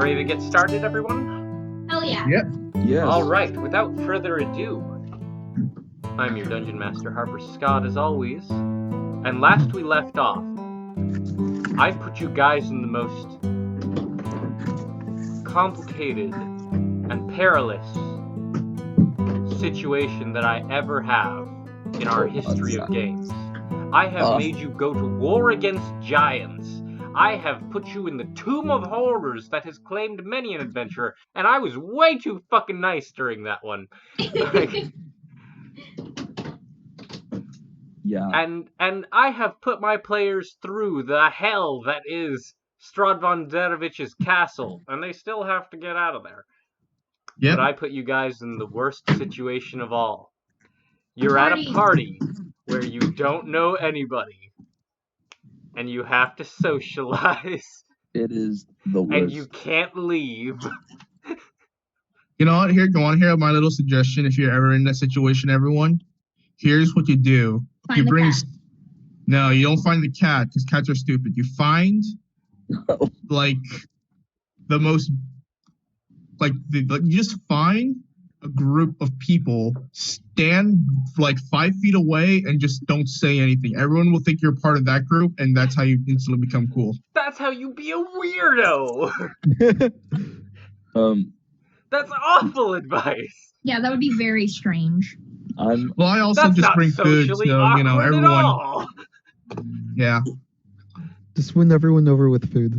ready to get started, everyone? Hell yeah. Yep. Yes. Alright, without further ado, I'm your Dungeon Master, Harper Scott, as always. And last we left off, I put you guys in the most complicated and perilous situation that I ever have in our history of games. I have made you go to war against giants. I have put you in the Tomb of Horrors that has claimed many an adventurer, and I was way too fucking nice during that one. Yeah. And I have put my players through the hell that is Stradvan Derevich's castle, and they still have to get out of there. Yep. But I put you guys in the worst situation of all. You're at a party where you don't know anybody, and you have to socialize. It is the worst. And you can't leave. You know what? Here, you want to hear my little suggestion? If you're ever in that situation, everyone, here's what you do. Find the cat. No, you don't find the cat because cats are stupid. You find like the most you just find a group of people, stand like 5 feet away, and just don't say anything. Everyone will think you're part of that group, and that's how you instantly become cool. That's how you be a weirdo. That's awful advice. Yeah, that would be very strange. Well, I also That's just not bring food, so socially awkward everyone. at all. Yeah. Just win everyone over with food.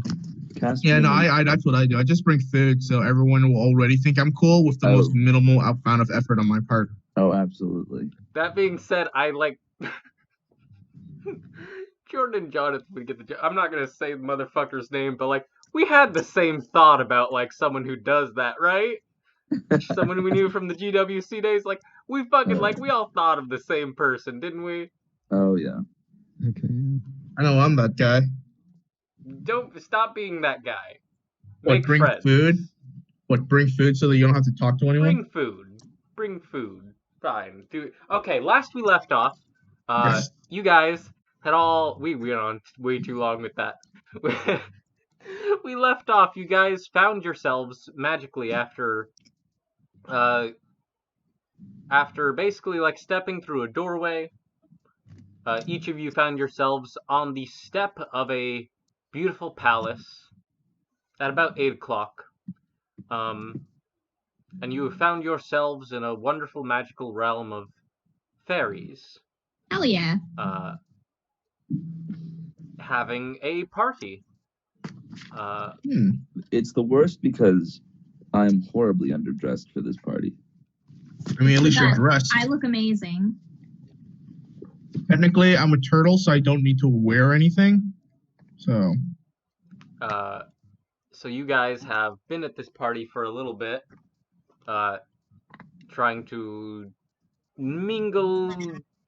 Yeah, no, I that's what I do. I just bring food, so everyone will already think I'm cool with the most minimal amount of effort on my part. Oh, absolutely. That being said, I like Jordan and Jonathan would get the joke. I'm not gonna say the motherfucker's name, but like we had the same thought about like someone who does that, right? Someone we knew from the GWC days. Like we fucking we all thought of the same person, didn't we? Oh yeah. Okay. I know I'm that guy. Don't stop being that guy. What, Make bring friends. food? What, bring food so that you don't have to talk to anyone? Bring food. Bring food. Fine. Do okay. Last we left off, Yes. you guys had all we went on way too long with that. We left off. You guys found yourselves magically after basically like stepping through a doorway. Each of you found yourselves on the step of a beautiful palace at about 8 o'clock. And you have found yourselves in a wonderful magical realm of fairies. Hell yeah. Having a party. It's the worst because I'm horribly underdressed for this party. I mean, at least you're dressed. I look amazing. Technically, I'm a turtle, so I don't need to wear anything. So you guys have been at this party for a little bit, trying to mingle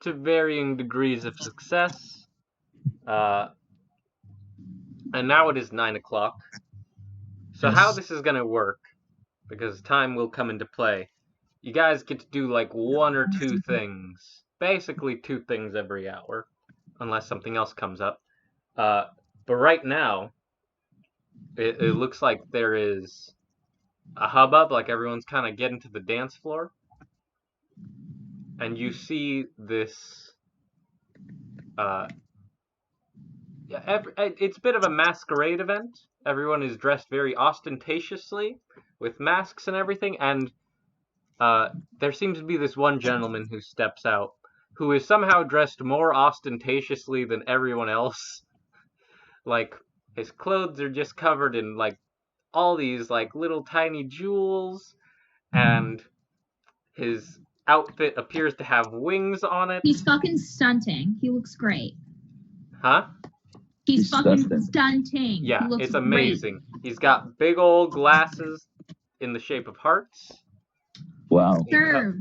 to varying degrees of success. And now it is 9 o'clock. So how this is gonna work, because time will come into play, you guys get to do like 1 or 2 things. Basically 2 things every hour, unless something else comes up. But right now, it looks like there is a hubbub, like everyone's kind of getting to the dance floor. And you see this, it's a bit of a masquerade event. Everyone is dressed very ostentatiously, with masks and everything, and there seems to be this one gentleman who steps out, who is somehow dressed more ostentatiously than everyone else. Like, his clothes are just covered in, like, all these, like, little tiny jewels, and his outfit appears to have wings on it. He's fucking stunting. He looks great. Huh? He's fucking stunting. Yeah, He looks it's amazing. Great. He's got big old glasses in the shape of hearts. Wow. Serve.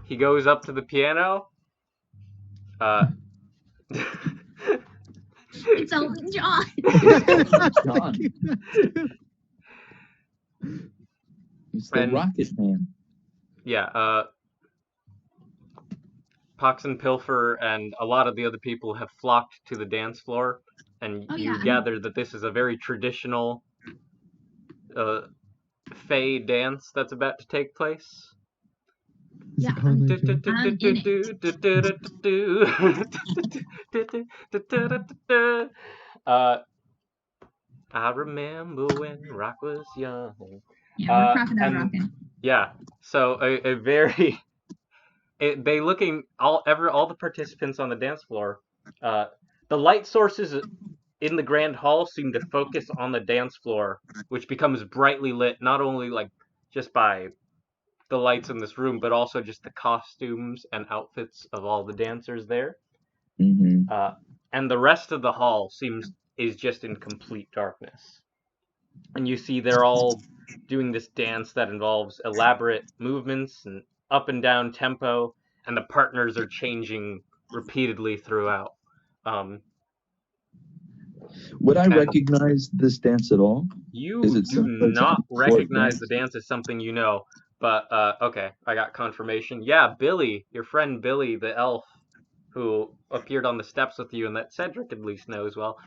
He goes up to the piano. It's Elton John. John. He's the Rocket Man. Yeah, Pox and Pilfer and a lot of the other people have flocked to the dance floor, and you gather that this is a very traditional Fey dance that's about to take place. Is Yeah, it Con I join? I remember when rock was young. Yeah, we're crocodile and rocking. yeah, so a very they looking all the participants on the dance floor. The light sources in the grand hall seem to focus on the dance floor, which becomes brightly lit not only like just by the lights in this room, but also just the costumes and outfits of all the dancers there. Mm-hmm. And the rest of the hall is just in complete darkness. And you see they're all doing this dance that involves elaborate movements and up and down tempo, and the partners are changing repeatedly throughout. Would I And- recognize this dance at all? You Is it do similar to not folk recognize dance? the dance as something you know, but okay, I got confirmation. Yeah, Billy, your friend Billy the elf, who appeared on the steps with you and that Cedric at least knows well,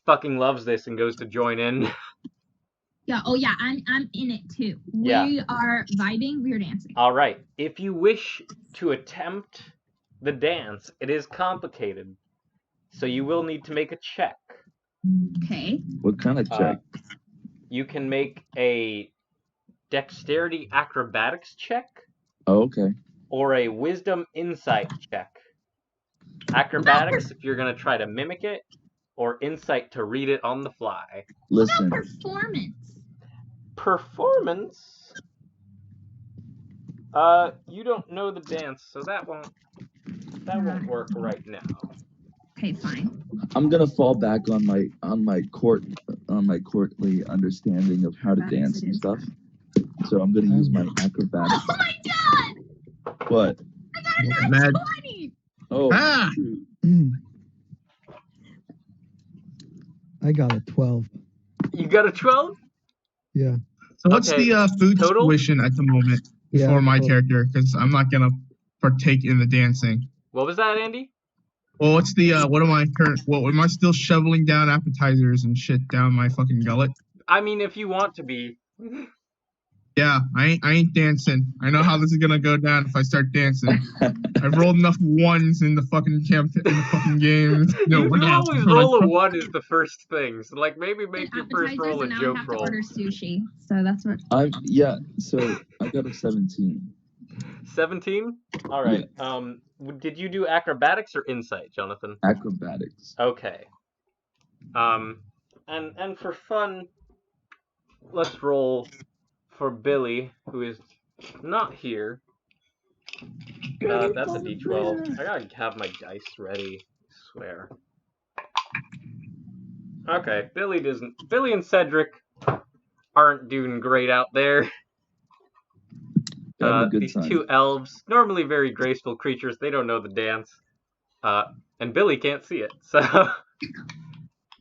fucking loves this and goes to join in. Yeah. Oh yeah, I'm in it too. Yeah. We are vibing. We are dancing. All right, if you wish to attempt the dance, it is complicated, so you will need to make a check. Okay. What kind of check? You can make a dexterity acrobatics check Oh, okay. or a wisdom insight check. Acrobatics if you're going to try to mimic it, or insight to read it on the fly. What Listen, about performance? Performance? You don't know the dance, so that won't work right now. Okay, fine. I'm gonna fall back on my courtly understanding of how to dance and stuff. So I'm gonna use my acrobatics. Oh my god! What? I got a Mad. 20! Oh, Ah! shoot. I got a 12. You got a 12? Yeah. So what's Okay, the food total? tuition at the moment Yeah, for my total. character? Because I'm not gonna partake in the dancing. What was that, Andy? Well, what's the what am I am I still shoveling down appetizers and shit down my fucking gullet? I mean, if you want to be. Yeah, I ain't dancing. I know how this is gonna go down if I start dancing. I've rolled enough ones in the fucking game. No, You we're can not. always We're roll like, a 1 as the first thing. So, like, maybe make your first Appetizers, roll a and now we joke have to roll. order sushi. So that's what. So I got a 17. 17? All right. Did you do acrobatics or insight, Jonathan? Acrobatics. Okay. And for fun, let's roll for Billy, who is not here. That's a D12. I gotta have my dice ready. I swear. Okay, Billy and Cedric aren't doing great out there. Having a good These time. two elves, normally very graceful creatures, they don't know the dance. And Billy can't see it, so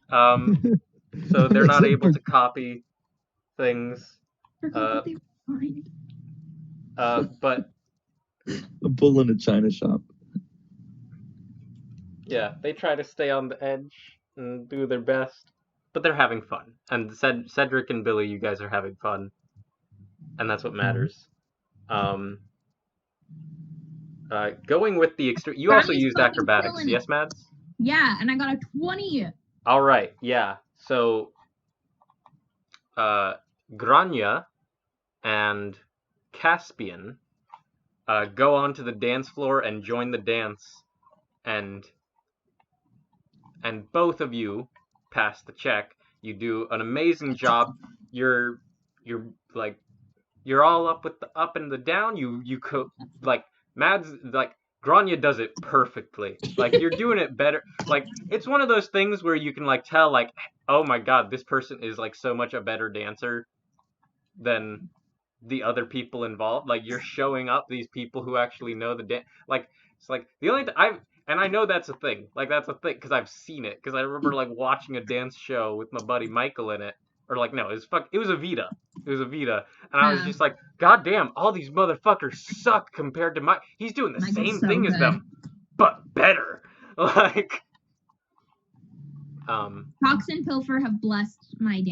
so they're not able to copy things. Forgot that they were fine. But A bull in a china shop. yeah, they try to stay on the edge and do their best, but they're having fun. And Cedric and Billy, you guys are having fun, and that's what matters. Going with the extreme. You also Grammy's used fucking acrobatics, killing it. yes, Mads? Yeah, and I got a 20. All right, yeah. So, Grania and Caspian go onto the dance floor and join the dance, and both of you pass the check. You do an amazing job. You're like, you're all up with the up and the down. Like Mads, like Grania does it perfectly. Like you're doing it better. Like it's one of those things where you can like tell like, oh my god, this person is like so much a better dancer than the other people involved. Like you're showing up these people who actually know the dance. Like it's like the only and I know that's a thing. Like that's a thing because I've seen it. Because I remember like watching a dance show with my buddy Michael in it. Or like no, it was a Vita. It was a Vita, and I was just like, God damn, all these motherfuckers suck compared to he's doing the Michael's same so thing as good. them, but better. Like, Cox and Pilfer have blessed my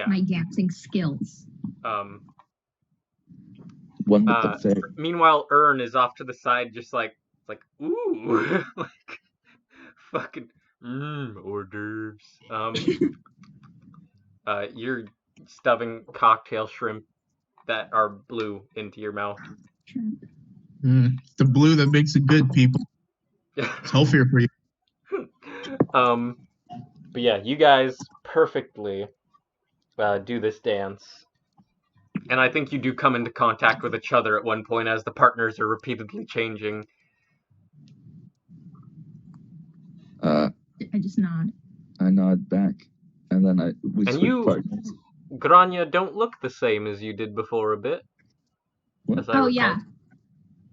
my dancing skills. One with the fair. Meanwhile, Ern is off to the side, just like ooh, like fucking hors d'oeuvres. You're stuffing cocktail shrimp that are blue into your mouth. The blue that makes it good, people. It's healthier for you. But yeah, you guys perfectly do this dance. And I think you do come into contact with each other at one point as the partners are repeatedly changing. I just nod. I nod back, and then we switch partners. Grania, don't look the same as you did before a bit. Oh, yeah.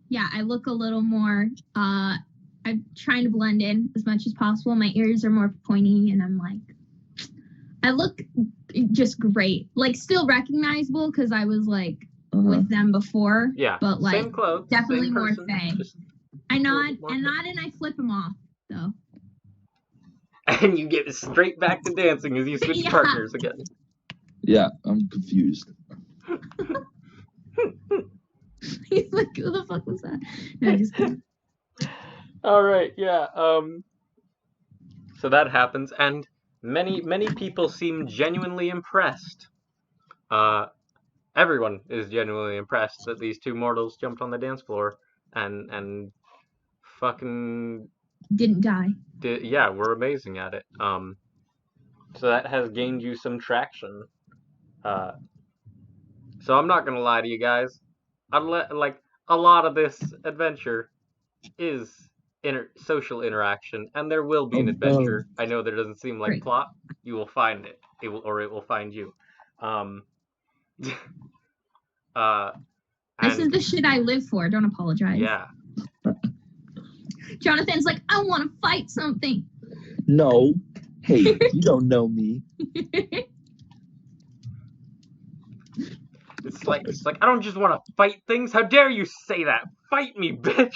Yeah, I look a little more, I'm trying to blend in as much as possible. My ears are more pointy, and I'm like, I look just great. Like, still recognizable, because I was, like, with them before. Yeah, but, like, same clothes, definitely same more person, Faye. I nod, and I flip him off, though. And you get straight back to dancing as you switch partners again. Yeah, I'm confused. He's like, who the fuck was that? No, just kidding. Alright, yeah. So that happens, and many people seem genuinely impressed. Everyone is genuinely impressed that these two mortals jumped on the dance floor and fucking didn't die. Yeah, we're amazing at it. So that has gained you some traction. So I'm not gonna lie to you guys. A lot of this adventure is social interaction, and there will be an adventure. I know there doesn't seem like plot. You will find it. It will find you. This is the shit I live for. Don't apologize. Yeah. Jonathan's like, I want to fight something. No. Hey, you don't know me. It's like I don't just want to fight things. How dare you say that? Fight me, bitch.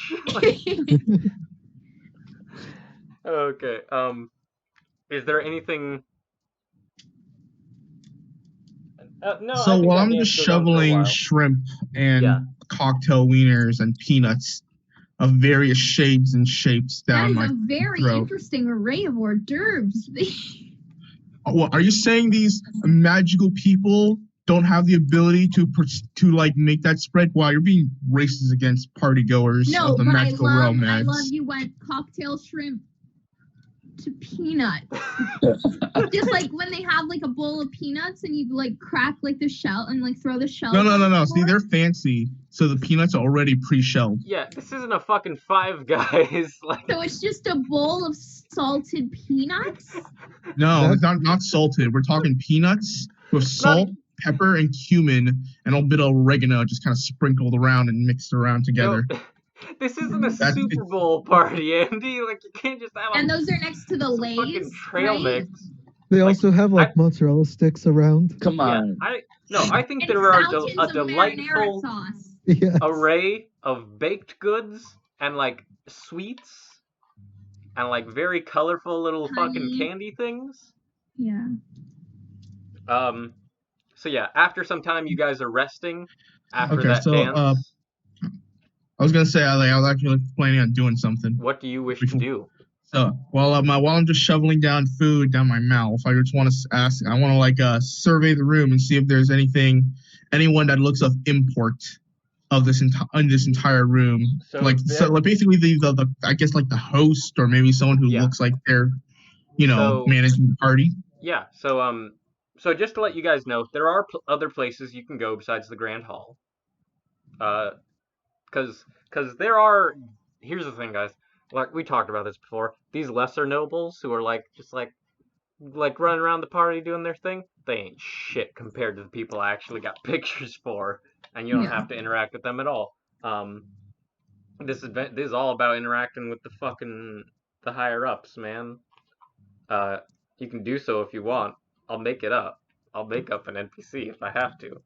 Okay. Is there anything? No. So while I'm just shoveling shrimp and cocktail wieners and peanuts of various shades and shapes down my throat. That is a very interesting array of hors d'oeuvres. Well, are you saying these magical people don't have the ability to like make that spread? While you're being racist against partygoers of the magical realm, I love you went cocktail shrimp to peanut. Just like when they have like a bowl of peanuts and you like crack like the shell and like throw the shell. No. See, they're fancy, so the peanuts are already pre-shelled. Yeah, this isn't a fucking Five Guys. So it's just a bowl of salted peanuts? No, it's not salted. We're talking peanuts with salt, pepper, and cumin, and a bit of oregano just kind of sprinkled around and mixed around together. This isn't a Super Bowl party, Andy. Like, you can't just have And those are next to the Lay's, fucking trail mix. They also have like mozzarella sticks around. Come on. Yeah, I think there are a delightful array of baked goods and like sweets and like very colorful little fucking candy things. Yeah. So yeah, after some time, you guys are resting after that dance. I was gonna say I was actually planning on doing something. What do you wish to do? So while I'm just shoveling down food down my mouth, I just want to ask. I want to like survey the room and see if there's anyone that looks of import of this entire room. So basically the I guess like the host or maybe someone who looks like they're managing the party. Yeah. So just to let you guys know, there are other places you can go besides the Grand Hall. Because there are. Here's the thing, guys. Like we talked about this before. These lesser nobles who are like just like running around the party doing their thing, they ain't shit compared to the people I actually got pictures for, and you don't have to interact with them at all. This is all about interacting with the higher ups, man. You can do so if you want. I'll make it up. I'll make up an NPC if I have to.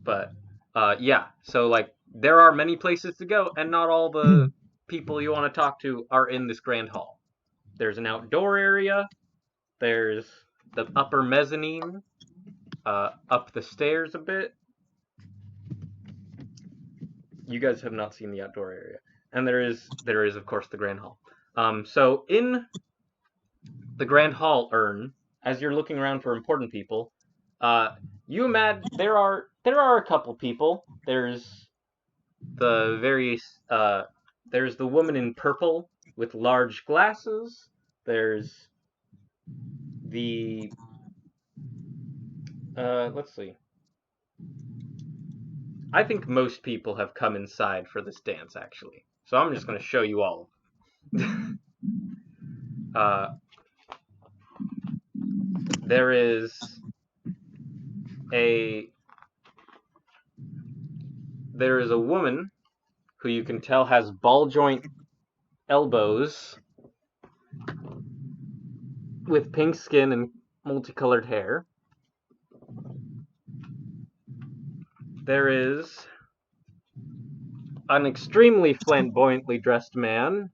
But yeah. So like there are many places to go, and not all the people you want to talk to are in this grand hall. There's an outdoor area, There's the upper mezzanine, up the stairs a bit. You guys have not seen the outdoor area. And there is of course the Grand Hall. So in the Grand Hall urn, as you're looking around for important people, you imagine there are a couple people. There's the there's the woman in purple with large glasses. There's the let's see. I think most people have come inside for this dance, actually. So I'm just going to show you all of them. There is a woman who you can tell has ball joint elbows with pink skin and multicolored hair. There is an extremely flamboyantly dressed man.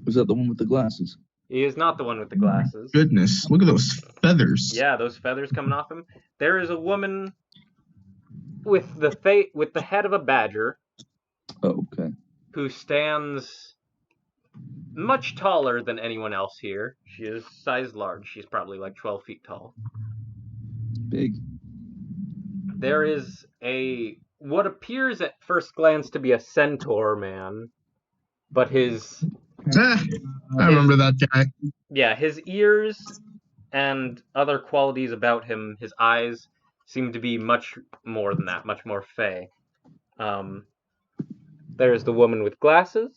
Was that the one with the glasses? He is not the one with the glasses. Goodness, look at those feathers. Yeah, those feathers coming off him. There is a woman with the head of a badger. Oh, okay. Who stands much taller than anyone else here. She is size large. She's probably like 12 feet tall. Big. There is what appears at first glance to be a centaur man, but I remember that guy. Yeah, his ears and other qualities about him, his eyes, seem to be much more than that, much more fey. There's the woman with glasses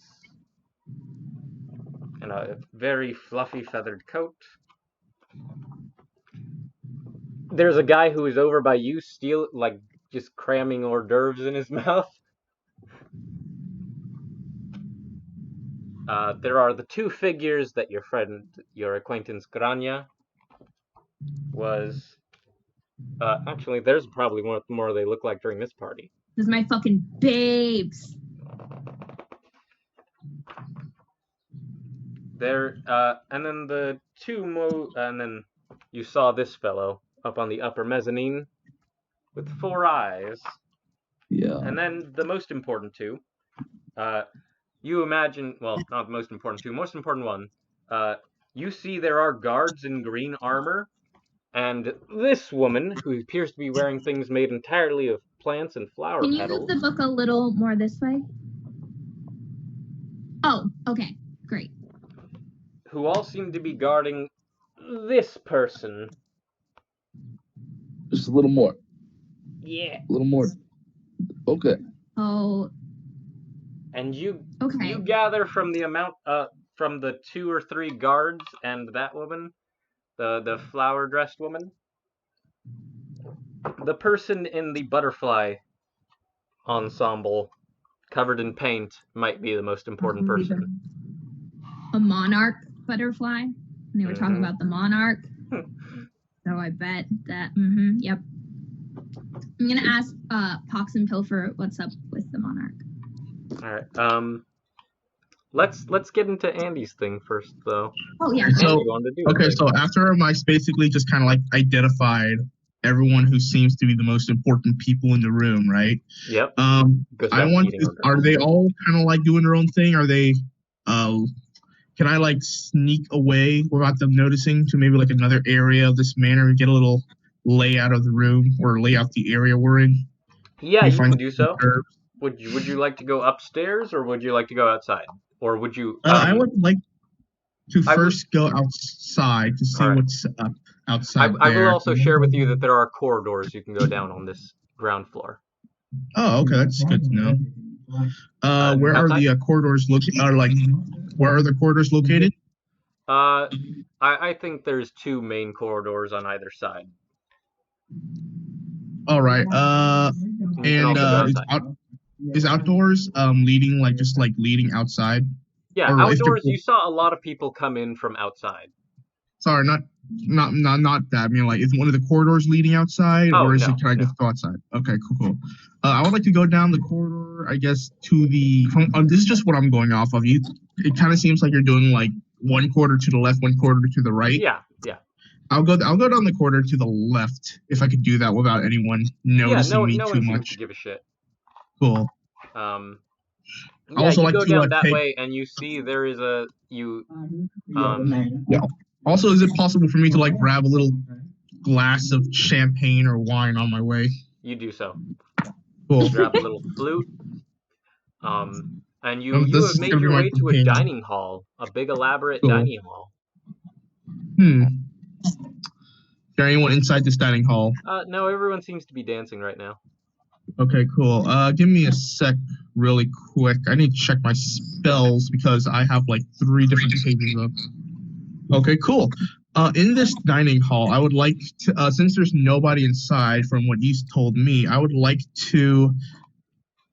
and a very fluffy feathered coat. There's a guy who is over by you, just cramming hors d'oeuvres in his mouth. There are the two figures that your acquaintance Grania was. Actually, there's probably what more they look like during this party. This is my fucking babes. There, and then and then you saw this fellow up on the upper mezzanine with 4 eyes. Yeah. And then the most important two, you imagine, well, not the most important two, most important one, you see there are guards in green armor, and this woman, who appears to be wearing things made entirely of plants and flower petals. Can you move the book a little more this way? Oh, okay, great. Who all seem to be guarding this person. Just a little more. Yeah. A little more. Okay. Oh. And you Okay. gather from the amount from the 2 or 3 guards and that woman, the flower dressed woman, the person in the butterfly ensemble covered in paint might be the most important person. A monarch butterfly. And they were talking about the monarch. So I bet that. Yep. I'm gonna ask Pox and Pilfer what's up with the monarch. All right. Let's get into Andy's thing first, though. Oh yeah. So after Mike's basically just kind of like identified everyone who seems to be the most important people in the room, right? Yep. Are they all kind of like doing their own thing? Are they? Can I like sneak away without them noticing to maybe like another area of this manor and get a little layout of the room or lay out the area we're in? Yeah, you can do so. Would you like to go upstairs or would you like to go outside? Or would you? I would like to first go outside to see what's up outside. I will also share with you that there are corridors you can go down on this ground floor. Oh, okay, that's good to know. Where are the corridors located? Where are the corridors located? I think there's 2 main corridors on either side. All right. Is outdoors leading outside? Yeah, outdoors. You saw a lot of people come in from outside. Sorry, not that. I mean, like, is one of the corridors leading outside, or is it? Can I just go outside? Okay, cool. I would like to go down the corridor, I guess, to the. This is just what I'm going off of. It kind of seems like you're doing like one quarter to the left, one quarter to the right. Yeah. I'll go down the quarter to the left if I could do that without anyone noticing me no too one seems much. to give a shit. Cool. Yeah, also you like go to down that pay. way, and you see there is a Yeah. Also, is it possible for me to like grab a little glass of champagne or wine on my way? You do so. Cool. Grab a little flute. And you This have is made gonna be your my way to a companion. dining hall, a big elaborate Cool. dining hall. Is there anyone inside this dining hall? No, everyone seems to be dancing right now. Okay, cool. Give me a sec really quick. I need to check my spells because I have like 3 different pages of. Okay, cool. In this dining hall, I would like to, since there's nobody inside from what you told me, I would like to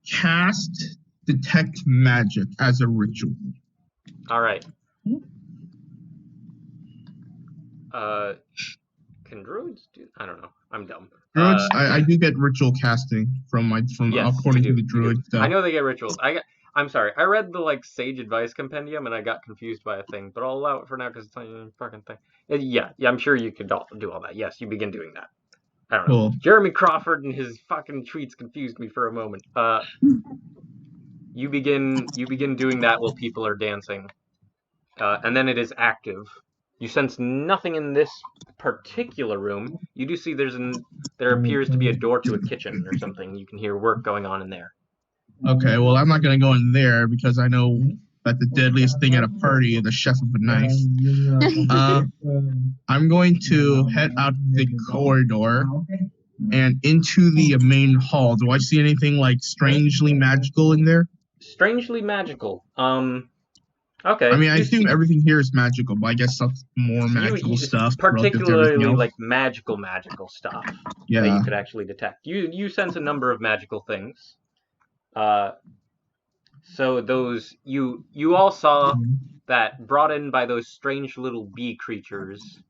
cast Detect Magic as a ritual. All right. Can druids do? I don't know. I'm dumb. Druids, I do get ritual casting from yes, according you to do, the druid stuff. I know they get rituals. I'm sorry. I read the like Sage Advice Compendium and I got confused by a thing, but I'll allow it for now because it's not a fucking thing. Yeah, I'm sure you could do all that. Yes, you begin doing that. I don't know. Cool. Jeremy Crawford and his fucking tweets confused me for a moment. You begin doing that while people are dancing, and then it is active. You sense nothing in this particular room. You do see there appears to be a door to a kitchen or something. You can hear work going on in there. Okay, well, I'm not going to go in there because I know that the deadliest thing at a party is the chef of a knife. I'm going to head out the corridor and into the main hall. Do I see anything like strangely magical in there? Strangely magical. Okay. I mean, I assume everything here is magical, but I guess that's more magical stuff. Particularly like magical stuff that you could actually detect. You sense a number of magical things. So those you all saw that brought in by those strange little bee creatures.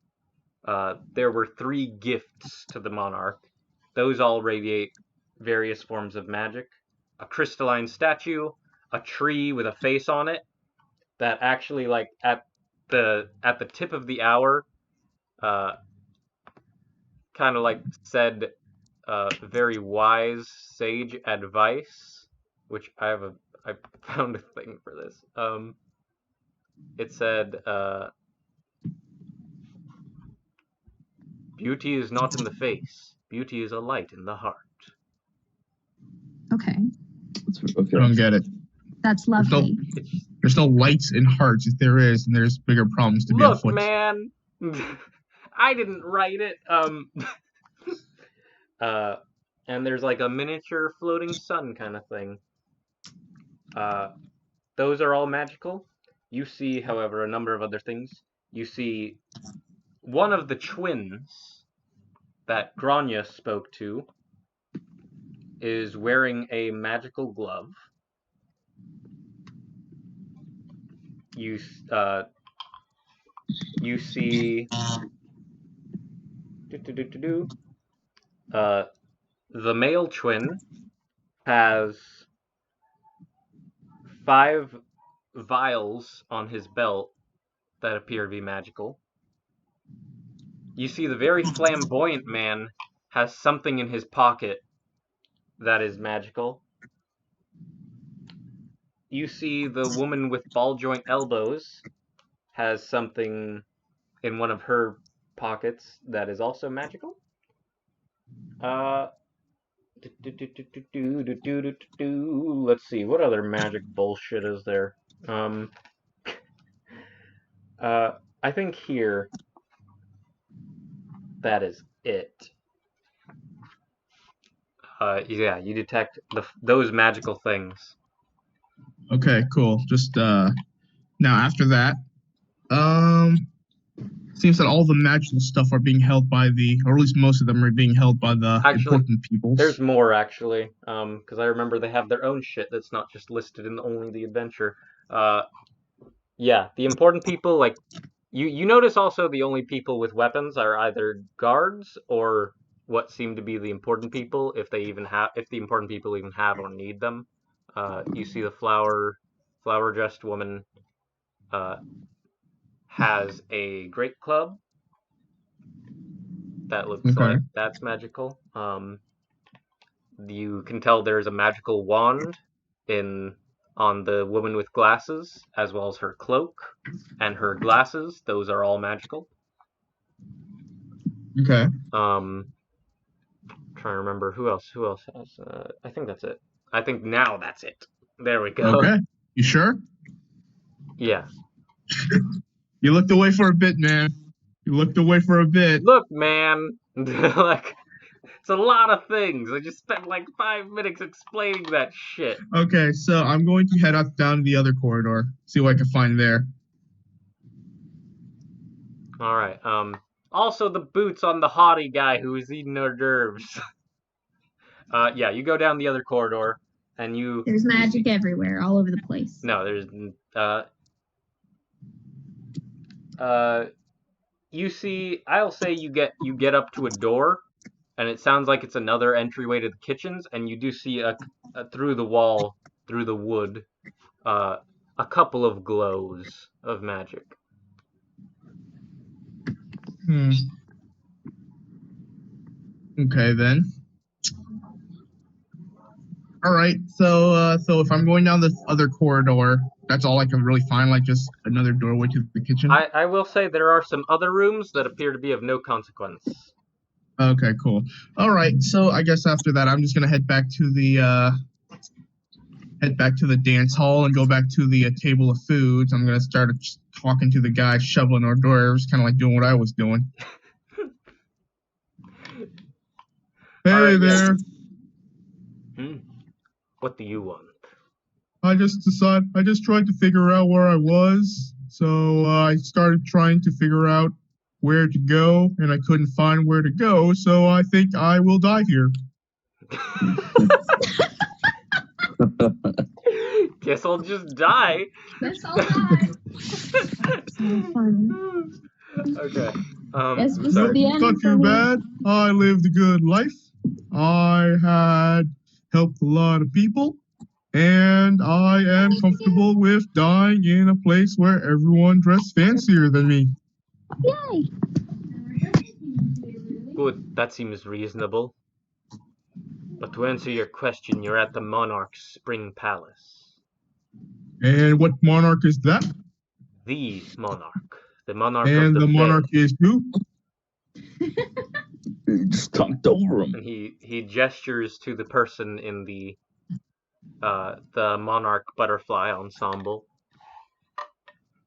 There were 3 gifts to the monarch. Those all radiate various forms of magic. A crystalline statue, a tree with a face on it, that actually, like, at the tip of the hour, kind of like said very wise sage advice, which I found a thing for this. It said, beauty is not in the face. Beauty is a light in the heart. Okay. I don't get it. That's lovely. There's no lights in hearts. If there is, and there's bigger problems to be afoot. Look, man, I didn't write it. And there's like a miniature floating sun kind of thing. Those are all magical. You see, however, a number of other things. You see one of the twins that Grania spoke to is wearing a magical glove. You see the male twin has 5 vials on his belt that appear to be magical. You see the very flamboyant man has something in his pocket that is magical. You see the woman with ball joint elbows has something in one of her pockets that is also magical. Let's see, what other magic bullshit is there? I think here that is it. Yeah, you detect those magical things. Okay, cool. Just now after that, seems that all the magical stuff are being held by or at least most of them are being held by the important people. There's more actually, because I remember they have their own shit that's not just listed in only the adventure. Yeah, the important people, like you notice also the only people with weapons are either guards or what seem to be the important people, if the important people even have or need them. You see the flower dressed woman has a great club that looks Okay. like that's magical. You can tell there's a magical wand on the woman with glasses, as well as her cloak and her glasses. Those are all magical. Okay. Trying to remember who else has. I think that's it. I think now that's it. There we go. Okay. You sure? Yeah. You looked away for a bit, man. You looked away for a bit. Look, man. Like, it's a lot of things. I just spent like 5 minutes explaining that shit. Okay, so I'm going to head out down the other corridor, see what I can find there. All right. Also the boots on the haughty guy who is eating hors d'oeuvres. Yeah, you go down the other corridor, and There's magic everywhere, all over the place. No, there's you see, I'll say you get up to a door, and it sounds like it's another entryway to the kitchens, and you do see a through the wall, through the wood, a couple of glows of magic. Okay then. All right. So if I'm going down this other corridor, that's all I can really find, like just another doorway to the kitchen. I will say there are some other rooms that appear to be of no consequence. Okay, cool. All right. So I guess after that, I'm just gonna head back to the dance hall and go back to the table of foods. I'm gonna start talking to the guy shoveling hors d'oeuvres, kind of like doing what I was doing. Hey right, there. What do you want? I just tried to figure out where I was, so I started trying to figure out where to go, and I couldn't find where to go, so I think I will die here. Guess I'll just die. Guess I'll die. Okay. Guess this is Not the end for too me. bad. I lived a good life. I had helped a lot of people, and I am comfortable with dying in a place where everyone dressed fancier than me. Yay! Good, that seems reasonable. But to answer your question, you're at the Monarch's Spring Palace. And what monarch is that? The Monarch. The Monarch And of the the monarch Fae. is who? You just talked over him. And he gestures to the person in the Monarch Butterfly Ensemble.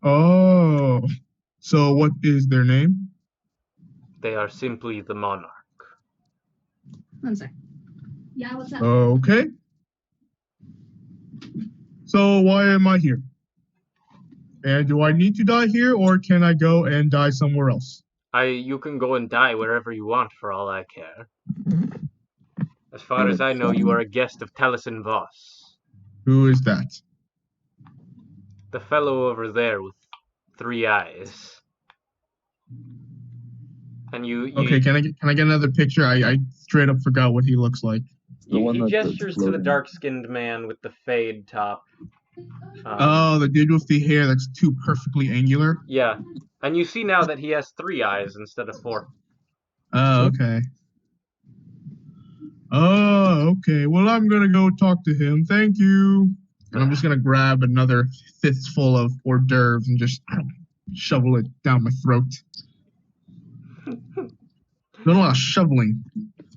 Oh, so what is their name? They are simply the Monarch. One sec. Yeah, what's up? Okay. So why am I here? And do I need to die here, or can I go and die somewhere else? You can go and die wherever you want for all I care. As far as I know, you are a guest of Taliesin Voss. Who is that? The fellow over there with 3 eyes. And you Okay, can I get another picture? I straight up forgot what he looks like. he gestures to the dark-skinned man with the fade top. Oh, the dude with the hair that's too perfectly angular? Yeah. And you see now that he has 3 eyes instead of 4. Oh, okay. Oh, okay. Well, I'm gonna go talk to him. Thank you. And I'm just gonna grab another fistful of hors d'oeuvres and just shovel it down my throat. Not a lot of shoveling.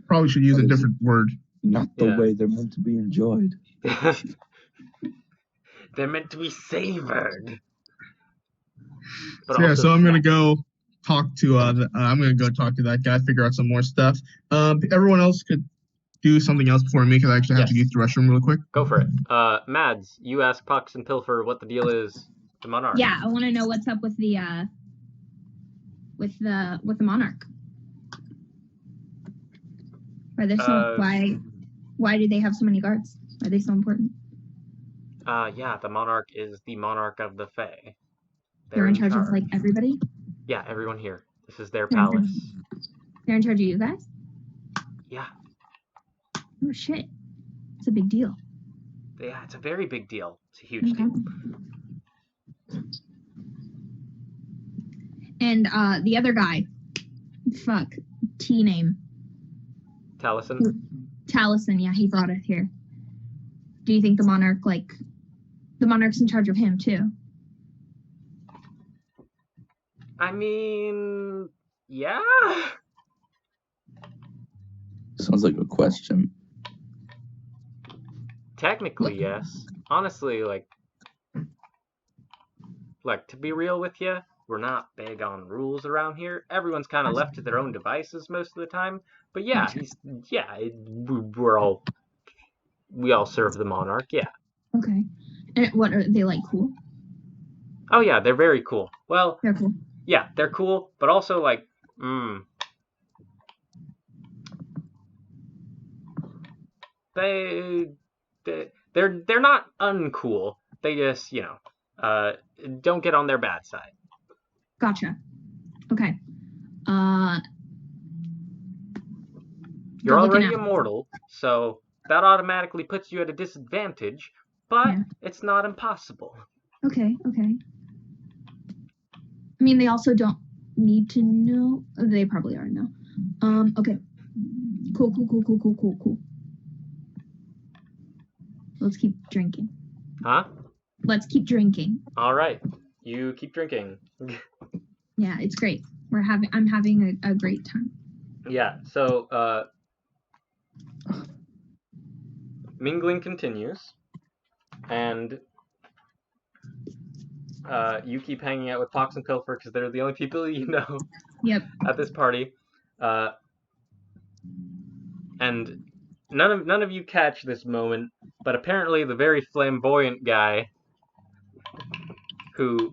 Probably should use a different word. Not the way they're meant to be enjoyed. They're meant to be savored. But So I'm gonna go talk to that guy, figure out some more stuff. Everyone else could do something else before me because I actually have to use the restroom really quick. Go for it. Mads, you ask Pox and Pilfer what the deal is with the Monarch. Yeah, I want to know what's up with the Monarch. Why they're so why do they have so many guards? Are they so important? Yeah, the Monarch is the Monarch of the Fae. They're in charge of like everybody? Yeah, everyone here. This is their palace. They're in charge of you guys? Yeah. Oh shit. It's a big deal. Yeah, it's a very big deal. It's a huge deal. And the other guy, fuck, T name. Taliesin? Taliesin, yeah, he brought it here. Do you think the monarch's in charge of him too? I mean, yeah. Sounds like a question. Technically, yes. Honestly, like, to be real with you, we're not big on rules around here. Everyone's kind of left to their own devices most of the time. But yeah, we all serve the monarch, yeah. Okay. And what, are they like cool? Oh yeah, they're very cool. Well, They're cool. Yeah, they're cool, but also like, they're not uncool. They just, don't get on their bad side. Gotcha. Okay. You're already immortal, so that automatically puts you at a disadvantage, but it's not impossible. Okay. I mean, they also don't need to know. They probably are now. Okay. Cool. Let's keep drinking. Huh? Let's keep drinking. All right. You keep drinking. Yeah, it's great. I'm having a great time. Yeah, so, mingling continues, and you keep hanging out with Pox and Pilfer because they're the only people you know. Yep. At this party, and none of you catch this moment, but apparently the very flamboyant guy who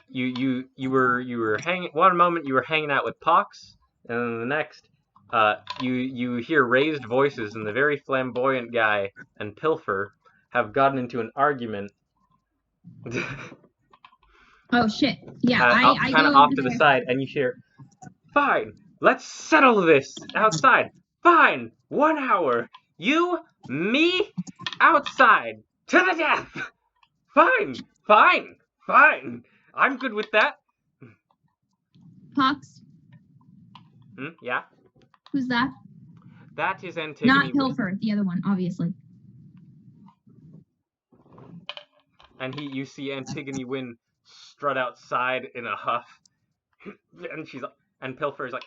you were hanging one moment you were hanging out with Pox, and then the next you hear raised voices, and the very flamboyant guy and Pilfer have gotten into an argument. Oh shit! Yeah, I kind of off to the side, and you hear, "Fine, let's settle this outside. Fine, 1 hour. You, me, outside to the death. Fine. I'm good with that." Pox. Yeah. Who's that? That is Antigone. Not Pilfer, the other one, obviously. And you see Antigone Wynn strut outside in a huff, and Pilfer is like,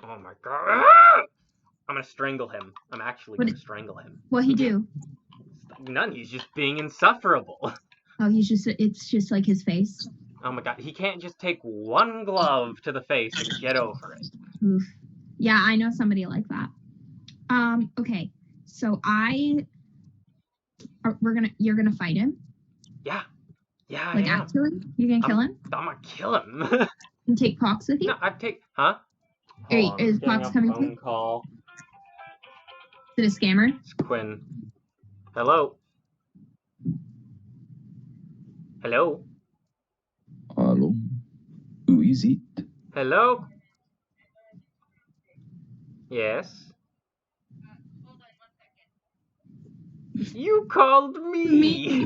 "Oh my god, I'm gonna strangle him. I'm actually gonna strangle him." What'd he do? None. He's just being insufferable. Oh, it's just like his face. Oh my god, he can't just take one glove to the face and get over it. Oof. Yeah, I know somebody like that. Okay, so you're gonna fight him? Yeah, like, I am. Actually, you're gonna kill him? I'm gonna kill him. And take Pox with you? No, I'd take, huh? Is Pox coming too? Call. Is it a scammer? It's Quinn. Hello? Hello? Hello? Who is it? Hello? Yes? You called me!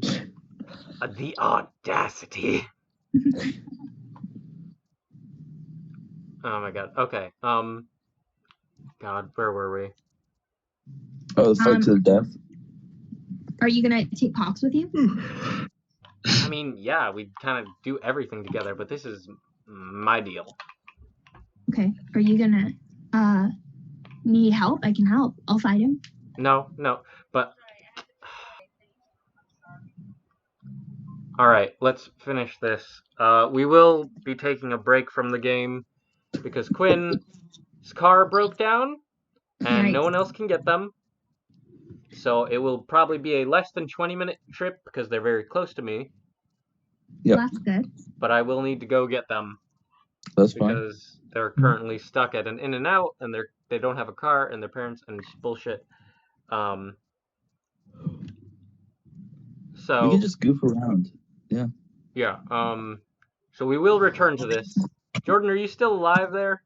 The audacity. Oh my god. Okay. God, where were we? Oh, the fight to the death. Are you gonna take Pox with you? I mean, yeah, we kind of do everything together, but this is my deal. Okay. Are you gonna need help? I can help. I'll fight him. No, but alright, let's finish this. We will be taking a break from the game because Quinn's car broke down and no one else can get them. So it will probably be a less than 20-minute trip because they're very close to me. Yep. Well, that's good. But I will need to go get them. That's fine. Because they're currently stuck at an In-N-Out and they don't have a car and their parents and it's bullshit. So we can just goof around. Yeah. Yeah. So we will return to this. Jordan, are you still alive there?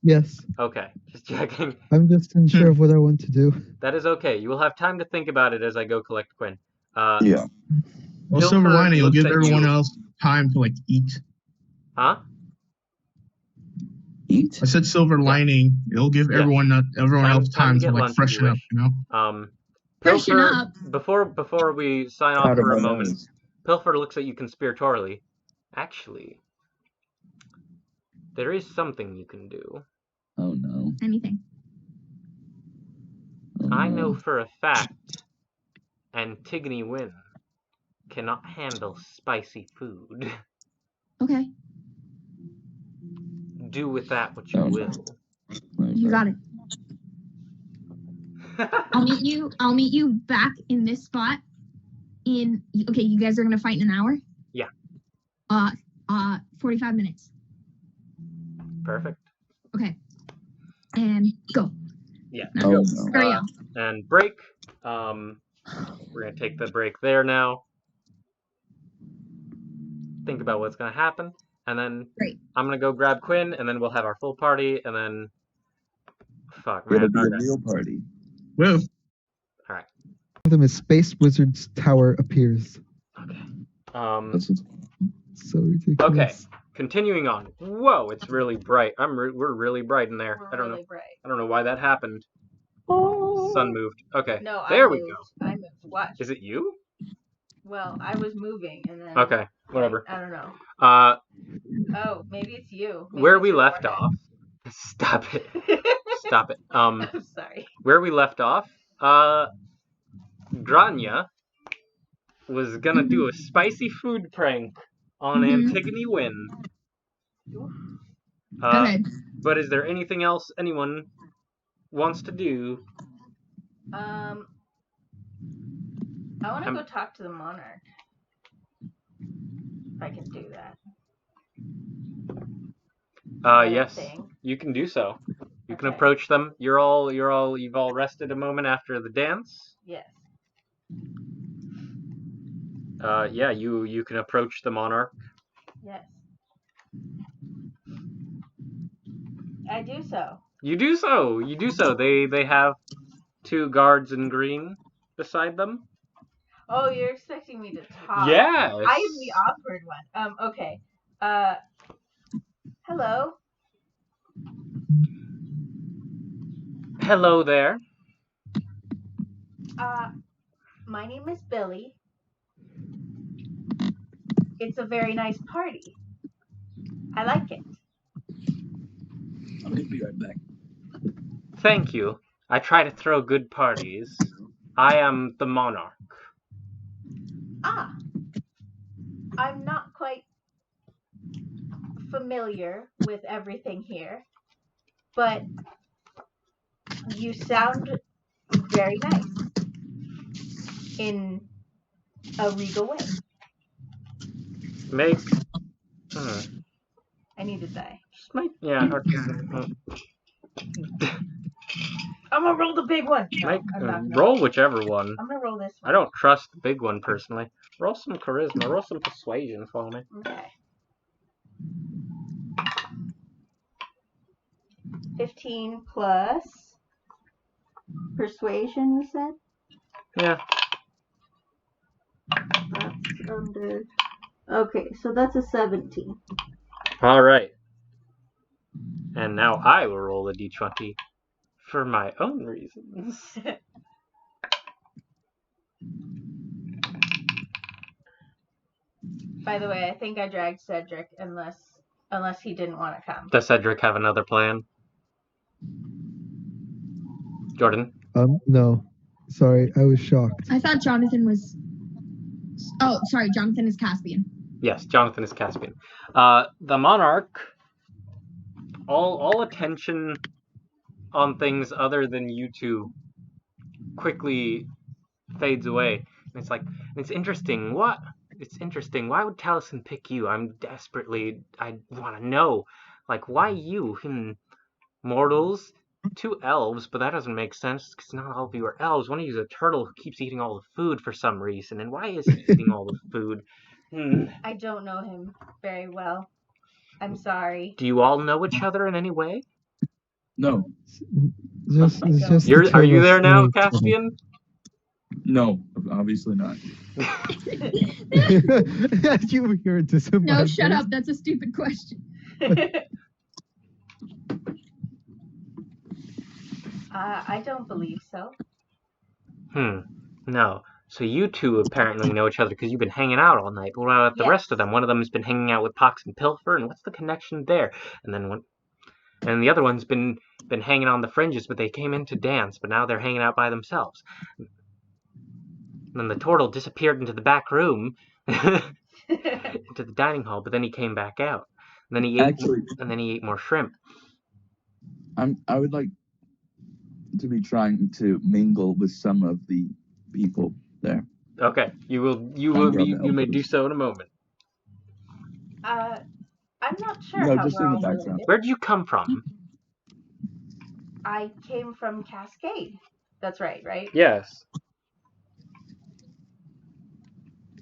Yes. Okay, just checking. I'm just unsure of what I want to do. That is okay. You will have time to think about it as I go collect Quinn. Yeah. Well, Pilfer silver lining, you'll looks give at everyone you. else time to like eat. Huh? Eat? I said silver lining. It'll give Yeah. everyone else Time time to to get like lunch if freshen you up. wish. You know. Freshen Pilfer, up. before we sign off Powder for a my moment, nose. Pilfer looks at you conspiratorially. Actually, there is something you can do. Oh no. Anything. Oh, I no. know for a fact Antigone Wynn cannot handle spicy food. Okay. Do with that what you Oh, no. will. You got it. I'll meet you back in this spot okay, you guys are gonna fight in an hour? Yeah. 45 minutes. Perfect. Okay. And go. Yeah. Now, Oh, no. hurry up. And break. We're gonna take the break there now. Think about what's gonna happen, and then Great. I'm gonna go grab Quinn, and then we'll have our full party, and then fuck, man. It'll be a real party. Whoa. All right. One of them is Space Wizard's tower appears. Okay. That's what's... So ridiculous. Okay. Continuing on. Whoa, it's really bright. We're really bright in there. We're I don't really know. bright. I don't know why that happened. Sun moved. Okay. No, There I we moved. go. I moved. Watch. Is it you? Well, I was moving and then. Okay. Whatever. I don't know. Oh, maybe it's you. Maybe Where it's we your left forehead. off. Stop it. Stop it. I'm sorry. Where we left off, Grania was gonna do a spicy food prank on Antigone Wynn. Go ahead. But is there anything else anyone wants to do? I want to go talk to the monarch. If I can do that. Yes, you can do so. You can approach them. You've all rested a moment after the dance. Yes. Yeah, you can approach the monarch. Yes. I do so. You do so. You do so. They have 2 guards in green beside them. Oh, you're expecting me to talk. Yes. I am the awkward one. Okay. Hello. Hello there. My name is Billy. It's a very nice party. I like it. I'll be right back. Thank you. I try to throw good parties. I am the monarch. Ah. I'm not quite familiar with everything here, but you sound very nice in a regal way. Make. I need to die. Just make. Yeah. I'm gonna roll the big one. No, Make, I'm not gonna roll whichever one. I'm gonna roll this one. I don't trust the big one personally. Roll some charisma. Roll some persuasion for me. Okay. 15 plus persuasion, you said? Yeah. That's under. Okay, so that's a 17. All right. And now I will roll a d20 for my own reasons. By the way, I think I dragged Cedric unless he didn't want to come. Does Cedric have another plan? Jordan? No. Sorry, I was shocked. I thought Jonathan was. Oh, sorry, Jonathan is Caspian. Yes, Jonathan is Caspian. The monarch, all attention on things other than you two quickly fades away. And it's like, it's interesting. What? It's interesting. Why would Taliesin pick you? I want to know. Like, why you? Mortals, 2 elves, but that doesn't make sense because not all of you are elves. One of you is a turtle who keeps eating all the food for some reason. And why is he eating all the food? I don't know him very well. I'm sorry. Do you all know each other in any way? No. It's just Are you there now, really Caspian? No, obviously not. You were here to some. No, shut up. That's a stupid question. I don't believe so. No. So you two apparently know each other because you've been hanging out all night. But what about the rest of them? One of them has been hanging out with Pox and Pilfer, and what's the connection there? And then and the other one's been hanging on the fringes, but they came in to dance, but now they're hanging out by themselves. And then the turtle disappeared into the back room, into the dining hall, but then he came back out. And then he ate more shrimp. I would like to be trying to mingle with some of the people there. Okay, you may do so in a moment. I'm not sure. No, how just we're in the all background. related. Where'd you come from? I came from Cascade. That's right? Yes.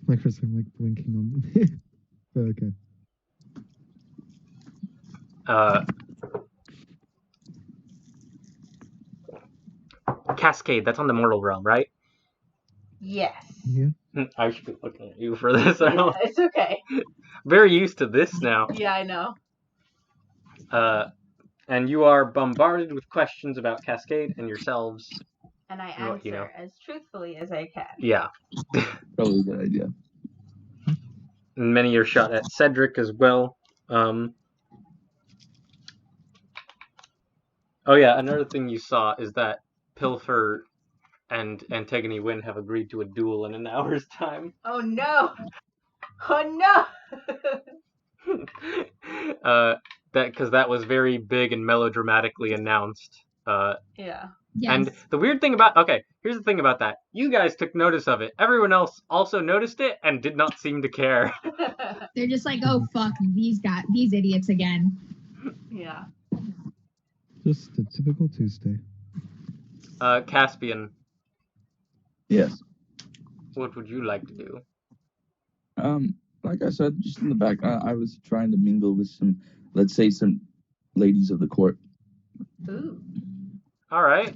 My first time like blinking on. But okay. Cascade, that's on the mortal realm, right? Yes. Yeah. I should be looking at you for this. Yeah, it's okay. Very used to this now. Yeah, I know. And you are bombarded with questions about Cascade and yourselves. And I answer as truthfully as I can. Yeah. Probably a good idea. And many are shot at Cedric as well. Oh yeah, another thing you saw is that Pilfer and Antigone Wynn have agreed to a duel in an hour's time. Oh no! Oh no! Because that was very big and melodramatically announced. Yeah. Yes. And the weird thing about here's the thing about that. You guys took notice of it. Everyone else also noticed it and did not seem to care. They're just like, oh fuck, these idiots again. Yeah. Just a typical Tuesday. Caspian. Yes. What would you like to do? Like I said, just in the back, I was trying to mingle with some, let's say, some ladies of the court. Ooh. All right.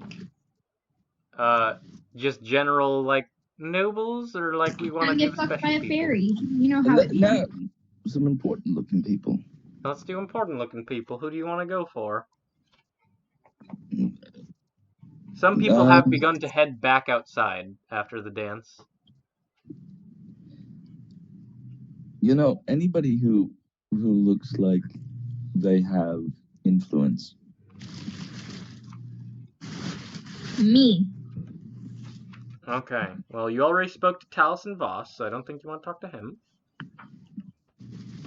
Just general like nobles, or like we want to get give fucked special by a people? fairy. You know how it is. No, some important looking people. Let's do important looking people. Who do you want to go for? Some people have begun to head back outside after the dance. You know, anybody who looks like they have influence. Me. Okay. Well, you already spoke to Taliesin Voss, so I don't think you want to talk to him.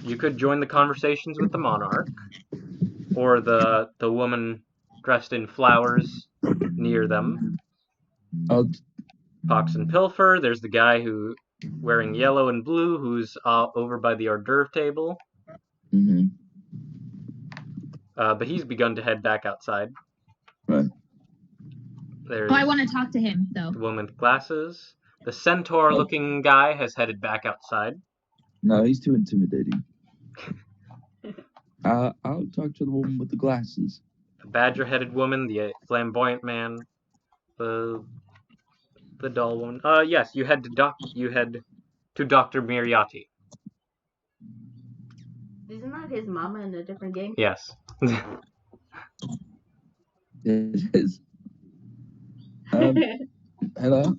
You could join the conversations with the monarch, or the woman dressed in flowers near them. Pox and Pilfer. There's the guy who wearing yellow and blue, who's over by the hors d'oeuvre table. Mm-hmm. But he's begun to head back outside. Right. There's I want to talk to him though. the woman with glasses. The centaur-looking guy has headed back outside. No, he's too intimidating. I'll talk to the woman with the glasses. The badger-headed woman, the flamboyant man, the doll woman. Yes, you head to Dr. Miriati. Isn't that his mama in a different game? Yes. It is. Hello?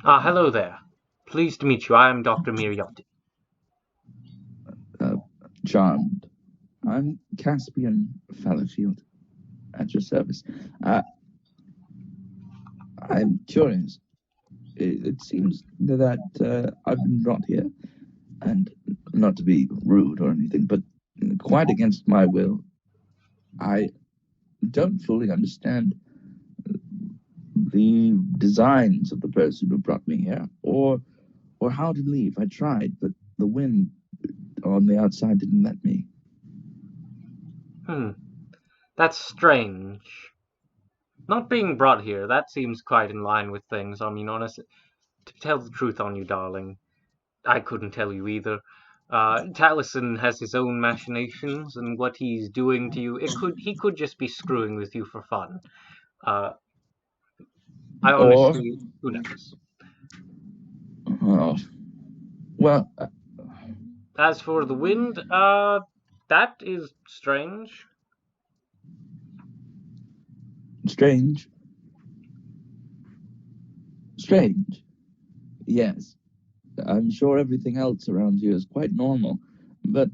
Hello there. Pleased to meet you. I am Dr. Miriati. Charmed. I'm Caspian Fallowfield, at your service. I'm curious. It seems that I've been brought here, and not to be rude or anything, but quite against my will. I don't fully understand the designs of the person who brought me here, or how to leave. I tried, but the wind on the outside didn't let me. That's strange. Not being brought here, that seems quite in line with things. I mean, honestly, to tell the truth on you, darling, I couldn't tell you either. Taliesin has his own machinations, and what he's doing to you, he could just be screwing with you for fun. I honestly, who knows? Oh, well, As for the wind, that is strange. strange. Strange. Yes. I'm sure everything else around here is quite normal, but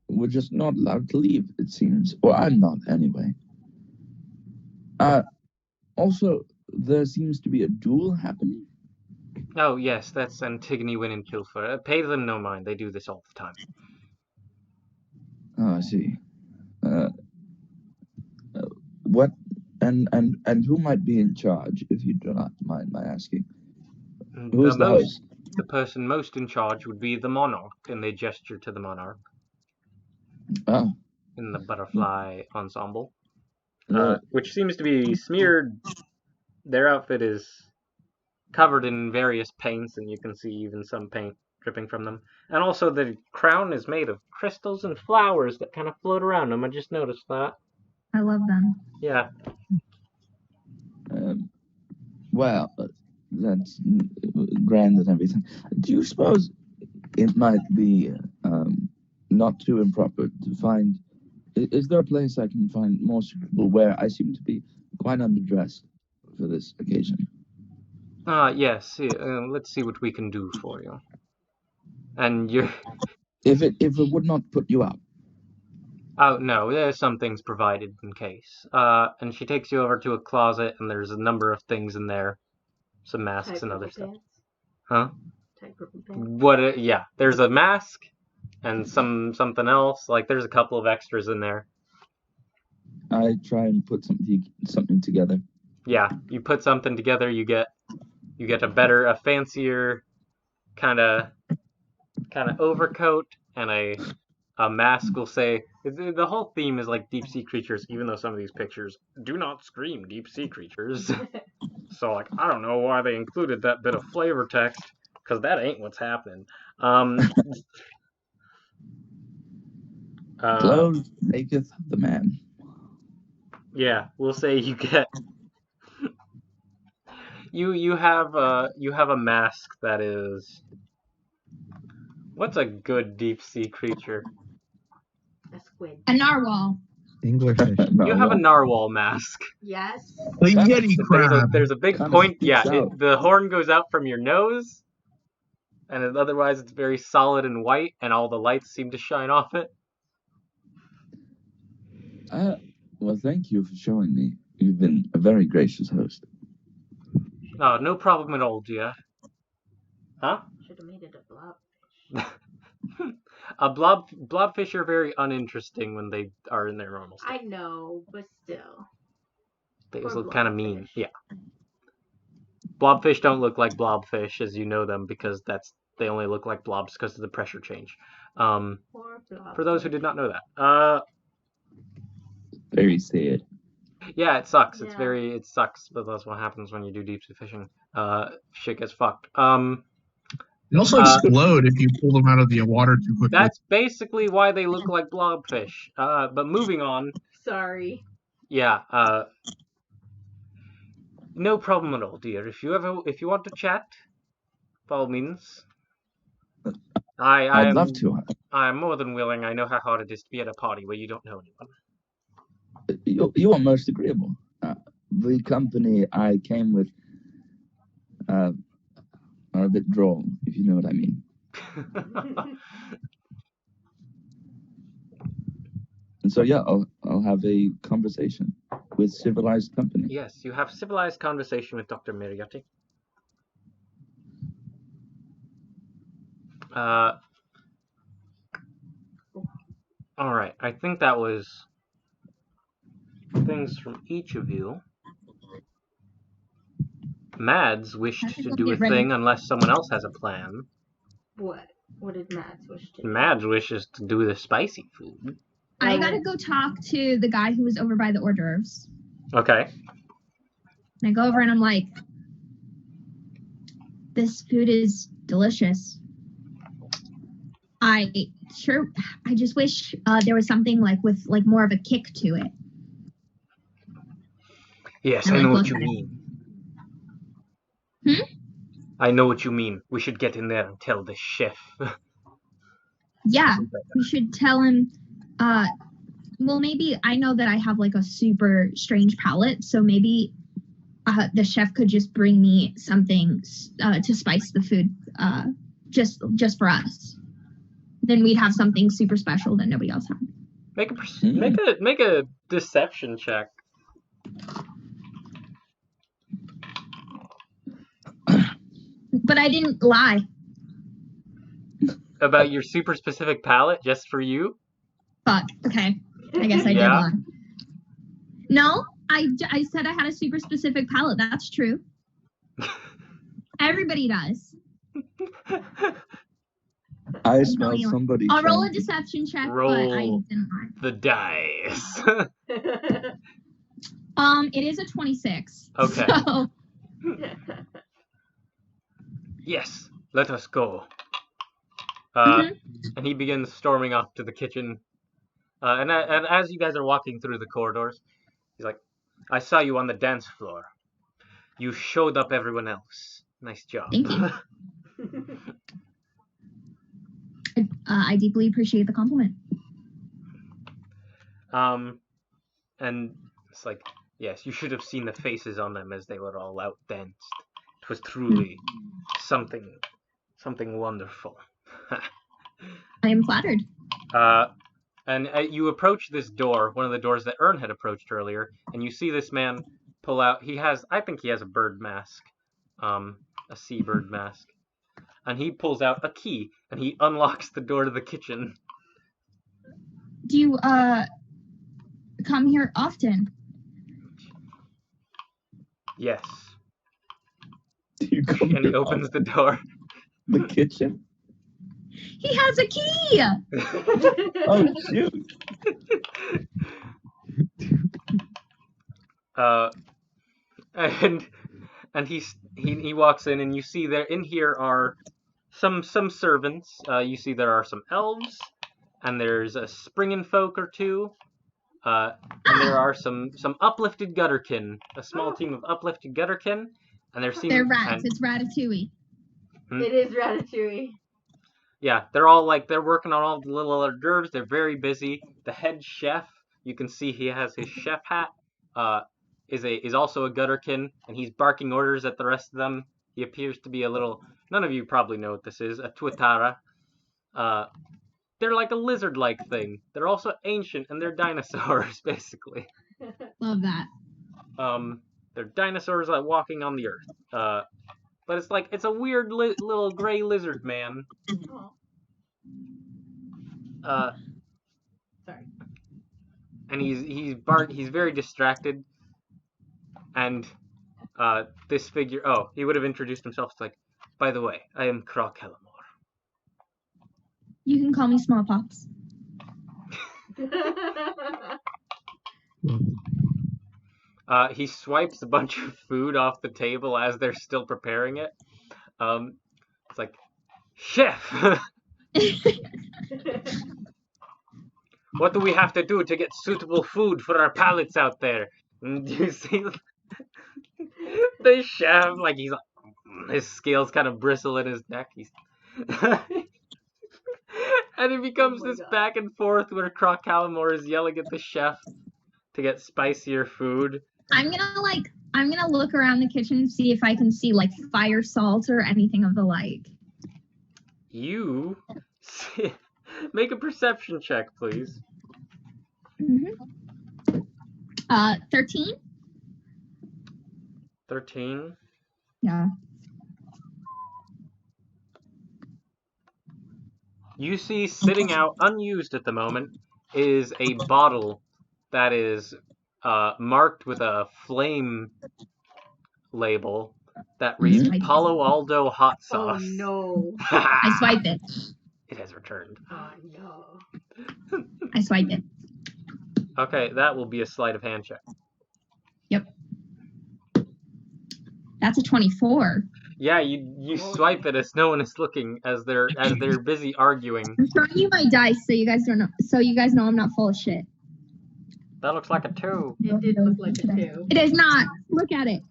we're just not allowed to leave, it seems. Well, I'm not, anyway. Also, there seems to be a duel happening. Oh, yes, that's Antigone, Win, and Pilfer. Pay them no mind, they do this all the time. Oh, I see. What? And who might be in charge, if you do not mind my asking? Who is the host? The person most in charge would be the monarch, and they gesture to the monarch. Oh. In the butterfly ensemble. Yeah. Which seems to be smeared. Their outfit is covered in various paints, and you can see even some paint dripping from them. And also the crown is made of crystals and flowers that kind of float around them. I just noticed that. I love them. Yeah. Well, that's grand and everything. Do you suppose it might be not too improper to find... Is there a place I can find more suitable where I seem to be quite underdressed for this occasion? Yes. Let's see what we can do for you. And you're... If it would not put you up. Oh, no, there's some things provided in case. And she takes you over to a closet, and there's a number of things in there. Some masks and other stuff. Huh? What? Yeah, there's a mask and something else. Like, there's a couple of extras in there. I try and put something together. Yeah, you put something together, you get a fancier kind of overcoat, and a mask will say, the whole theme is like deep sea creatures, even though some of these pictures do not scream deep sea creatures. So, like, I don't know why they included that bit of flavor text, because that ain't what's happening. Clothes maketh the man. Yeah, we'll say you get... you have a mask that is... What's a good deep sea creature? A squid. A narwhal. Anglerfish. You have a narwhal mask. Yes. The Yeti crab. There's a big point. Yeah, the horn goes out from your nose, and otherwise it's very solid and white, and all the lights seem to shine off it. Well, thank you for showing me. You've been a very gracious host. Oh, no problem at all, dear. Huh? Should have made it a blob. Blobfish are very uninteresting when they are in their normal state. I know, but still. They just look kind of mean. Yeah. Blobfish don't look like blobfish as you know them, because they only look like blobs because of the pressure change. For those who did not know that. Very sad. Yeah, it sucks. Yeah. It sucks, but that's what happens when you do deep sea fishing. Shit gets fucked. They also explode if you pull them out of the water too quickly. That's basically why they look like blobfish. But moving on. Sorry. Yeah. No problem at all, dear. If you want to chat, by all means. I'd love to. I'm more than willing. I know how hard it is to be at a party where you don't know anyone. You are most agreeable. The company I came with are a bit droll, if you know what I mean. And so, yeah, I'll have a conversation with civilized company. Yes, you have civilized conversation with Dr. Mariotti. All right, I think that was things from each of you. Mads wished to do a thing unless someone else has a plan. What? What did Mads wish to do? Mads wishes to do the spicy food. I gotta go talk to the guy who was over by the hors d'oeuvres. Okay. And I go over and I'm like, this food is delicious. I just wish there was something with more of a kick to it. Yes, I know what you mean. I know what you mean. We should get in there and tell the chef. Yeah, we should tell him. Well, maybe I know that I have like a super strange palate, so maybe the chef could just bring me something to spice the food, just for us. Then we'd have something super special that nobody else had. Make a deception check. But I didn't lie. About your super specific palette, just for you? Fuck. Okay. I guess I did lie. No, I said I had a super specific palette. That's true. Everybody does. I smell somebody. I'll roll a deception check, but I didn't lie. The dice. It is a 26. Okay. So... Yes, let us go. And he begins storming off to the kitchen. And as you guys are walking through the corridors, he's like, I saw you on the dance floor. You showed up everyone else. Nice job. Thank you. I deeply appreciate the compliment. And it's like, yes, you should have seen the faces on them as they were all outdanced. It was truly something wonderful. I am flattered. And you approach this door, one of the doors that Ern had approached earlier, and you see this man pull out. I think he has a bird mask, a seabird mask, and he pulls out a key and he unlocks the door to the kitchen. Do you come here often? Yes. Do you come And he opens the door. The kitchen? He has a key! Oh, shoot. And he walks in, and you see there in here are some servants. You see there are some elves, and there's a springin folk or two, and there are some uplifted gutterkin, a small team of uplifted gutterkin, and they're rats. It's Ratatouille. It is Ratatouille. Yeah, they're all they're working on all the little hors d'oeuvres. They're very busy. The head chef, you can see he has his chef hat, is also a gutterkin, and he's barking orders at the rest of them. He appears to be a little, none of you probably know what this is, a Twitara. They're like a lizard-like thing. They're also ancient, and they're dinosaurs, basically. Love that. They're dinosaurs walking on the earth. But it's a weird little gray lizard man. Sorry. And he's very distracted. And this figure, he would have introduced himself. It's like, by the way, I am Croc-Hellamore. You can call me Smallpox. He swipes a bunch of food off the table as they're still preparing it. It's like, Chef! What do we have to do to get suitable food for our palates out there? And you see the chef, his scales kind of bristle in his neck. And it becomes this back and forth where Croc-Hellamore is yelling at the chef to get spicier food. I'm gonna look around the kitchen and see if I can see fire salt or anything of the like. You make a perception check, please. 13. 13. Yeah. You see sitting out unused at the moment is a bottle that is marked with a flame label that reads Palo Alto hot sauce. Oh no. I swiped it. It has returned. Oh no. I swiped it. Okay, that will be a sleight of hand check. Yep. That's a 24. Yeah, you swipe it as no one is looking as they're busy arguing. I'm throwing you my dice so you guys don't know. So you guys know I'm not full of shit. That looks like a 2. It did look like a 2. It is not. Look at it.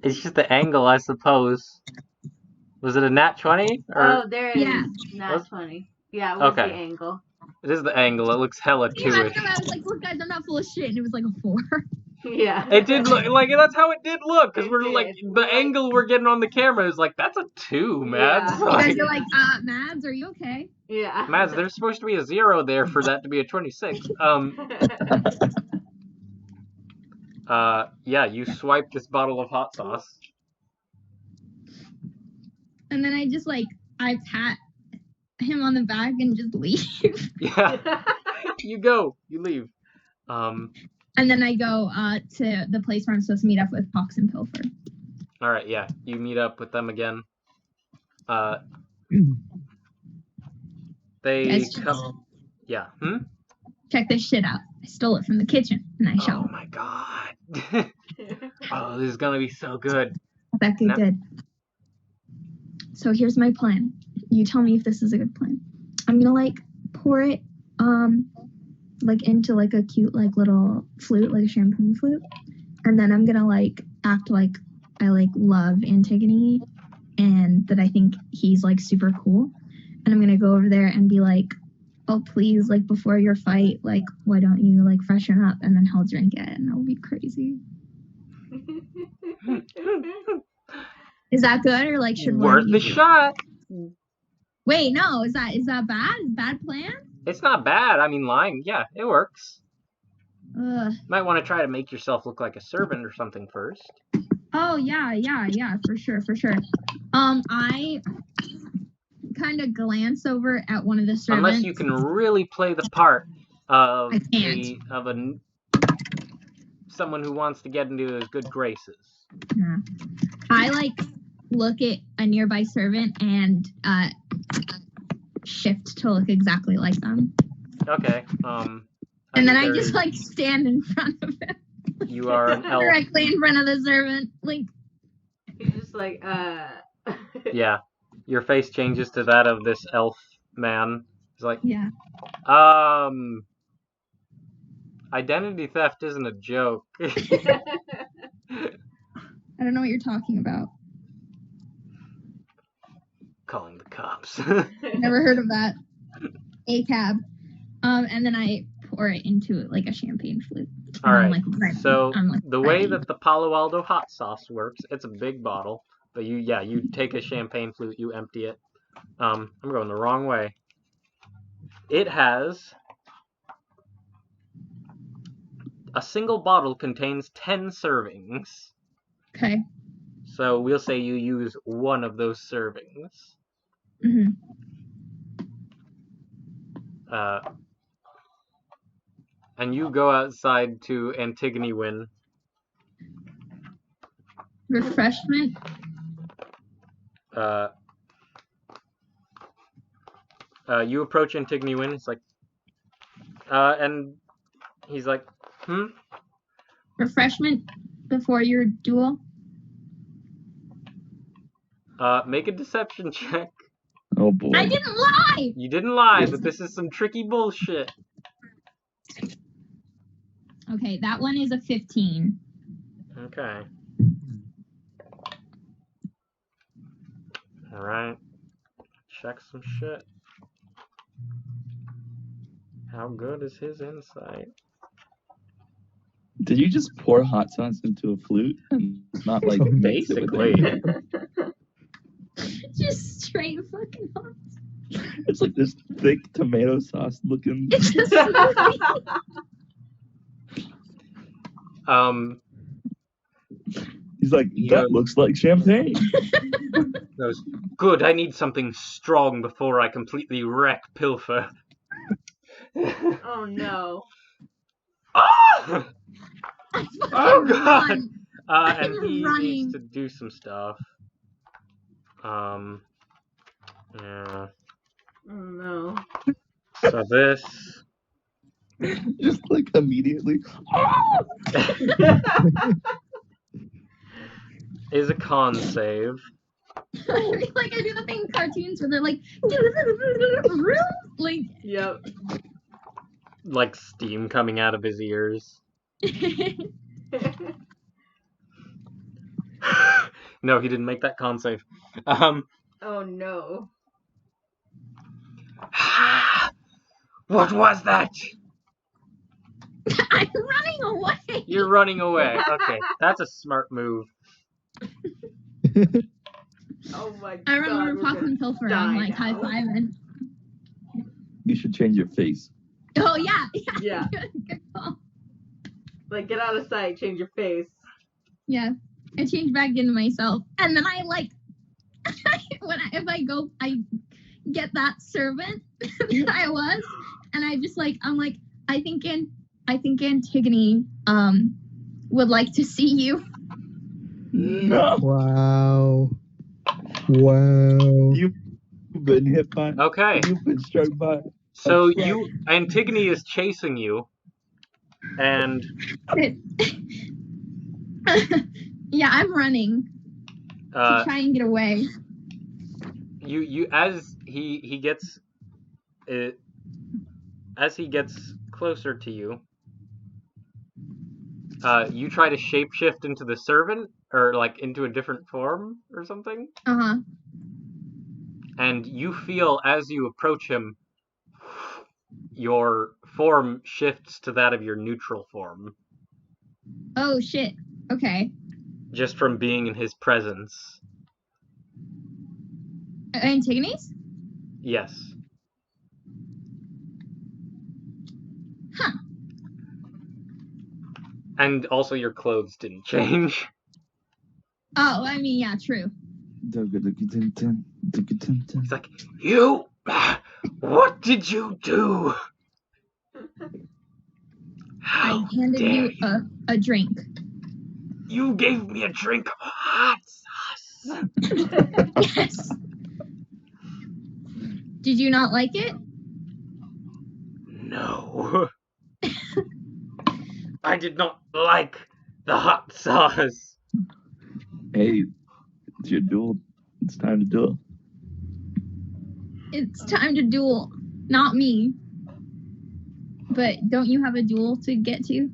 It's just the angle, I suppose. Was it a nat 20? Or... Oh, there it is. Yeah. Not 20. Yeah, it was Okay. the angle. It is the angle. It looks hella Yeah, I two-ish. know. I was like, look, guys, I'm not full of shit, and it was like a 4. Yeah. It did look like that's how it did look, because It we're did. like We're the like- angle we're getting on the camera is like that's a 2, Mads. Yeah. You Like, guys are like, Mads, are you okay? Yeah. Mads, there's supposed to be a 0 there for that to be a 26. Yeah, you swipe this bottle of hot sauce. And then I just like, I pat him on the back and just leave. Yeah, you go, you leave. And then I go to the place where I'm supposed to meet up with Pox and Pilfer. All right, yeah, you meet up with them again. They Guys, come. Yeah. check this shit out. I stole it from the kitchen, and I Oh shall. my god. Oh, this is gonna be so good. That good, No. good. So here's my plan. You tell me if this is a good plan. I'm gonna like pour it like into like a cute like little flute, like a champagne flute, and then I'm gonna like act like I like love Antigone and that I think he's like super cool, and I'm gonna go over there and be like, oh please, like before your fight, like why don't you like freshen up, and then he'll drink it and it'll be crazy. Is that good, or like should one Worth of the you do it? shot. Wait, no, is that bad? Is bad plan? It's not bad. I mean, lying, yeah, it works. Ugh. Might want to try to make yourself look like a servant or something first. Oh yeah, for sure. I kind of glance over at one of the servants. Unless you can really play the part of I can't. someone who wants to get into his good graces. Nah. I like look at a nearby servant and shift to look exactly like them. Okay. And then I just like stand in front of him. You are an elf. Directly in front of the servant. Like He's just like, Yeah. Your face changes to that of this elf man. He's like, yeah. identity theft isn't a joke. I don't know what you're talking about. Calling the cops. Never heard of that. A cab. And then I pour it into like a champagne flute. All And I'm, right. like, ready. So I'm, like, the way ready. that the Palo Alto hot sauce works, it's a big bottle, but you take a champagne flute, you empty it. I'm going the wrong way. It has a single bottle contains 10 servings. Okay. So we'll say you use one of those servings. Mm-hmm. And you go outside to Antigone Wynn. Refreshment. You approach Antigone Wynn. It's like, and he's like, Refreshment before your duel. Make a deception check. Oh boy. I didn't lie. You didn't lie, but this is some tricky bullshit. Okay, that one is a 15. Okay. Alright. Check some shit. How good is his insight? Did you just pour hot sauce into a flute and not like mix it with Basically. anything? Just straight fucking hot. It's like this thick tomato sauce looking. It's just smoothie. He's like, Yeah. that looks like champagne. Goes, good, I need something strong before I completely wreck Pilfer. oh no. Ah! I fucking Oh, God. run. And he running. needs to do some stuff. Yeah. Oh no. So this Just like immediately. is a con save. Like I do the thing in cartoons where they're like, like. Yep. Like steam coming out of his ears. No, he didn't make that con save. Oh no. What was that? I'm running away. You're running away. Okay, that's a smart move. Oh my I god. remember we're Pocket gonna and Pilfer. die I'm like now. high-fiving. You should change your face. Oh, yeah. Yeah. Good call. Like, get out of sight, change your face. Yeah. I change back into myself. And then I like, if I go, I get that servant that I was. And I just like, I'm like, I think Antigone would like to see you. No. Wow. Wow. You've been hit by. Okay. You've been struck by. So truck. Antigone is chasing you, and Yeah, I'm running to try and get away. you as he gets as he gets closer to you, you try to shapeshift into the servant or like into a different form or something. Uh-huh. And you feel as you approach him, your form shifts to that of your neutral form. Oh shit. Okay. Just from being in his presence. Antigone's? Yes. Huh. And also your clothes didn't change. Oh, I mean, yeah, true. He's like, you! What did you do? How I handed dare you a drink. You gave me a drink of hot sauce. Yes. Did you not like it? No. I did not like the hot sauce. Hey, it's your duel. It's time to duel. It's time to duel. Not me. But don't you have a duel to get to?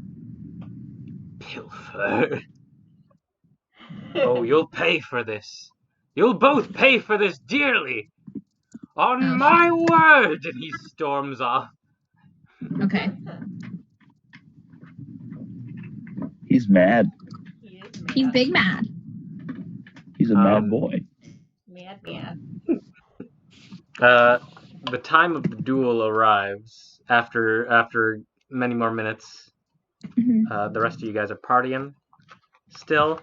Pilfer. Oh, you'll pay for this. You'll both pay for this dearly. On my word! And he storms off. Okay. He's mad. He is mad. He's big mad. He's a mad boy. Mad. The time of the duel arrives after many more minutes. Mm-hmm. The rest of you guys are partying still.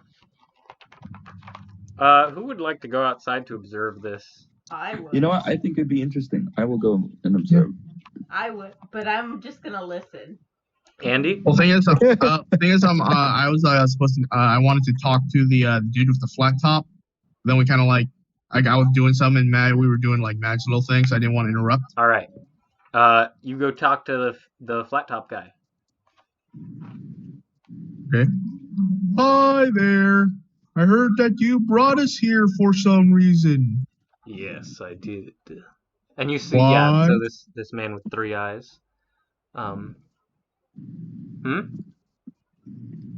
Who would like to go outside to observe this? I would. You know what? I think it'd be interesting. I will go and observe. I would, but I'm just gonna listen. Andy? Well, thing is, I was supposed to. I wanted to talk to the dude with the flat top. Then we kind of like I was doing something, and we were doing like magic little things. So I didn't want to interrupt. All right. You go talk to the flat top guy. Okay. Hi there. I heard that you brought us here for some reason. Yes, I did. And you see, Why? yeah. So this man with 3 eyes.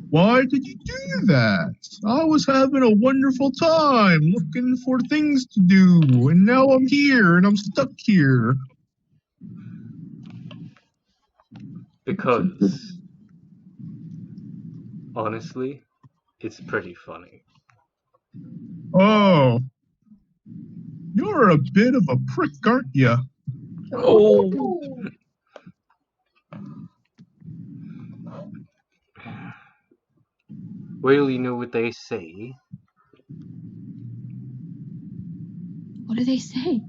Why did you do that? I was having a wonderful time looking for things to do, and now I'm here and I'm stuck here. Because, honestly, it's pretty funny. Oh. You're a bit of a prick, aren't you? Oh. Well, you know what they say. What do they say?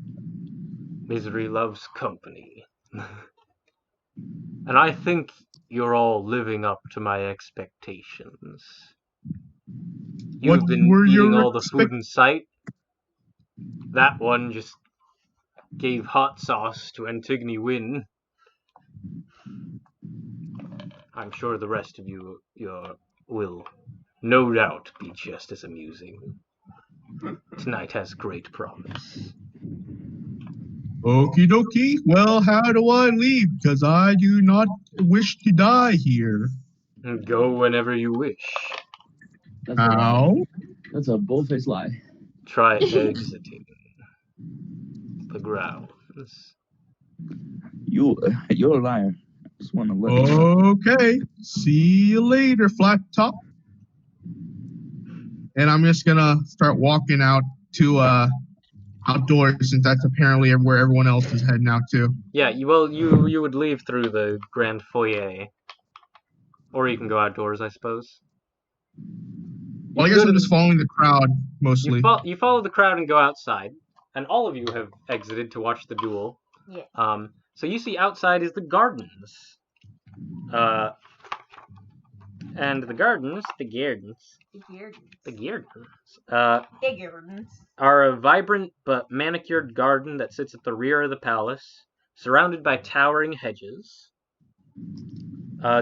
Misery loves company. And I think you're all living up to my expectations. You've been eating all the food in sight. That one just gave hot sauce to Antigone Wynn. I'm sure the rest of you will no doubt be just as amusing. Tonight has great promise. Okie dokie. Well, how do I leave? Because I do not wish to die here. Go whenever you wish. How? That's a bullface lie. Try exiting the grounds. You're a liar. Just want to let you know. Okay. See you later, flat top. And I'm just gonna start walking out to outdoors, since that's apparently where everyone else is heading out to. Yeah, you would leave through the grand foyer, or you can go outdoors, I suppose. Well, I guess I'm just following the crowd mostly. You follow the crowd and go outside, and all of you have exited to watch the duel. Yeah. So you see outside is the gardens. And the gardens are a vibrant but manicured garden that sits at the rear of the palace, surrounded by towering hedges.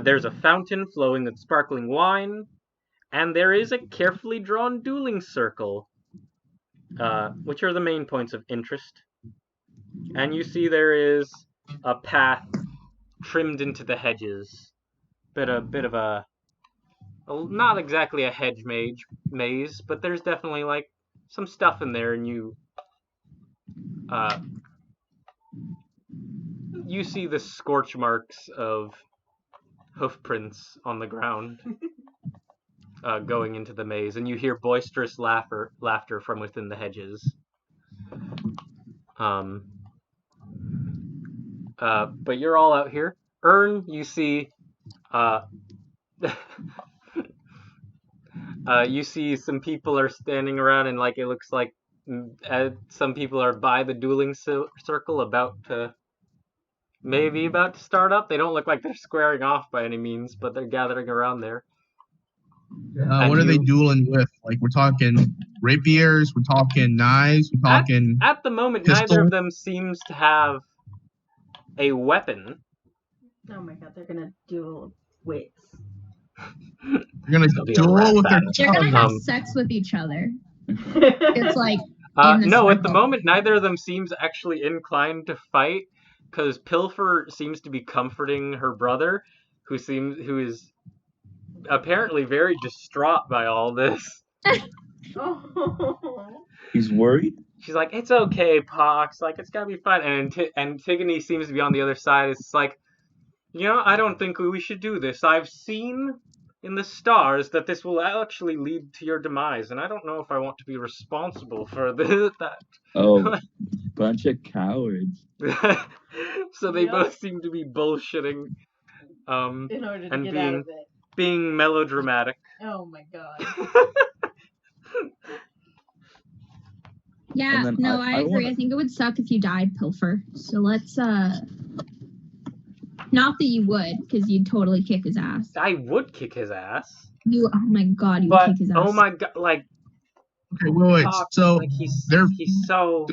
There's a fountain flowing with sparkling wine, and there is a carefully drawn dueling circle, which are the main points of interest. And you see there is a path trimmed into the hedges. Bit of a not exactly a hedge maze, but there's definitely like some stuff in there, and you see the scorch marks of hoof prints on the ground going into the maze, and you hear boisterous laughter from within the hedges. But you're all out here. Ern, you see you see some people are standing around, and like it looks like some people are by the dueling circle about to start up. They don't look like they're squaring off by any means, but they're gathering around there. What are they dueling with? Like, we're talking rapiers, we're talking knives, we're talking... At the moment, pistol? Neither of them seems to have a weapon. Oh my god, they're gonna duel wits. They're gonna duel with their They're gonna have sex with each other. It's like... no, at the moment, neither of them seems actually inclined to fight, because Pilfer seems to be comforting her brother, who is apparently very distraught by all this. He's worried? She's like, it's okay, Pox, like, it's gonna be fine. And Antigone seems to be on the other side. It's like, I don't think we should do this. I've seen in the stars that this will actually lead to your demise, and I don't know if I want to be responsible for that. Oh, bunch of cowards. So they both seem to be bullshitting in order to and get out of it. Being melodramatic. Oh my god. Yeah, no, I agree. I think it would suck if you died, Pilfer. So let's, not that you would, because you'd totally kick his ass. I would kick his ass. Oh my god, you would kick his ass. Oh my god, like... Okay, wait, so... Like he's so...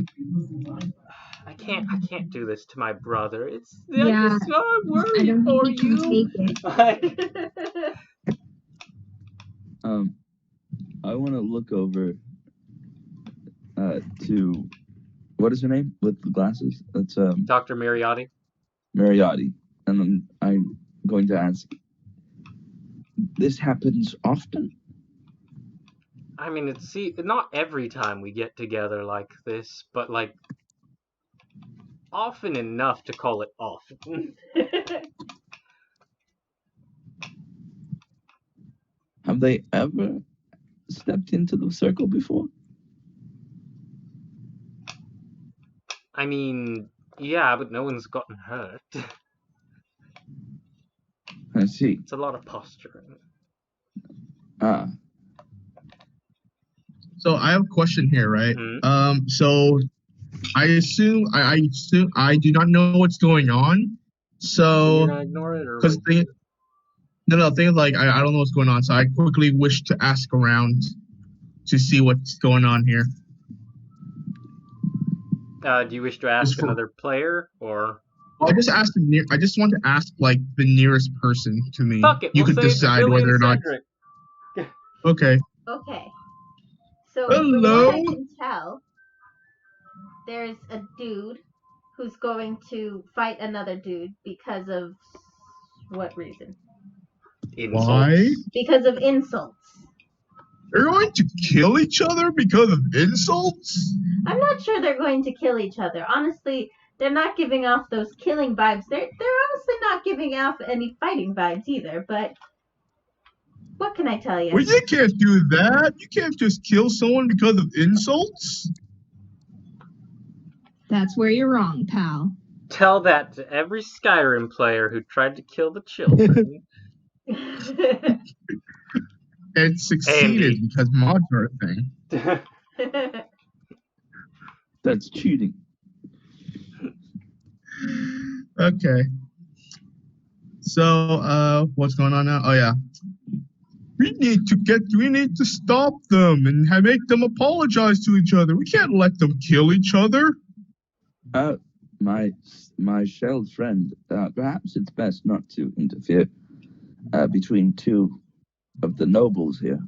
I can't do this to my brother. I'm so worried I don't for think you can take it. I want to look over to... What is her name? With the glasses? That's Dr. Mariotti. Mariotti. And then I'm going to ask, this happens often? I mean, not every time we get together like this, but like often enough to call it often. Have they ever stepped into the circle before? I mean, yeah, but no one's gotten hurt. I see. It's a lot of posturing. So I have a question here, right? Mm-hmm. So I assume I do not know what's going on. So you're gonna ignore it, or because things like I don't know what's going on. So I quickly wish to ask around to see what's going on here. Do you wish to ask another player, or? Well, I just want to ask like the nearest person to me. Fuck it, you could decide whether or not. Okay. Okay. So hello. from what I can tell, there's a dude who's going to fight another dude because of what reason? Insults. Why? Because of insults. They're going to kill each other because of insults? I'm not sure they're going to kill each other. Honestly, they're not giving off those killing vibes. They're honestly not giving off any fighting vibes either, but what can I tell you? Well, you can't do that. You can't just kill someone because of insults. That's where you're wrong, pal. Tell that to every Skyrim player who tried to kill the children. It succeeded Andy. because mods are a thing. That's cheating. Okay. So, what's going on now? Oh yeah. We need to stop them and make them apologize to each other. We can't let them kill each other. My shelled friend, perhaps it's best not to interfere between two of the nobles here.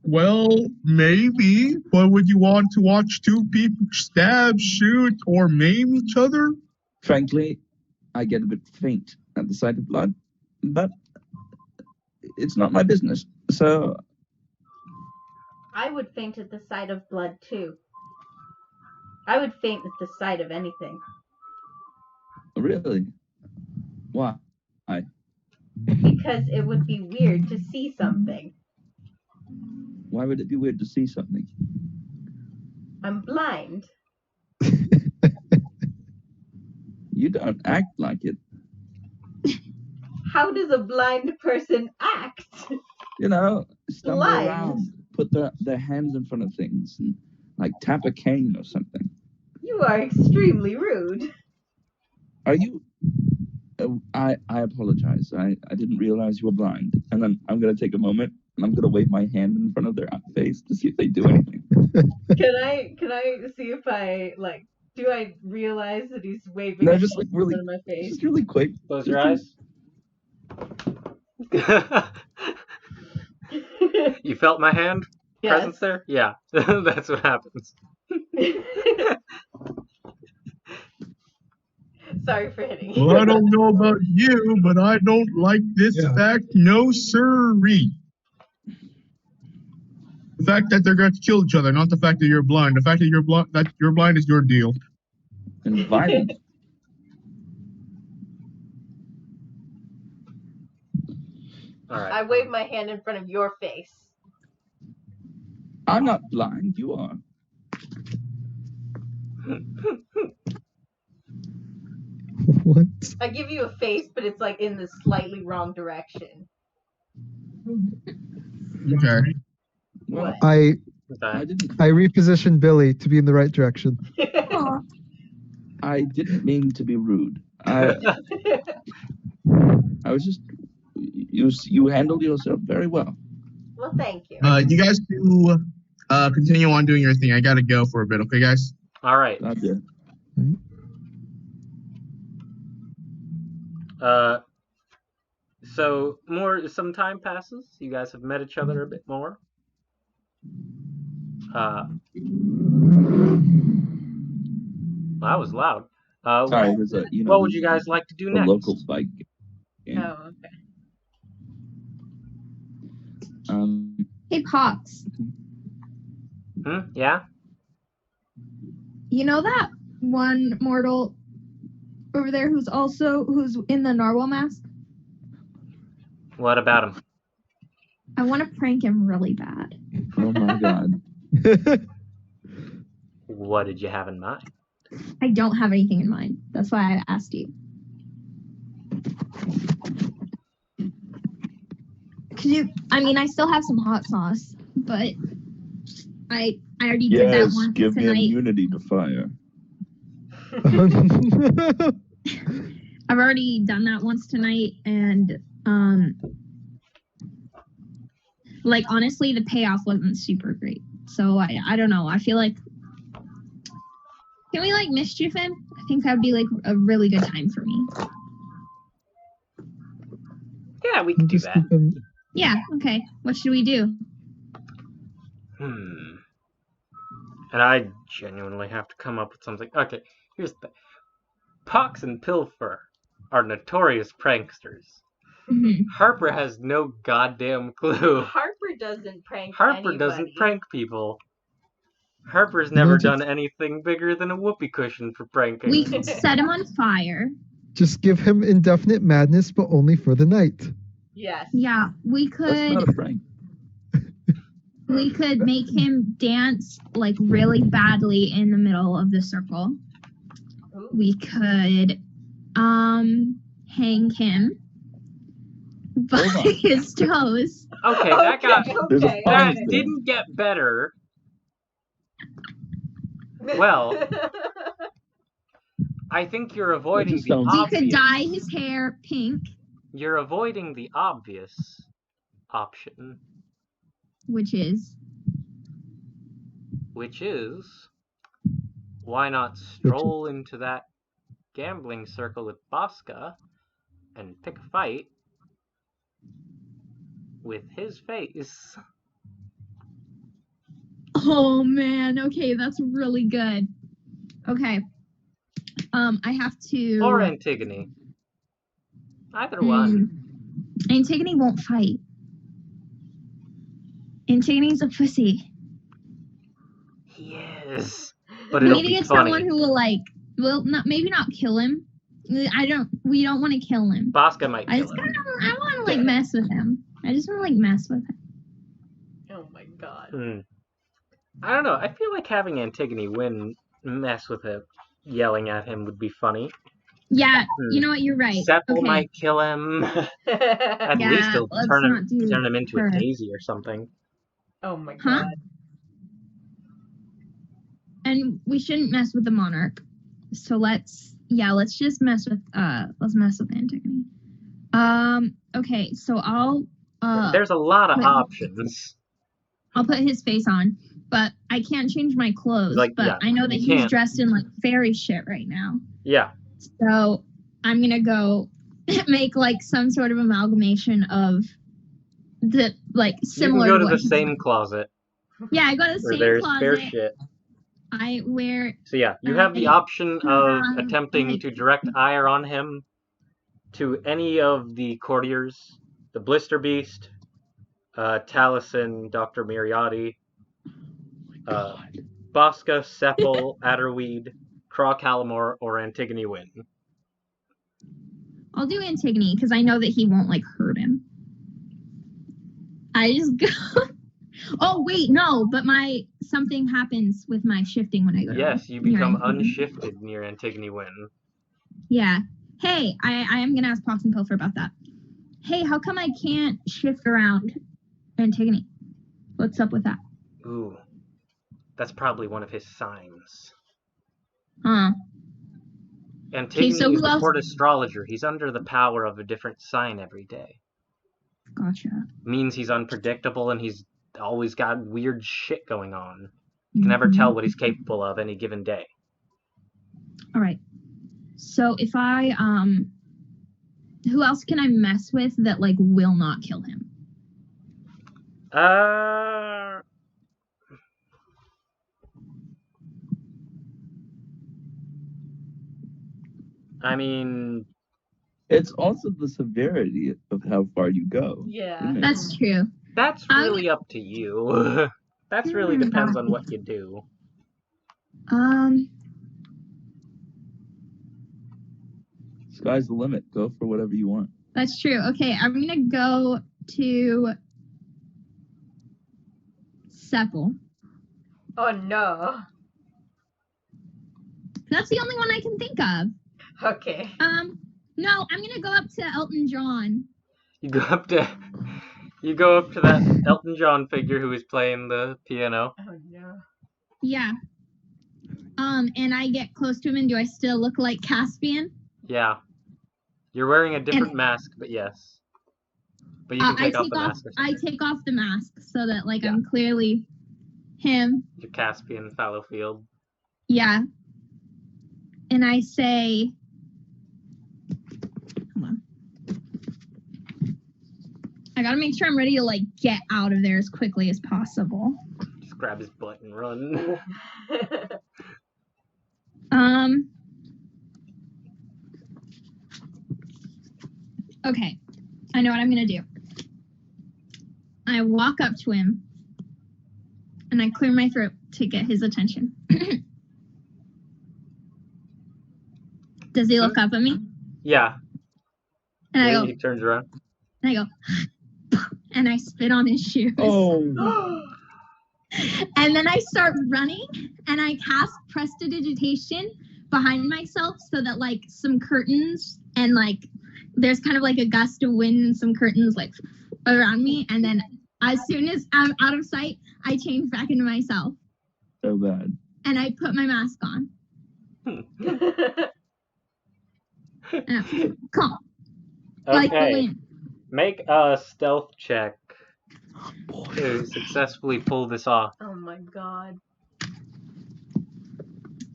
Well, maybe, but would you want to watch two people stab, shoot, or maim each other? Frankly, I get a bit faint at the sight of blood, but it's not my business, so... I would faint at the sight of blood, too. I would faint at the sight of anything. Really? Why? Because it would be weird to see something. Why would it be weird to see something? I'm blind. You don't act like it. How does a blind person act? You know, stumble Blind. around, put their hands in front of things, and like tap a cane or something. You are extremely rude. Are you... I apologize. I didn't realize you were blind. And then I'm going to take a moment and I'm going to wave my hand in front of their face to see if they do anything. Can I see if do I realize that he's waving No, his just like hand really, in front of my face? just really quick. Close your eyes. You felt my hand presence there? Yeah, that's what happens. Sorry for hitting you. Well, I don't know about you, but I don't like this fact. No sirree. The fact that they're going to kill each other, not the fact that you're blind. The fact that you're blind is your deal. And violent. All right. I wave my hand in front of your face. I'm not blind. You are. What? I give you a face, but it's like in the slightly wrong direction. Okay. Well, I I didn't. I repositioned Billy to be in the right direction. I didn't mean to be rude. I was just. You handled yourself very well. Well, thank you. You guys do continue on doing your thing. I gotta go for a bit, okay, guys? All right. Okay. So some time passes. You guys have met each other a bit more. That was loud. Sorry, it was what would you guys like to do a next? local bike game. Oh, okay. Hey, Pox. Yeah? You know that one mortal over there who's in the narwhal mask? What about him? I want to prank him really bad. Oh my god. What did you have in mind? I don't have anything in mind. That's why I asked you. I still have some hot sauce, but I already did that once give tonight. me immunity to fire. I've already done that once tonight, and honestly, the payoff wasn't super great. So I don't know. I feel like, can we mischief him? I think that'd be a really good time for me. Yeah, we can do that. Yeah. Okay. What should we do? And I genuinely have to come up with something. Okay, here's the thing. Pox and Pilfer are notorious pranksters. Mhm. Harper has no goddamn clue. Harper doesn't prank Harper anybody. doesn't prank people. Harper's You know, never just- done anything bigger than a whoopee cushion for pranking. We could set him on fire. Just give him indefinite madness, but only for the night. Yes. Yeah, we That's not could a prank. make him dance like really badly in the middle of the circle. Ooh. We could hang him by Hold on. his toes. Okay, that There's a okay. that there. didn't get better. Well, I think you're avoiding just the sounds- We obvious. could dye his hair pink, You're avoiding the obvious option, which is why not stroll into that gambling circle with Bosca and pick a fight with his face. oh man, okay, that's really good. Okay. I have to Or Antigone. Either one. Antigone won't fight. Antigone's a pussy. He is. But We it'll need to be get funny. someone who will maybe not kill him. We don't want to kill him. Bosca might I kill just him. I want to mess with him. I just want to mess with him. Oh my god. I don't know. I feel like having Antigone mess with him, yelling at him would be funny. Yeah, you know what? You're right. Sepple Okay. might kill him. At Yeah, least he'll let's turn not do him into her. a daisy or something. Oh my Huh? god. And we shouldn't mess with the monarch. So let's just mess with Antigone. Okay, so I'll There's a lot of wait. options. I'll put his face on, but I can't change my clothes. Like, but yeah, I know that you he's can't. dressed in like fairy shit right now. Yeah. So I'm gonna go make like some sort of amalgamation of the like You similar. can go to what the he's same wearing. closet Yeah, I go to the where same there's closet. fair shit. I wear. So yeah, you have the option of attempting like- to direct ire on him to any of the courtiers, the Blister Beast, Taliesin, Dr. Miriati, Bosca, Sepple, Adderweed, Craw Calamore, or Antigone Wynn. I'll do Antigone because I know that he won't like hurt him. I just go. Oh wait, no, but something happens with my shifting when I go. Yes, you near become Antigone. unshifted near Antigone Wynn. Yeah. Hey, I am gonna ask Pox and Pilfer about that. Hey, how come I can't shift around Antigone? What's up with that? Ooh, that's probably one of his signs. Huh. Antigone so is who the else- court astrologer. He's under the power of a different sign every day. Gotcha. Means he's unpredictable and he's always got weird shit going on. You can never tell what he's capable of any given day. All right. So if I who else can I mess with that like will not kill him? I mean, It's also the severity of how far you go. Yeah. isn't it? That's true. that's really up to you. That's really depends on what you do. Sky's the limit. Go for whatever you want. That's true. Okay, I'm gonna go to Sepple. Oh no. That's the only one I can think of. Okay. No, I'm gonna go up to Elton John. You go up to that Elton John figure who is playing the piano. Oh no. Yeah. And I get close to him, and do I still look like Caspian? Yeah. You're wearing a different mask, but yes. But you can take off the mask or I something. take off the mask so that like Yeah. I'm clearly him. Your Caspian Fallowfield. Yeah. And I say, hold on. I gotta make sure I'm ready to like get out of there as quickly as possible. Just grab his butt and run. Okay. I know what I'm gonna do. I walk up to him and I clear my throat to get his attention. Does he look up at me? Yeah. And I go, He turns around. and I go, and I spit on his shoes. Oh. And then I start running and I cast prestidigitation behind myself so that like some curtains and like there's kind of like a gust of wind and some curtains like around me. And then as soon as I'm out of sight, I change back into myself. So bad. And I put my mask on. Come on. Like the Okay. wind. Make a stealth check to successfully pull this off. Oh my god.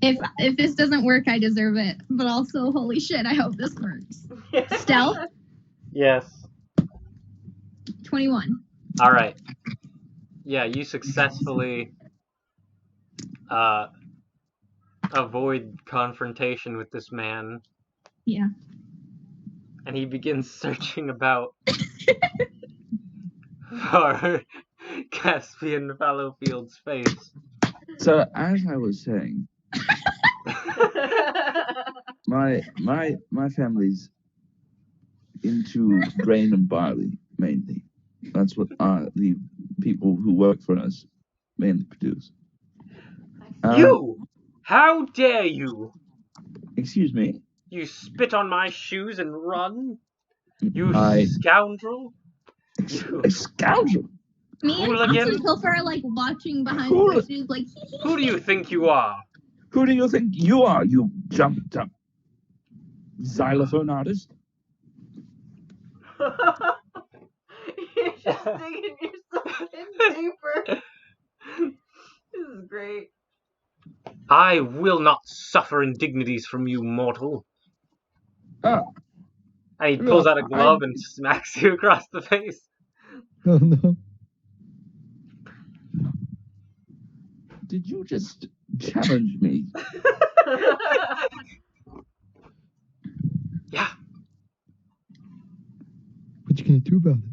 If this doesn't work, I deserve it. But also, holy shit, I hope this works. Stealth? Yes. 21. All right. Yeah, you successfully avoid confrontation with this man. Yeah. And he begins searching about for Caspian Fallowfield's face. So as I was saying, my family's into grain and barley mainly. That's what the people who work for us mainly produce. You! How dare you! Excuse me. You spit on my shoes and run? You I- scoundrel! A scoundrel. Me and Hooligan? Fox and Pilfer are like watching behind Hooli- the bushes, like. Who do you think you are? Who do you think you are, you jumped up xylophone artist? You're just digging yourself in deeper. This is great. I will not suffer indignities from you, mortal. Oh, And he pulls Look, out a glove and smacks you across the face. Oh no. did you just challenge me? Yeah. What you gonna do about it?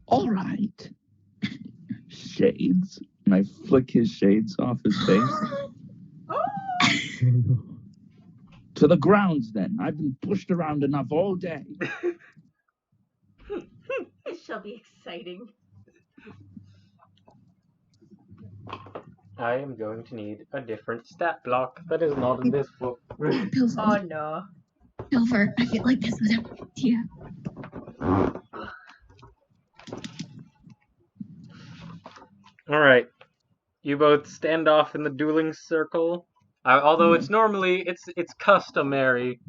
All right. Shades. And I flick his shades off his face. Oh no. To the grounds, then. I've been pushed around enough all day. It shall be exciting. I am going to need a different stat block that is not in this book. Pilfer. Oh no. Pilfer, I feel like this was a idea. Alright. You both stand off in the dueling circle. Although it's normally, it's customary,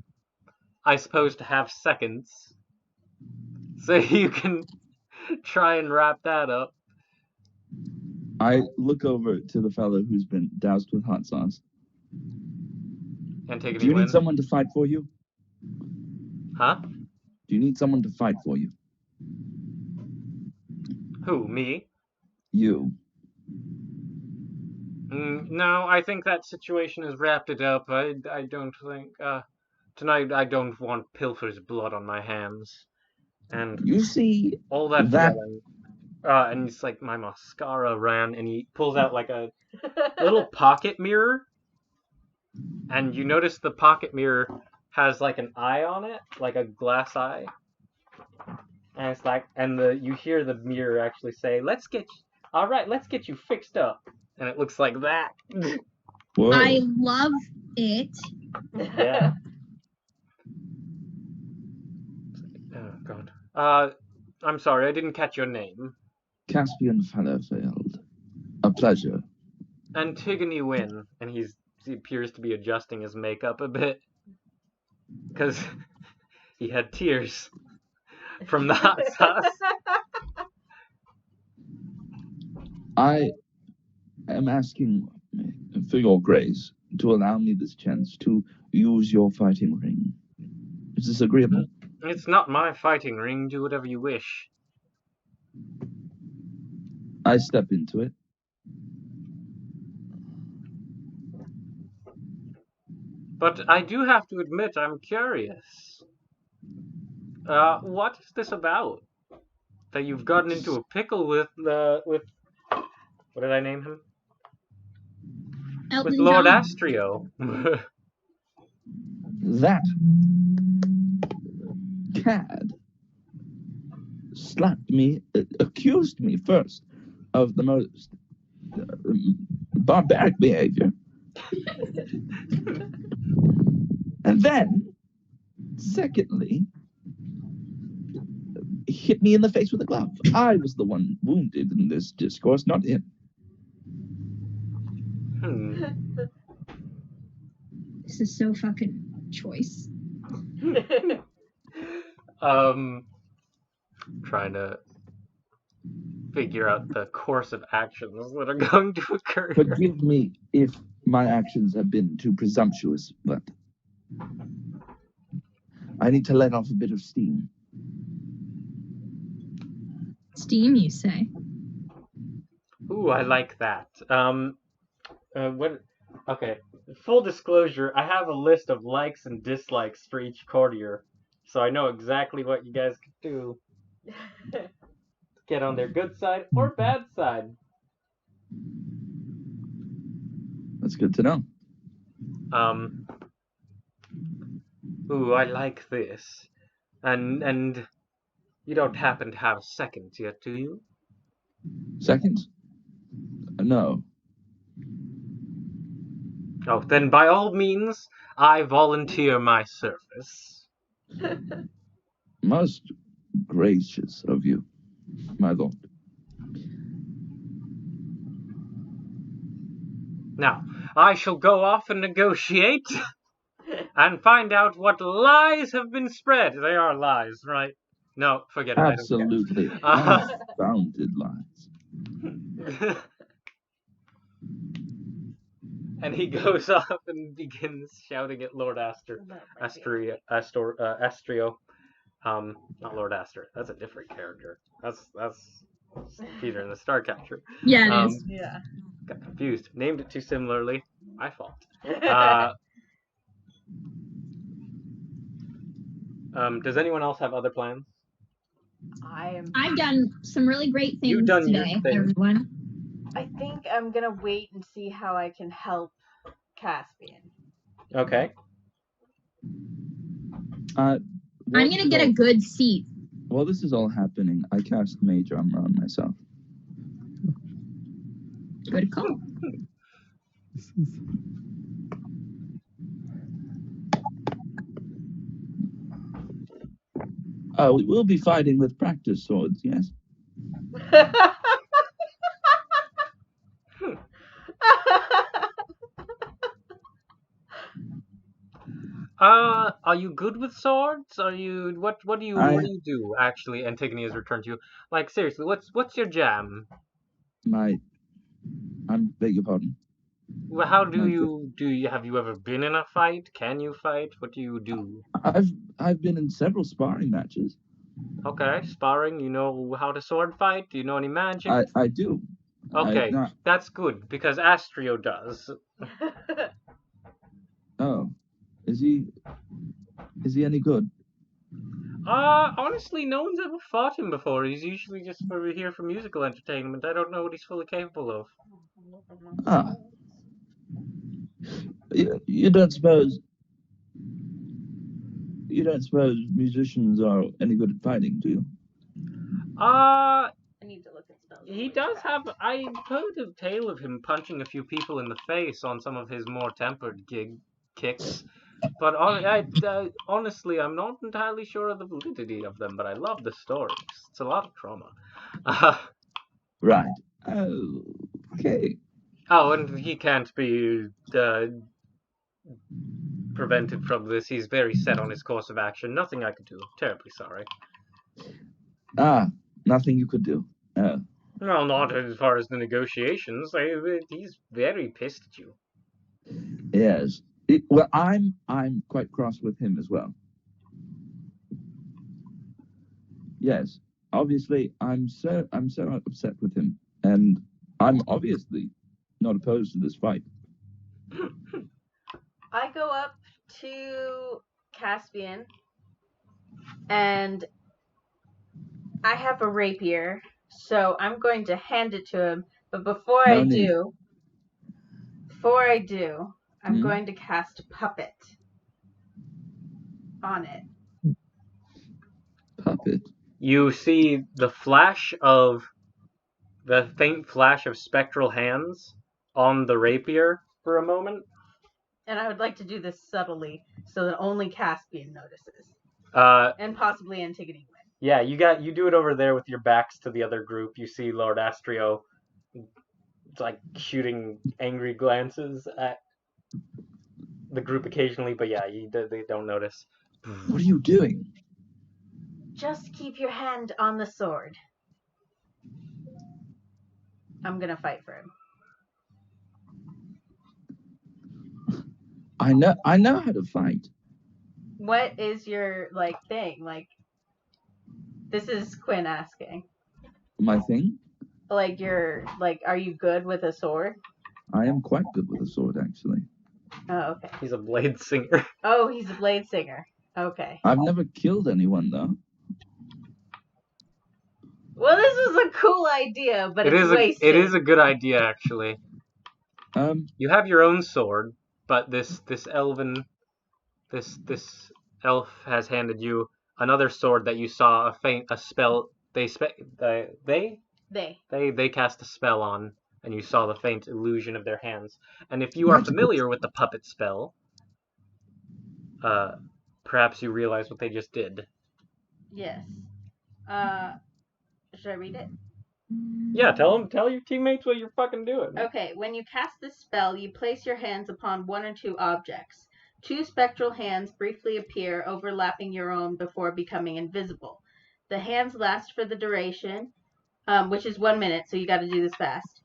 I suppose, to have seconds. So you can try and wrap that up. I look over to the fellow who's been doused with hot sauce. Antigone Do you need wins. someone to fight for you? Huh? Do you need someone to fight for you? Who, me? You. No, I think that situation has wrapped it up. I don't think, tonight I don't want Pilfer's blood on my hands. And You see all that that- yelling. And it's like my mascara ran, and he pulls out like a little pocket mirror. And you notice the pocket mirror has like an eye on it, like a glass eye. And it's like, you hear the mirror actually say, let's get you fixed up. And it looks like that. Whoa. I love it. Yeah. Oh, God. I'm sorry, I didn't catch your name. Caspian Fallowfield. A pleasure. Antigone Wynn. And he appears to be adjusting his makeup a bit. Because he had tears from the hot sauce. I am asking for your grace to allow me this chance to use your fighting ring. Is this agreeable? It's not my fighting ring. Do whatever you wish. I step into it. But I do have to admit, I'm curious. What is this about? That you've gotten into a pickle with what did I name him? Elton With Lord John. Astrio. That cad slapped me, accused me first of the most barbaric behavior. And then, secondly, hit me in the face with a glove. I was the one wounded in this discourse, not him. This is so fucking choice. Trying to figure out the course of actions that are going to occur. Forgive me if my actions have been too presumptuous, but I need to let off a bit of steam. Steam, you say? Ooh, I like that. Okay, full disclosure, I have a list of likes and dislikes for each courtier, so I know exactly what you guys could do. Get on their good side or bad side. That's good to know. Ooh, I like this. And you don't happen to have seconds yet, do you? Seconds? No. Oh, then by all means, I volunteer my service. Most gracious of you, my lord. Now, I shall go off and negotiate and find out what lies have been spread. They are lies, right? No, forget it. Absolutely unfounded lies. And he goes off and begins shouting at Lord Astrio. Not Lord Astor. That's a different character. That's Peter in the Starcatcher. Yeah, it is. Yeah. Got confused. Named it too similarly. My fault. Does anyone else have other plans? I've done some really great things You've done your today, thing. everyone. I think I'm gonna wait and see how I can help Caspian. Okay. I'm gonna get a good seat. While this is all happening, I cast Mage Armor on myself. Good call. This is... We will be fighting with practice swords, yes? Are you good with swords? Are you what do you do actually? Antigone has returned to you. Like seriously, what's your jam? I beg your pardon. Well, how do you have you ever been in a fight? Can you fight? What do you do? I've been in several sparring matches. Okay, sparring. You know how to sword fight? Do you know any magic? I do. Okay, that's good because Astrio does. Oh, is he any good? Honestly, no one's ever fought him before. He's usually just here for musical entertainment. I don't know what he's fully capable of. Ah. You don't suppose musicians are any good at fighting, do you? I need to look at spells. He does have. I heard a tale of him punching a few people in the face on some of his more tempered kicks. But honestly, I'm not entirely sure of the validity of them. But I love the stories. It's a lot of trauma. Right. Okay. Oh, and he can't be prevented from this. He's very set on his course of action. Nothing I could do. Terribly sorry. Nothing you could do. Well, not as far as the negotiations. He's very pissed at you. Yes. Well, I'm quite cross with him as well. Yes. Obviously, I'm so upset with him, and I'm obviously not opposed to this fight. I go up to Caspian And I have a rapier, so I'm going to hand it to him. But before I do, I'm going to cast Puppet on it. Puppet. You see the faint flash of spectral hands on the rapier for a moment. And I would like to do this subtly, so that only Caspian notices. And possibly Antigone. Yeah, you do it over there with your backs to the other group. You see Lord Astrio like shooting angry glances at the group occasionally, but yeah, they don't notice. What are you doing? Just keep your hand on the sword. I'm gonna fight for him. I know how to fight. What is your thing? This is Quinn asking. My thing? Are you good with a sword? I am quite good with a sword, actually. Oh, okay. He's a blade singer. Oh, he's a blade singer. Okay. I've never killed anyone, though. Well, this was a cool idea, but it's wasted. It is a good idea, actually. You have your own sword, but this elf has handed you another sword that you saw a spell. They cast a spell on, and you saw the faint illusion of their hands. And if you are familiar with the puppet spell, perhaps you realize what they just did. Yes. Should I read it? Yeah, tell your teammates what you're fucking doing. Okay, when you cast this spell, you place your hands upon one or two objects. Two spectral hands briefly appear, overlapping your own before becoming invisible. The hands last for the duration, which is 1 minute, so you got to do this fast,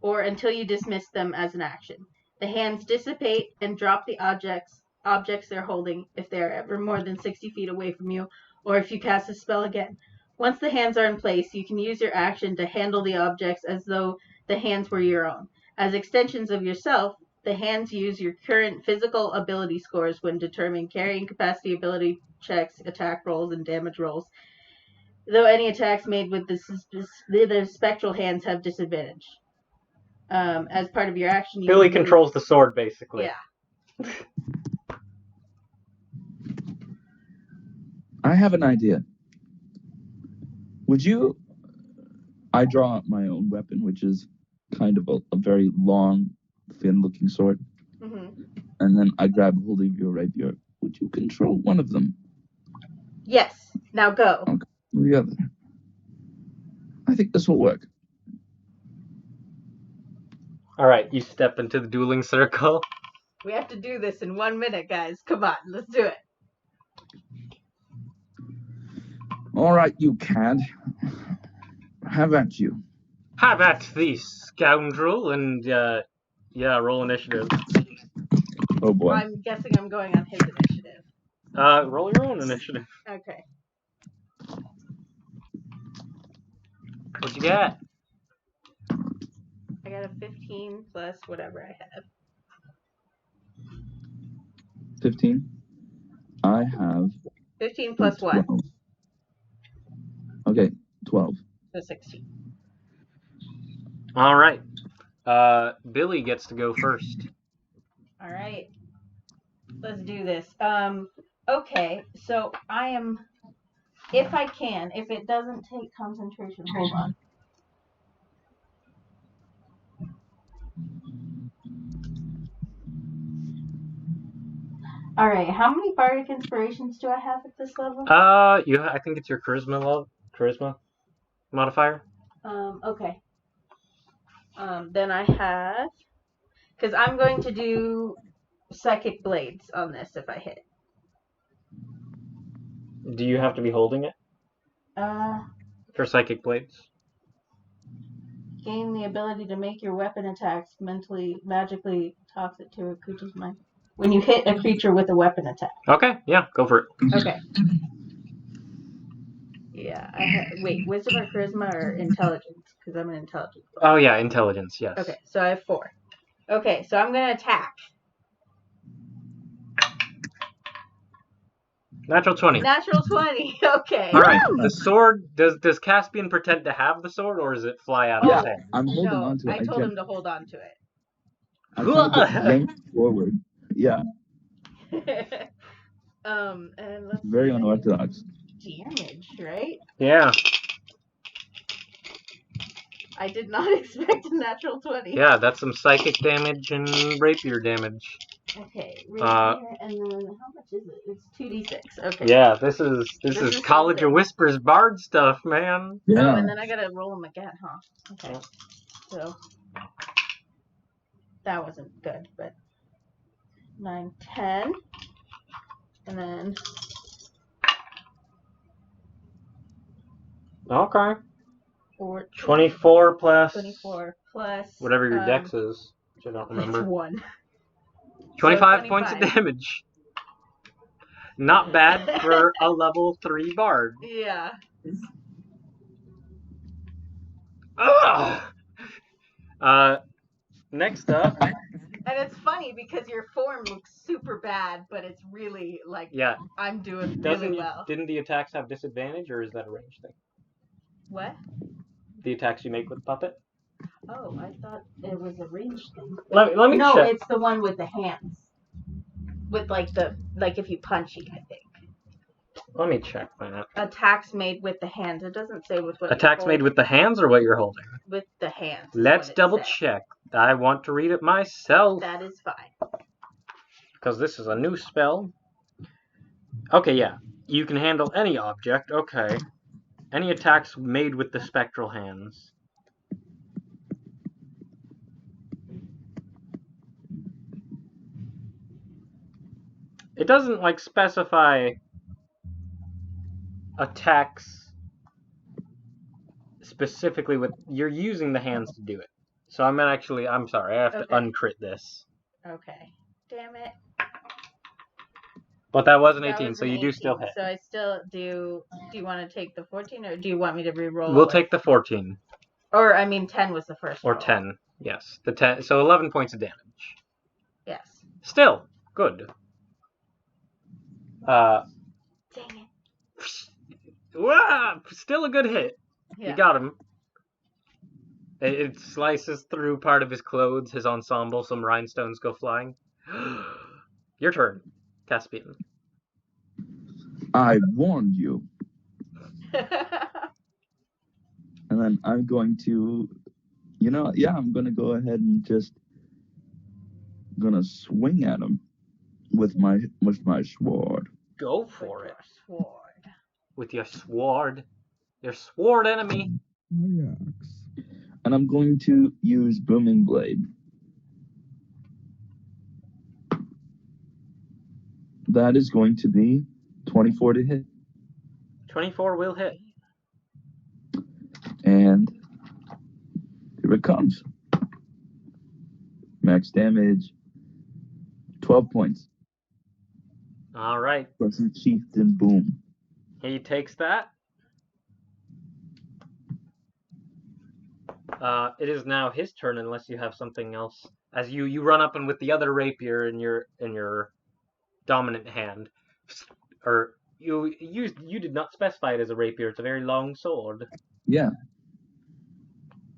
or until you dismiss them as an action. The hands dissipate and drop the objects they're holding if they're ever more than 60 feet away from you, or if you cast a spell again. Once the hands are in place, you can use your action to handle the objects as though the hands were your own. As extensions of yourself, the hands use your current physical ability scores when determining carrying capacity, ability checks, attack rolls, and damage rolls. Though any attacks made with the spectral hands have disadvantage. As part of your action, you Billy controls the sword, basically. Yeah. I have an idea. I draw out my own weapon, which is kind of a very long, thin-looking sword. Mm-hmm. And then I grab hold of your rapier. Would you control one of them? Yes. Now go. Okay. The other. I think this will work. All right, you step into the dueling circle. We have to do this in 1 minute, guys. Come on, let's do it. All right, you cad. Have at you. Have at thee, scoundrel, and roll initiative. Oh boy. I'm guessing I'm going on his initiative. Roll your own initiative. Okay. What'd you get? I got a 15 plus whatever I have. 15. I have 15 plus 1. Okay, 12. So 16. All right. Billy gets to go first. All right. Let's do this. Okay, so I am, if I can, if it doesn't take concentration, hold on. All right, how many bardic inspirations do I have at this level? I think it's your charisma modifier. Okay. Then I have, because I'm going to do psychic blades on this if I hit. Do you have to be holding it? For psychic blades? Gain the ability to make your weapon attacks magically toxic to a creature's mind. When you hit a creature with a weapon attack. Okay, yeah, go for it. Okay. Yeah, wait, wisdom or charisma or intelligence? Because I'm an intelligence. Oh yeah, intelligence, yes. Okay, so I have 4. Okay, so I'm going to attack. Natural 20. Natural 20. Okay. All right. The sword. Does Caspian pretend to have the sword, or does it fly out of Yeah, his hand? I'm holding No, on to it. I told him to hold on to I kind of yank forward. Yeah, and let's very see. unorthodox. Damage, right? Yeah. I did not expect a natural 20. Yeah, that's some psychic damage and rapier damage. Okay, rapier, and then how much is it? It's 2d6. Okay. Yeah, this is College something. of Whispers bard stuff, man. Yeah. Oh, and then I gotta roll them again, huh? Okay. So that wasn't good, but 9, 10, and then Okay. 14, 24 plus 24 plus whatever your dex is, which I don't remember. It's 1. 25 So points of damage. Not bad for a level 3 bard. Yeah. Ugh! Next up. And it's funny because your form looks super bad, but it's really like Yeah. I'm doing really well. Didn't the attacks have disadvantage, or is that a range thing? What? The attacks you make with puppet? Oh, I thought it was a range thing. Let me No, check. it's the one with the hands. With like if you punchy, I think. Let me check that. Attacks made with the hands. It doesn't say with what. Attacks made with the hands or what you're holding? With the hands. Let's double check. I want to read it myself. That is fine. Because this is a new spell. Okay, yeah. You can handle any object. Okay. Any attacks made with the spectral hands. It doesn't, like, specify attacks specifically with... You're using the hands to do it. So I'm sorry, I have to uncrit this. Okay. Damn it. But that was an 18, so you do still hit. So I still do... Do you want to take the 14, or do you want me to re-roll We'll take the 14. Or, I mean, 10 was the first Or roll. 10, yes. The 10. So 11 points of damage. Yes. Still, good. Dang it. Wah! Still a good hit. Yeah. You got him. It slices through part of his clothes, his ensemble, some rhinestones go flying. Your turn, Caspian. I warned you. And then I'm going to, I'm going to go ahead and just gonna swing at him with my sword. Go for it. Sword. With your sword. Your sword enemy. And I'm going to use Booming Blade. That is going to be 24 to hit. 24 will hit. And here it comes. Max damage, 12 points. All right. Plus some chieftain boom. He takes that. It is now his turn, unless you have something else. As you run up and with the other rapier in your dominant hand, or you did not specify it as a rapier. It's a very long sword. Yeah.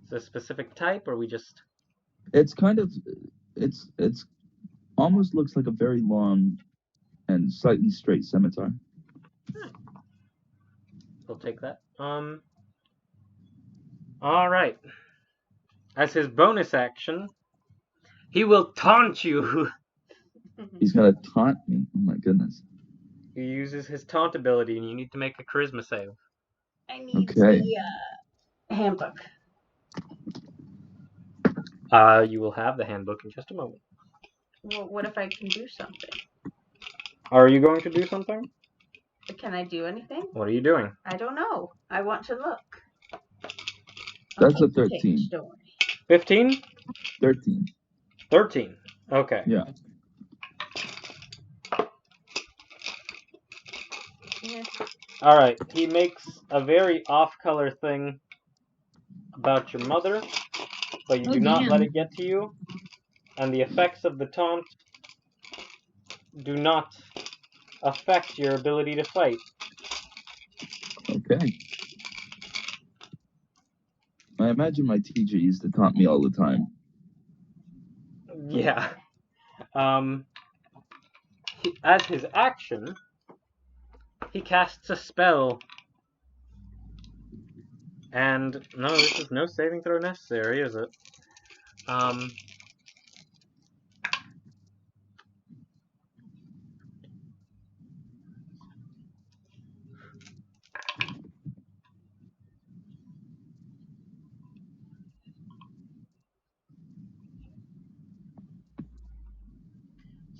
Is it a specific type, or we just? It's kind of, it's almost looks like a very long and slightly straight scimitar. We'll take that. All right. As his bonus action, he will taunt you. He's gonna taunt me. Oh my goodness. He uses his taunt ability, and you need to make a charisma save. I need the handbook. You will have the handbook in just a moment. Well, what if I can do something? Are you going to do something? Can I do anything? What are you doing? I don't know. I want to look. That's a 13. 15? 13. 13. Okay. Yeah. All right. He makes a very off-color thing about your mother, but you do not let it get to you. And the effects of the taunt do not affect your ability to fight. Okay. I imagine my teacher used to taunt me all the time. Yeah. As his action, he casts a spell. And no, this is no saving throw necessary, is it?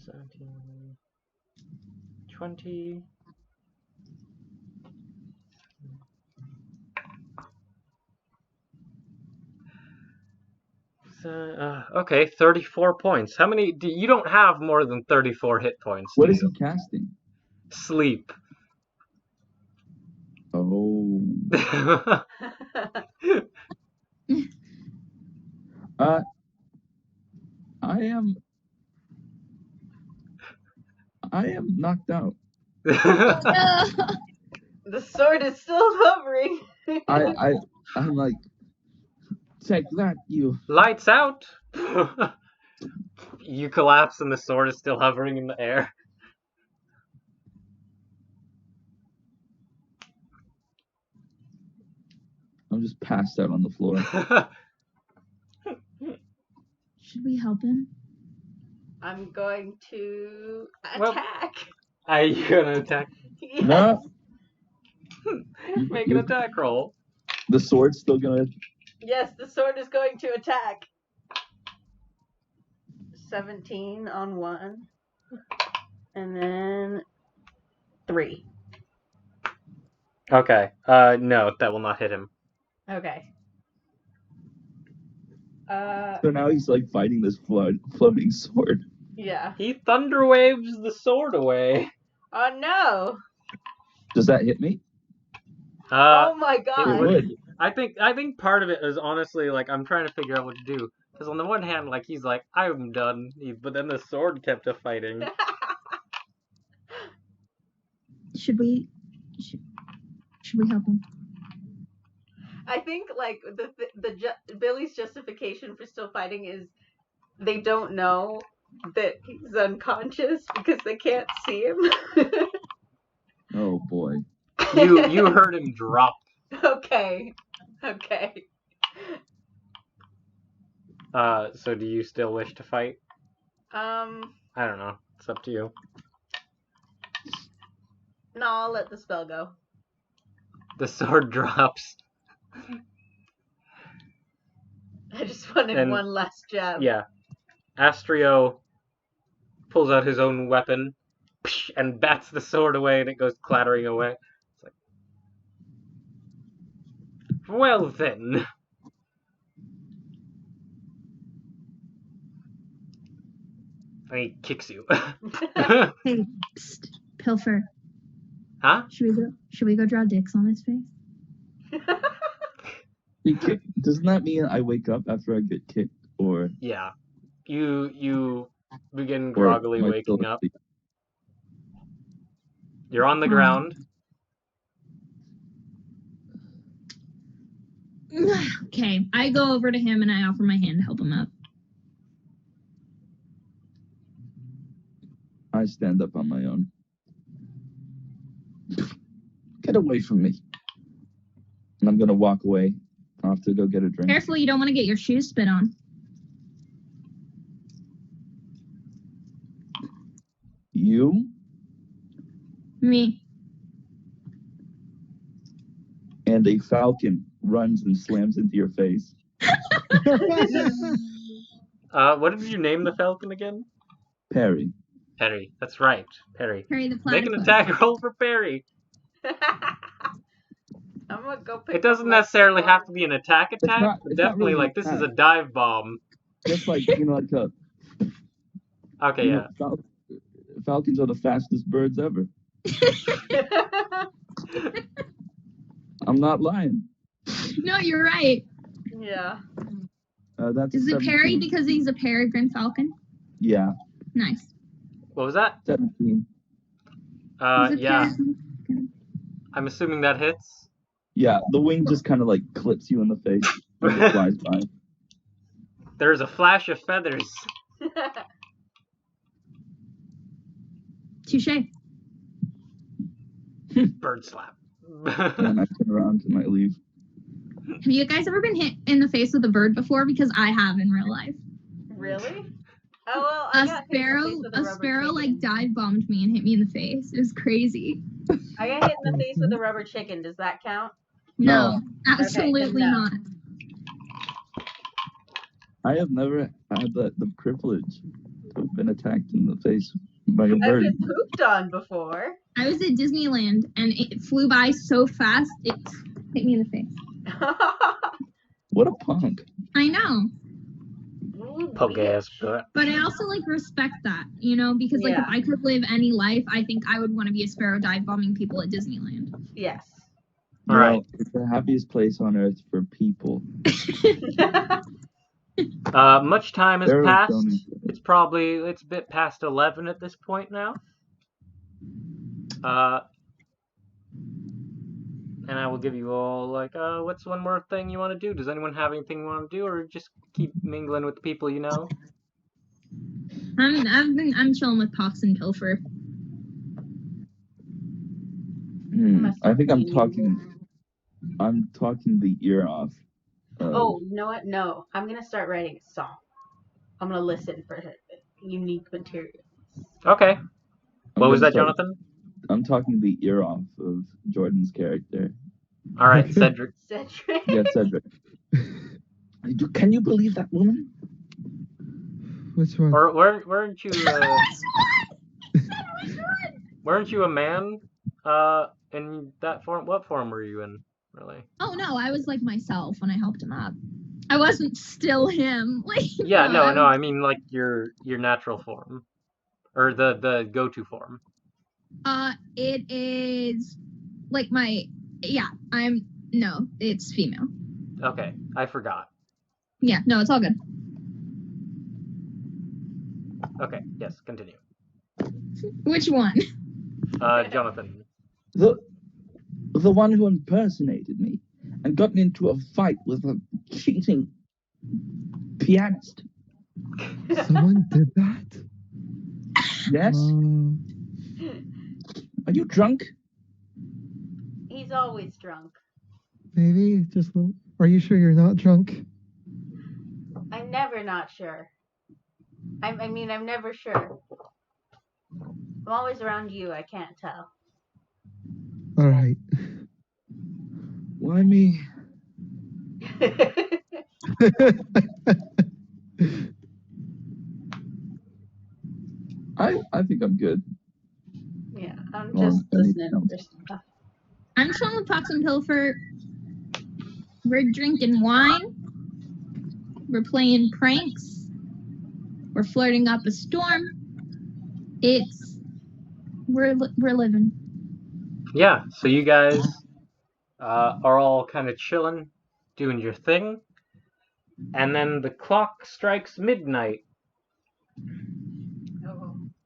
17, 20. Okay, 34 points. How many? You don't have more than 34 hit points. What is he casting? Sleep. Oh. I am knocked out. The sword is still hovering. I'm like, take that, you. Lights out. You collapse and the sword is still hovering in the air. I'm just passed out on the floor. Should we help him? I'm going to attack. Are you gonna attack? Yes. No. Make an attack roll. The sword's still gonna... Yes, the sword is going to attack. 17 on 1. And then 3. Okay. No, that will not hit him. Okay. So now he's like fighting this floating sword. Yeah. He thunder waves the sword away. Oh no! Does that hit me? Oh my It god! would. I think part of it is honestly like I'm trying to figure out what to do. Because on the one hand, like he's like I'm done, but then the sword kept fighting. Should we help him? I think like Billy's justification for still fighting is they don't know that he's unconscious because they can't see him. Oh boy. You heard him drop. Okay. So do you still wish to fight? I don't know. It's up to you. No, I'll let the spell go. The sword drops. I just wanted one last jab. Yeah. Astrio pulls out his own weapon and bats the sword away, and it goes clattering away. It's like, well then. And he kicks you. Hey, psst, Pilfer. Huh? Should we go draw dicks on his face? Doesn't that mean I wake up after I get kicked, or? Yeah. You begin groggily waking up. You're on the ground. Okay, I go over to him and I offer my hand to help him up. I stand up on my own. Get away from me. And I'm gonna walk away. I'll have to go get a drink. Careful, you don't want to get your shoes spit on. You? Me. And a falcon runs and slams into your face. What did you name the falcon again? Perry. Perry. That's right. Perry. Perry the Make platypus. an attack roll for Perry. I'm gonna go pick It doesn't necessarily have to be an attack. It's not Definitely, really like, this is a attack. dive bomb. Just like, like a... Okay, yeah. Falcons are the fastest birds ever. I'm not lying. No, you're right. Yeah. That's Is it 17. Perry because he's a peregrine falcon? Yeah. Nice. What was that? 17. Yeah. I'm assuming that hits. Yeah, the wing just kind of like clips you in the face as it flies by. There's a flash of feathers. Touche. Bird slap. And I turn around and I leave. Have you guys ever been hit in the face with a bird before? Because I have in real life. Really? Oh well, I got hit in the face with a sparrow rubber like chicken. dive bombed me and hit me in the face. It was crazy. I got hit in the face with a rubber chicken. Does that count? No, Okay, absolutely then no. not. I have never had the privilege to have been attacked in the face by a I've bird. been pooped on before. I was at Disneyland and it flew by so fast it hit me in the face. What a punk. I know. Poke ass. But I also like respect that, you know, because like Yeah. if I could live any life, I think I would want to be a sparrow dive bombing people at Disneyland. Yes. All right. It's the happiest place on earth for people. Much time has Sparrows passed. don't enjoy it. It's a bit past 11 at this point now. And I will give you all like, what's one more thing you want to do? Does anyone have anything you want to do, or just keep mingling with the people you know? I'm chilling with Pox and Pilfer. I think I'm talking the ear off. Oh, you know what? No. I'm going to start writing a song. I'm going to listen for unique material. Okay. What was that, Jonathan? I'm talking the ear off of Jordan's character. All right, Cedric. Cedric. Yeah, Cedric. Can you believe that woman? Which one? Or weren't you? Weren't you a man? In that form? What form were you in, really? Oh no, I was like myself when I helped him up. I wasn't still him. Like Yeah, no. I mean like your natural form, or the go-to form. It is like it's female. Okay, I forgot. Yeah, no, it's all good. Okay, yes, continue. Which one? Jonathan. The one who impersonated me and got me into a fight with a cheating pianist. Someone did that? Yes? Are you drunk? He's always drunk. Maybe just. Are you sure you're not drunk? I'm never not sure. I'm never sure. I'm always around you. I can't tell. All right. Why me? I think I'm good. Yeah, I'm just listening for stuff. I'm chilling with Pox and Pilfer. We're drinking wine. We're playing pranks. We're flirting up a storm. We're living. Yeah, so you guys are all kind of chilling, doing your thing, and then the clock strikes midnight,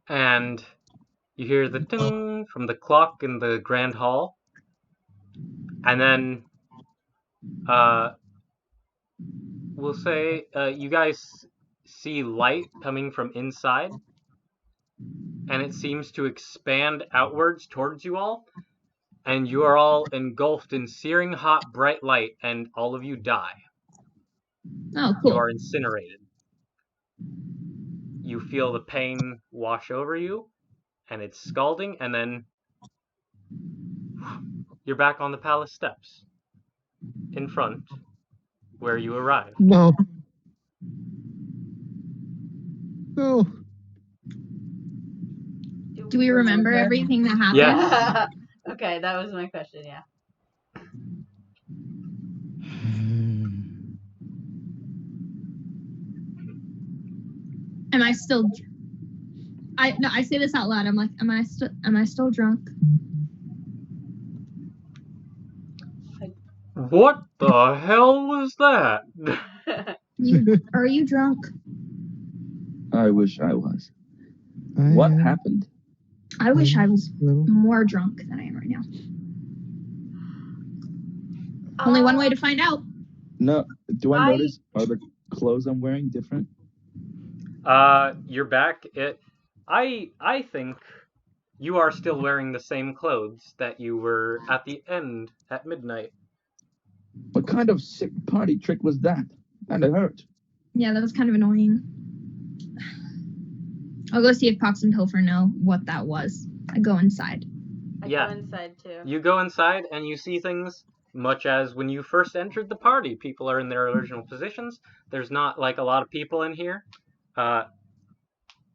and you hear the ding from the clock in the grand hall, and then we'll say you guys see light coming from inside, and it seems to expand outwards towards you all, and you are all engulfed in searing hot bright light, and all of you die. Oh, cool. You are incinerated. You feel the pain wash over you, and it's scalding, and then you're back on the palace steps, in front, where you arrived. No. No. Do we remember everything that happened? Yeah. Okay, that was my question, yeah. Am I still? I say this out loud. I'm like, am I still drunk? What the hell was that? Are you drunk? I wish I was. What happened? I wish I was Little. more drunk than I am right now. Only one way to find out. No, do I notice, are the clothes I'm wearing different? You're back. I think you are still wearing the same clothes that you were at the end at midnight. What kind of sick party trick was that? And it hurt. Yeah, that was kind of annoying. I'll go see if Pox and Pilfer know what that was. I go inside. I Yeah. go inside too. You go inside and you see things much as when you first entered the party. People are in their original positions. There's not like a lot of people in here.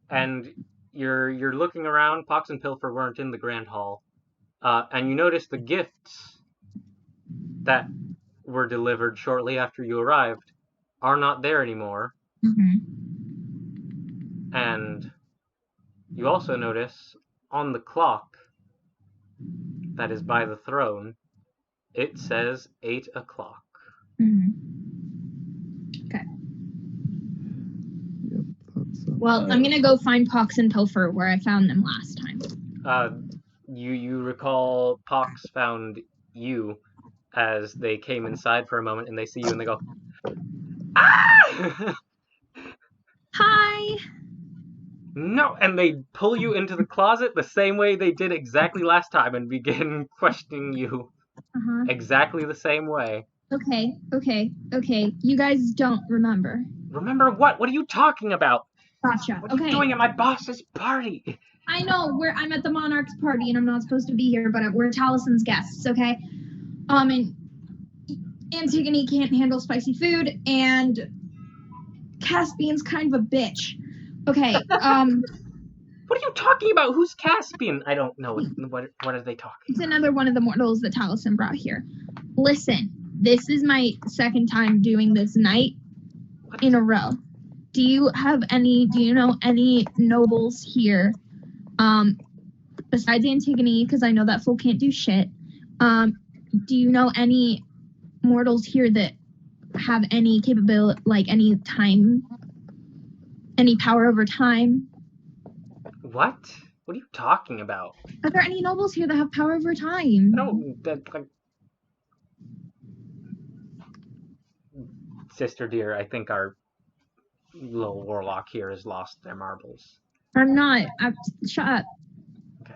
And you're looking around. Pox and Pilfer weren't in the grand hall. And you notice the gifts that were delivered shortly after you arrived are not there anymore. Mm-hmm. And you also notice on the clock that is by the throne, it says 8 o'clock. Mm-hmm. Okay. Yep, thought so. Well, I'm gonna go find Pox and Pilfer where I found them last time. You recall Pox found you as they came inside for a moment and they see you and they go, ah! Hi. No, and they pull you into the closet the same way they did exactly last time and begin questioning you Uh-huh. exactly the same way. Okay. You guys don't remember. Remember what? What are you talking about? Gotcha. What are you doing at my boss's party? I know I'm at the Monarch's party and I'm not supposed to be here, but we're Talison's guests, okay? And Antigone can't handle spicy food, and Caspian's kind of a bitch. Okay, What are you talking about? Who's Caspian? I don't know. What are they talking it's about? another one of the mortals that Taliesin brought here. Listen, this is my second time doing this night in a row. Do you know any nobles here, besides Antigone, because I know that fool can't do shit, do you know any mortals here that have any capability, like any power over time? What? What are you talking about? Are there any nobles here that have power over time? Sister dear, I think our little warlock here has lost their marbles. I'm not. Shut up. Okay.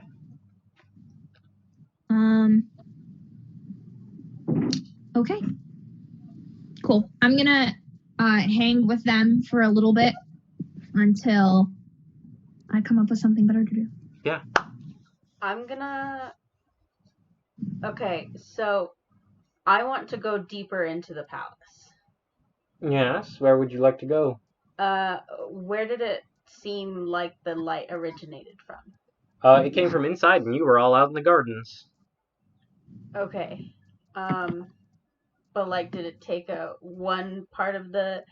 Okay. Cool. I'm gonna hang with them for a little bit until I come up with something better to do. Yeah. Okay, so I want to go deeper into the palace. Yes, where would you like to go? Where did it seem like the light originated from? It came from inside and you were all out in the gardens. Okay. But like, did it take one part of the...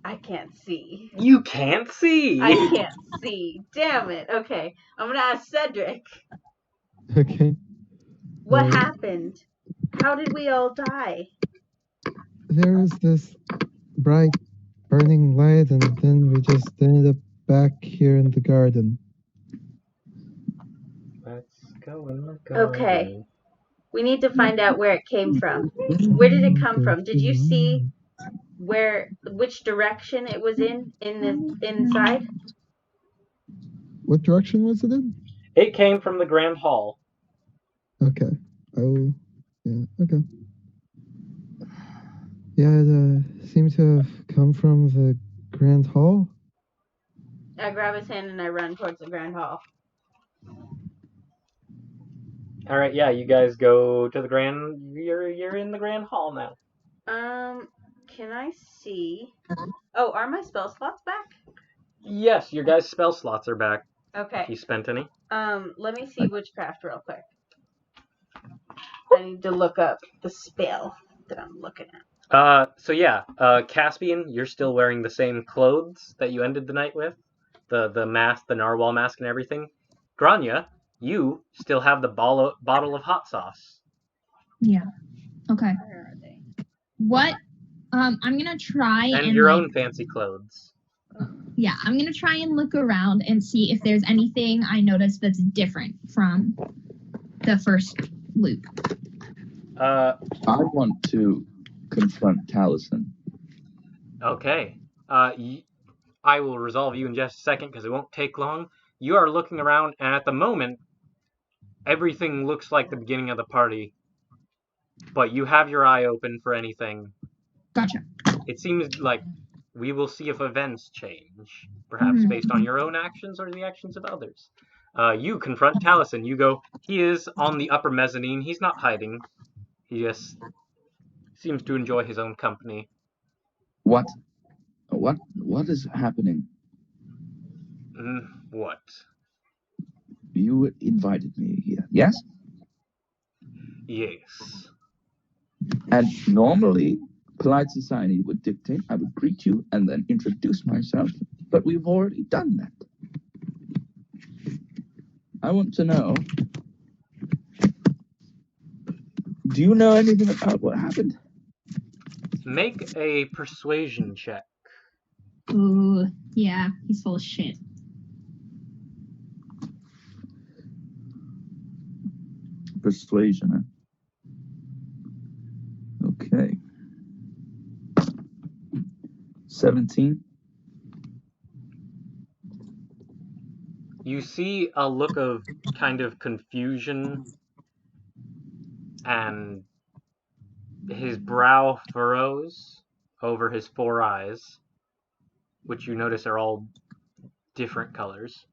I can't see. You can't see! I can't see. Damn it. Okay. I'm gonna ask Cedric. Okay. What happened? How did we all die? There was this bright burning light, and then we just ended up back here in the garden. Let's go in the garden. Okay. We need to find out where it came from. Where did it come from? Did you see which direction it was inside? What direction was it in? It came from the grand hall. Okay. Okay. Yeah, it seemed to have come from the grand hall. I grab his hand and I run towards the grand hall. All right, yeah, you guys go to the grand. You're in the grand hall now. Can I see? Oh, are my spell slots back? Yes, your guys' spell slots are back. Okay. If you spent any. Let me see Witch+Craft real quick. I need to look up the spell that I'm looking at. So yeah, Caspian, you're still wearing the same clothes that you ended the night with, the mask, the narwhal mask, and everything. Grania, you still have the bottle of hot sauce. Yeah. Okay. Where are they? What? I'm gonna try and your own fancy clothes. Yeah, I'm gonna try and look around and see if there's anything I noticed that's different from the first loop. I want to confront Taliesin. Okay. I will resolve you in just a second because it won't take long. You are looking around, and at the moment, everything looks like the beginning of the party, but you have your eye open for anything. Gotcha. It seems like we will see if events change, perhaps based on your own actions or the actions of others. You confront Taliesin. You go, he is on the upper mezzanine. He's not hiding. He just seems to enjoy his own company. What is happening? What? You invited me here, yes? Yes. And normally, polite society would dictate I would greet you and then introduce myself, but we've already done that. I want to know, do you know anything about what happened? Make a persuasion check. Ooh, yeah, he's full of shit. Persuasion, huh? Okay. 17. You see a look of kind of confusion, and his brow furrows over his 4 eyes, which you notice are all different colors.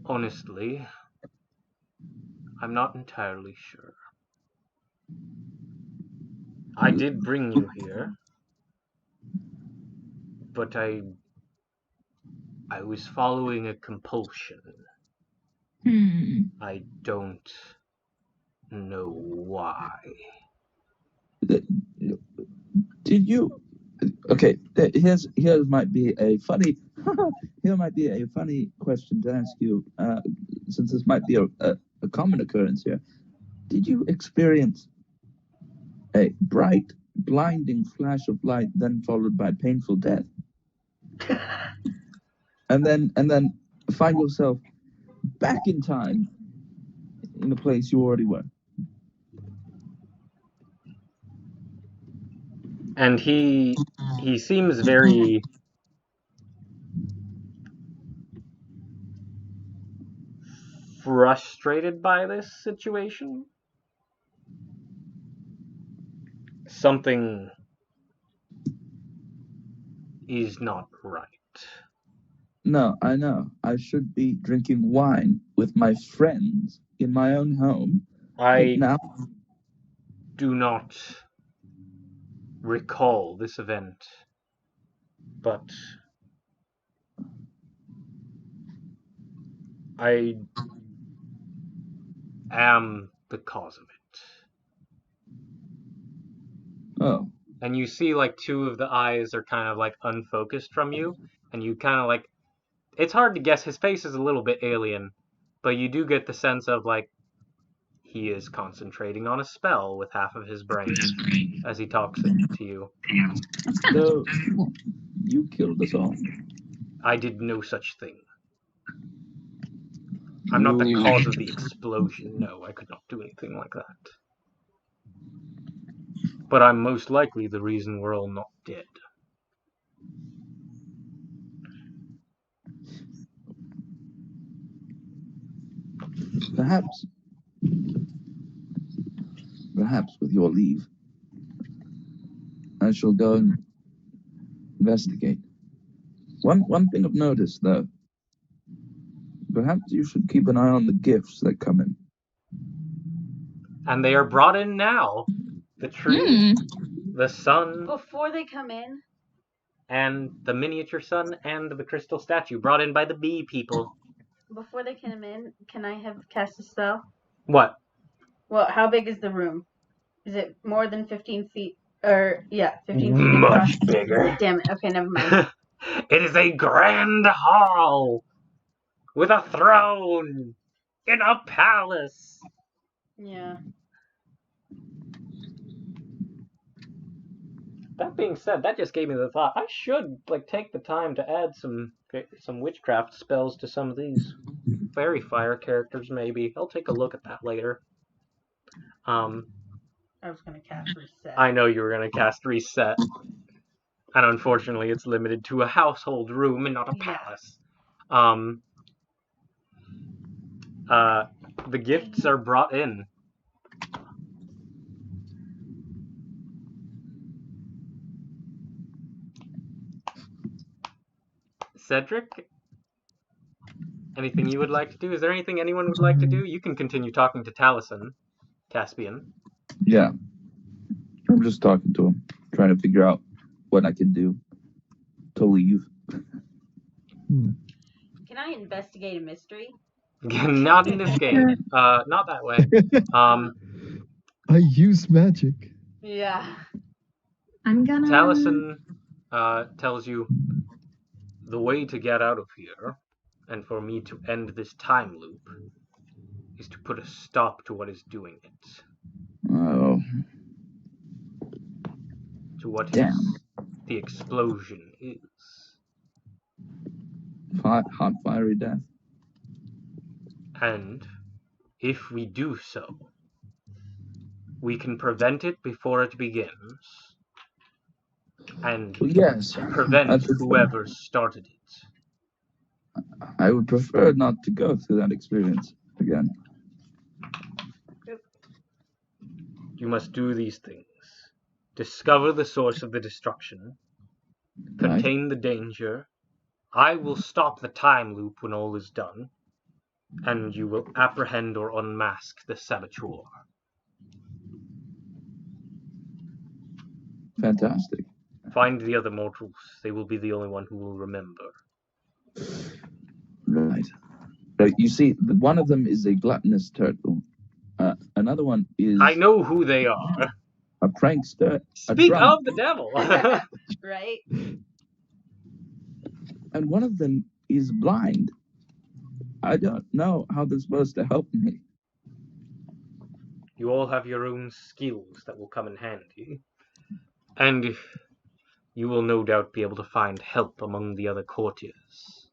Honestly, I'm not entirely sure. I did bring you here, but I was following a compulsion. I don't know why. Did you? Okay, here might be a funny question to ask you, since this might be a common occurrence here. Did you experience a bright, blinding flash of light, then followed by painful death, and then find yourself back in time in the place you already were? And he seems very frustrated by this situation. Something is not right. No, I know. I should be drinking wine with my friends in my own home. I now do not recall this event, but I am the cause of it. Oh. And you see like 2 of the eyes are kind of like unfocused from you, and you kind of like, it's hard to guess, his face is a little bit alien, but you do get the sense of like he is concentrating on a spell with half of his brain as he talks to you. That's kind of cool. You killed us all. I did no such thing. I'm not the cause of the explosion. No, I could not do anything like that. But I'm most likely the reason we're all not dead. Perhaps with your leave, I shall go and investigate. One thing of notice, though. Perhaps you should keep an eye on the gifts that come in. And they are brought in now. The tree, the sun. Before they come in? And the miniature sun and the crystal statue brought in by the bee people. Before they come in, can I have cast a spell? What? Well, how big is the room? Is it more than 15 feet? Or, yeah, 15 feet Much across. bigger. Damn it. Okay, never mind. It is a grand hall with a throne in a palace. Yeah. That being said, that just gave me the thought. I should take the time to add some witchcraft spells to some of these fairy fire characters. Maybe I'll take a look at that later. I was gonna cast reset. I know you were gonna cast reset, and unfortunately, it's limited to a household room and not a palace. The gifts are brought in. Cedric, anything you would like to do? Is there anything anyone would like to do? You can continue talking to Taliesin, Caspian. Yeah. I'm just talking to him, trying to figure out what I can do to leave. Can I investigate a mystery? Not in this game. Not that way. I use magic. Yeah. I'm gonna... Taliesin tells you the way to get out of here, and for me to end this time loop, is to put a stop to what is doing it. Oh. To what the explosion is. Hot, fiery death. And if we do so, we can prevent it before it begins. And prevent whoever started it. I would prefer not to go through that experience again. You must do these things. Discover the source of the destruction. Contain the danger. I will stop the time loop when all is done. And you will apprehend or unmask the saboteur. Fantastic. Find the other mortals. They will be the only one who will remember. Right. You see, one of them is a gluttonous turtle. Another one is... I know who they are. A prankster. Speak of the devil. Right. And one of them is blind. I don't know how they're supposed to help me. You all have your own skills that will come in handy. And you will no doubt be able to find help among the other courtiers.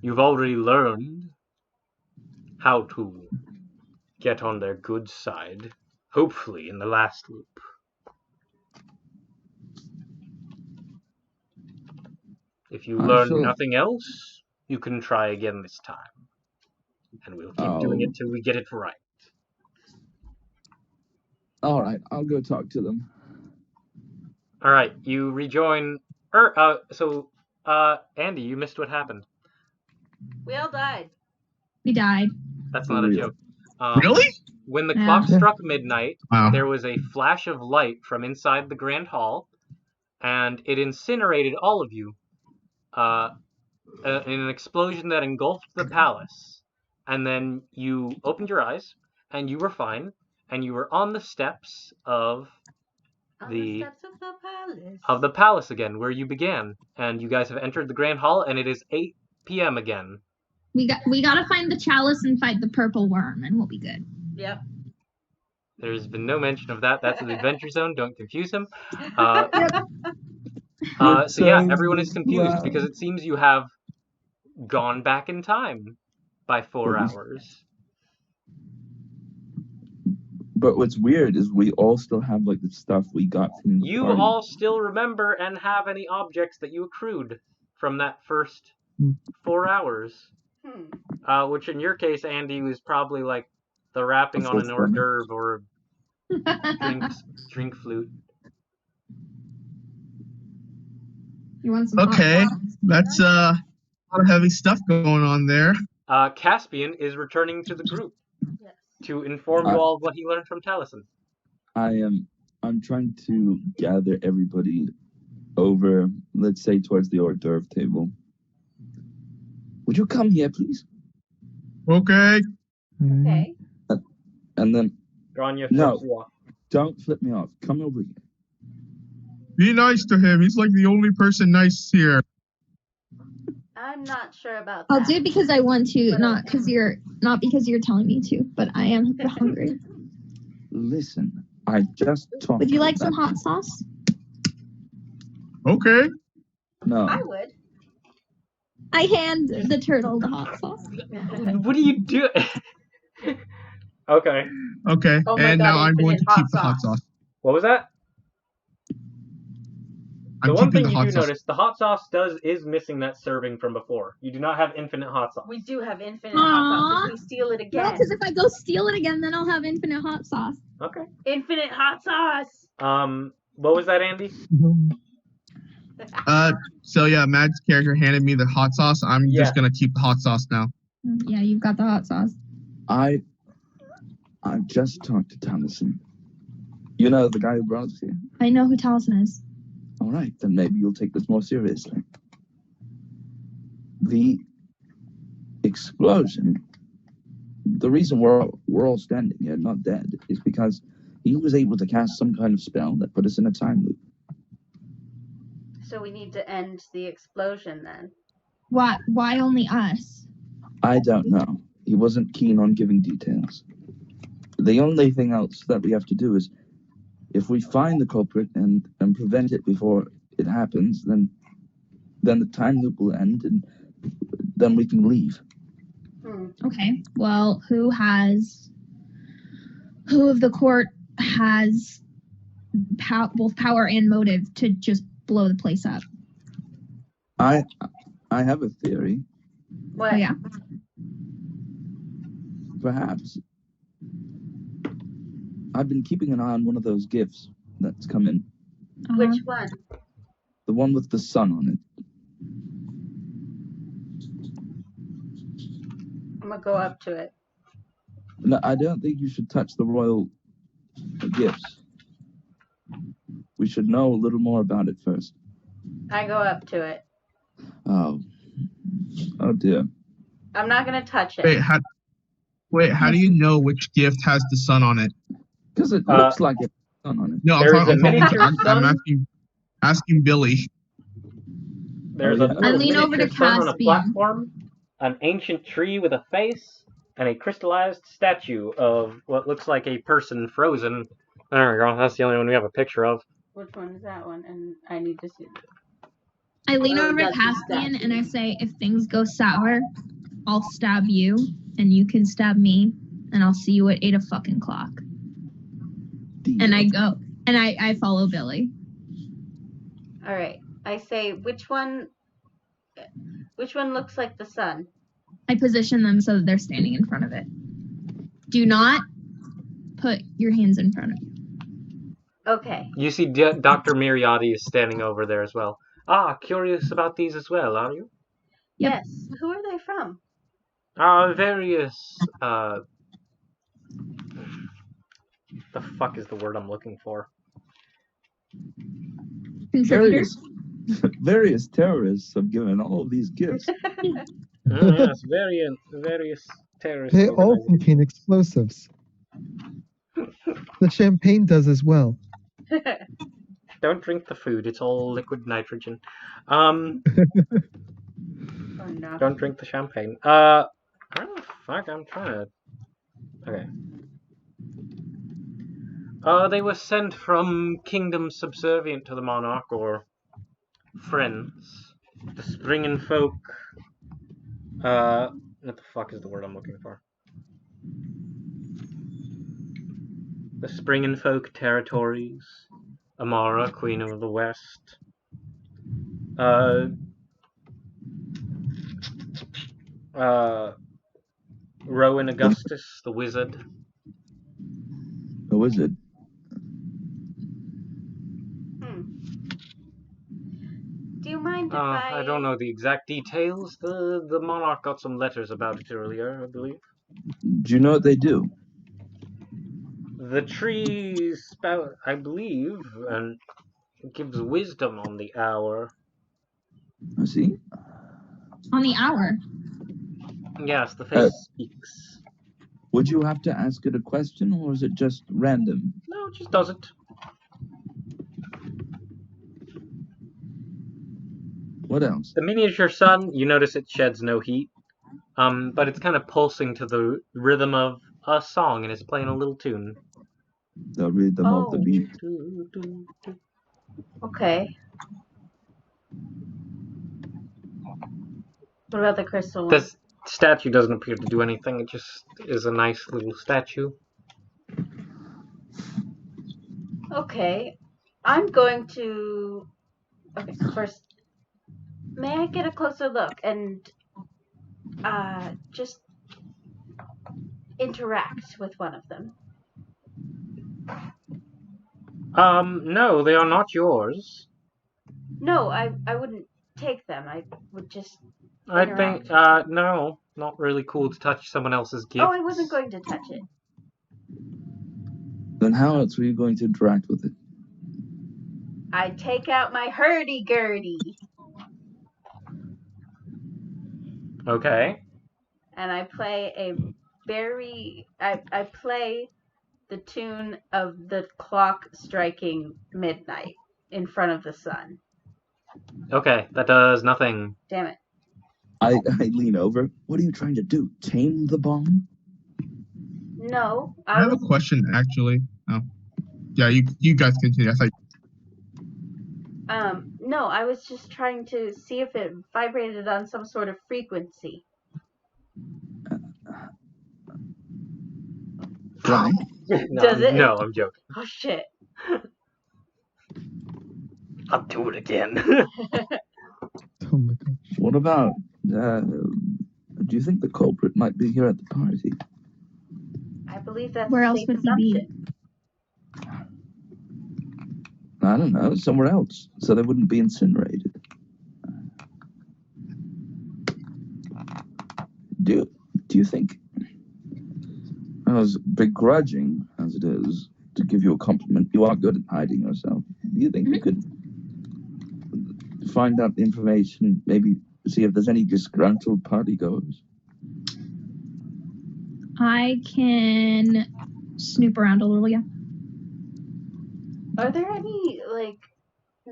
You've already learned how to get on their good side, hopefully in the last loop. If you learn nothing else, you can try again this time. And we'll keep doing it till we get it right. All right, I'll go talk to them. All right, you rejoin. Andy, you missed what happened. We all died. We died. That's not a joke. Really? When the clock struck midnight, there was a flash of light from inside the Grand Hall, and it incinerated all of you in an explosion that engulfed the palace. And then you opened your eyes, and you were fine, and you were on the steps of the palace again, where you began. And you guys have entered the Grand Hall, and it is 8 p.m. again. We gotta find the chalice and fight the purple worm, and we'll be good. Yep. There's been no mention of that. That's the Adventure Zone. Don't confuse him. So yeah, everyone is confused because it seems you have gone back in time by 4 hours. But what's weird is we all still have the stuff we got from the You party. all still remember and have any objects that you accrued from that first 4 hours. Which in your case, Andy, was probably the wrapping on an hors d'oeuvre or a drink flute. You want some Okay, that's a lot of heavy stuff going on there. Caspian is returning to the group to inform you all of what he learned from Taliesin. I'm trying to gather everybody over, let's say, towards the hors d'oeuvre table. Would you come here, please? Okay. Okay. And then... No, don't flip me off. Come over here. Be nice to him. He's the only person nice here. I'm not sure about that. I'll do it because I want to, not because you're telling me to, but I am hungry. Listen, I just talked. Would you like to some that. hot sauce? Okay. No. I would. I hand the turtle the hot sauce. What do you do? Okay. Okay. Oh my and God, now I'm going to infinite keep hot the hot sauce. sauce. What was that? I'm The one keeping thing the you hot do sauce. notice, the hot sauce is missing that serving from before. You do not have infinite hot sauce. We do have infinite hot sauce if we steal it No, again. because if I go steal it again, then I'll have infinite hot sauce. Okay. Infinite hot sauce. What was that, Andy? So yeah, Mad's character handed me the hot sauce. I'm just gonna keep the hot sauce now. Yeah, you've got the hot sauce. I've just talked to Tallison. You know the guy who brought us here? I know who Tallison is. All right, then maybe you'll take this more seriously. The explosion, the reason we're all standing here, not dead, is because he was able to cast some kind of spell that put us in a time loop. So we need to end the explosion then. Why only us? I don't know. He wasn't keen on giving details. The only thing else that we have to do is, if we find the culprit and prevent it before it happens, then the time loop will end and then we can leave. Okay. Well, who of the court has both power and motive to just blow the place up? I have a theory. What? Oh, yeah. Perhaps. I've been keeping an eye on one of those gifts that's come in. Which one? The one with the sun on it. I'm gonna go up to it. No, I don't think you should touch the royal gifts. We should know a little more about it first. I go up to it. Oh dear. I'm not gonna touch it. How do you know which gift has the sun on it? Because it looks like it's sun on it. No, I'm asking Billy. There's Oh, a yeah. little I lean over to miniature sun on a Caspian. platform, an ancient tree with a face, and a crystallized statue of what looks like a person frozen. There we go. That's the only one we have a picture of. Which one is that one? And I need to see it. I lean over to that's the Caspian statue. and I say, if things go sour, I'll stab you and you can stab me and I'll see you at 8 o'clock. And I go and I follow Billy. All right. I say, which one looks like the sun? I position them so that they're standing in front of it. Do not put your hands in front of you. Okay. You see Dr. Miriati is standing over there as well. Ah, curious about these as well, are you? Yep. Yes. Who are they from? Various, the fuck is the word I'm looking for? Contributors? Various terrorists have given all of these gifts. Yes, various terrorist They all organizations. contain explosives. The champagne does as well. Don't drink the food, it's all liquid nitrogen. Oh, no. Don't drink the champagne. Oh, fuck, I'm trying to... Okay. They were sent from kingdoms subservient to the monarch, or friends. The Springen folk... what the fuck is the word I'm looking for? The Springen folk territories. Amara, Queen of the West. Rowan Augustus, the wizard. A wizard. Do you mind if I don't know the exact details. The monarch got some letters about it earlier, I believe. Do you know what they do? The tree spout, I believe, and gives wisdom on the hour. I see. On the hour. Yes, the face speaks. Would you have to ask it a question, or is it just random? No, it just doesn't. What else? The miniature sun, you notice it sheds no heat, but it's kind of pulsing to the rhythm of a song, and it's playing a little tune. the rhythm of the Oh. beat. Okay. What about the crystal one? This statue doesn't appear to do anything. It just is a nice little statue. Okay. I'm going to... Okay, first, may I get a closer look and just interact with one of them? No, they are not yours. No, I wouldn't take them. I would just I interact. think, no, not really cool to touch someone else's gift. Oh, I wasn't going to touch it. Then how else were you going to interact with it? I take out my hurdy-gurdy. Okay. And I play I play the tune of the clock striking midnight in front of the sun. Okay, that does nothing. Damn it. I lean over. What are you trying to do? Tame the bomb? No, I have a question, actually. Oh. Yeah, you guys continue. I thought... No, I was just trying to see if it vibrated on some sort of frequency. Right. No, Does it? No, I'm joking. Oh, shit. I'll do it again. Oh my gosh. What about, do you think the culprit might be here at the party? I believe that's Where a else safe would he be? assumption. I don't know, somewhere else, so they wouldn't be incinerated. Do you think, as begrudging as it is to give you a compliment, you are good at hiding yourself? Do you think you could find out information, maybe see if there's any disgruntled partygoers? I can snoop around a little, yeah. Are there any,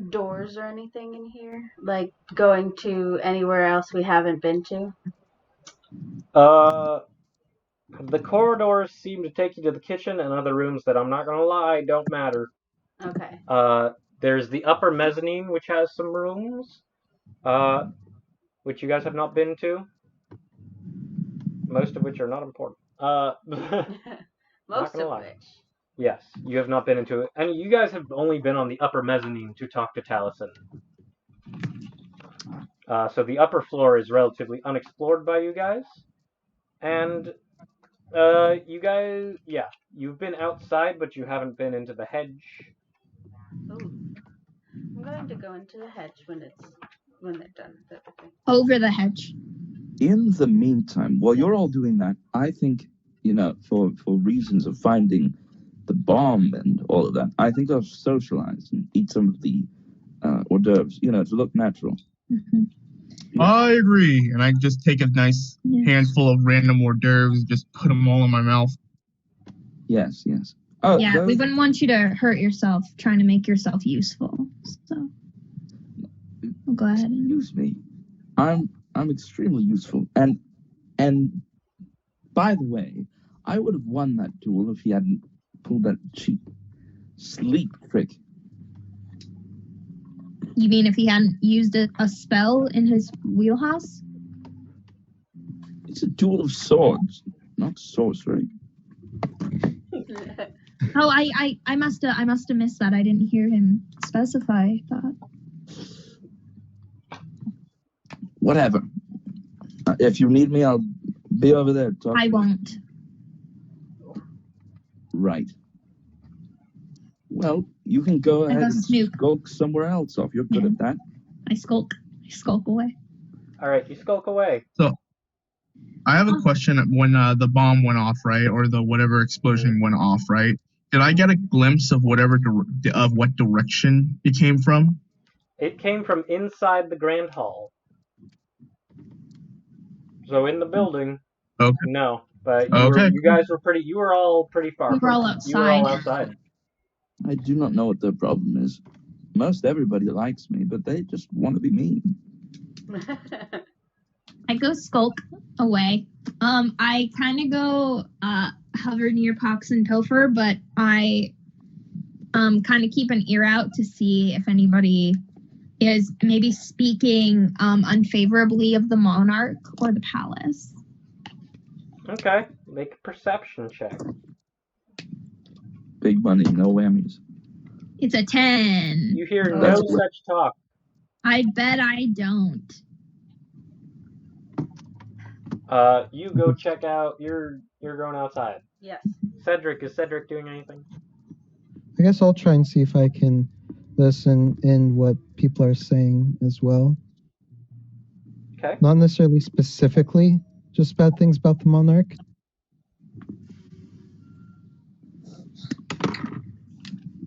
doors or anything in here? Like, going to anywhere else we haven't been to? The corridors seem to take you to the kitchen and other rooms that, I'm not gonna lie, don't matter. Okay. There's the upper mezzanine, which has some rooms, which you guys have not been to. Most of which are not important. Most of lie. which. Yes, you have not been into it. And you guys have only been on the upper mezzanine to talk to Taliesin. So the upper floor is relatively unexplored by you guys. And, you guys, yeah, you've been outside, but you haven't been into the hedge. Ooh. I'm going to go into the hedge when they're done with everything. Over the hedge. In the meantime, while you're all doing that, I think, for reasons of finding the bomb and all of that, I think I'll socialize and eat some of the hors d'oeuvres, to look natural. Mm-hmm. Yeah. I agree. And I just take a nice handful of random hors d'oeuvres and just put them all in my mouth. Yes. Oh, Yeah, we wouldn't want you to hurt yourself trying to make yourself useful. So we'll go ahead and... Excuse me. I'm extremely useful. And by the way, I would have won that duel if he hadn't pulled that cheap sleep trick. You mean if he hadn't used a spell in his wheelhouse? It's a duel of swords, not sorcery. Oh, I must have missed that. I didn't hear him specify that. Whatever. If you need me, I'll be over there. I won't. Right. Well, you can go ahead and skulk somewhere else if you're good at that. I skulk away. All right, you skulk away. So, I have a question. When the bomb went off, right, or the whatever explosion went off, right? Did I get a glimpse of what direction it came from? It came from inside the Grand Hall. So in the building. Okay. No, but you were all pretty far. We were all outside. You were all outside. I do not know what their problem is. Most everybody likes me, but they just want to be mean. I go skulk away. I kind of go hover near Pox and Topher, but I kind of keep an ear out to see if anybody is maybe speaking unfavorably of the monarch or the palace. Okay, make a perception check. Big money, no whammies. It's a 10. You hear no That's good. such talk. I bet I don't. You go check out. You're going outside. Yes. Cedric, is Cedric doing anything? I guess I'll try and see if I can listen in what people are saying as well. Okay. Not necessarily specifically just bad things about the monarch.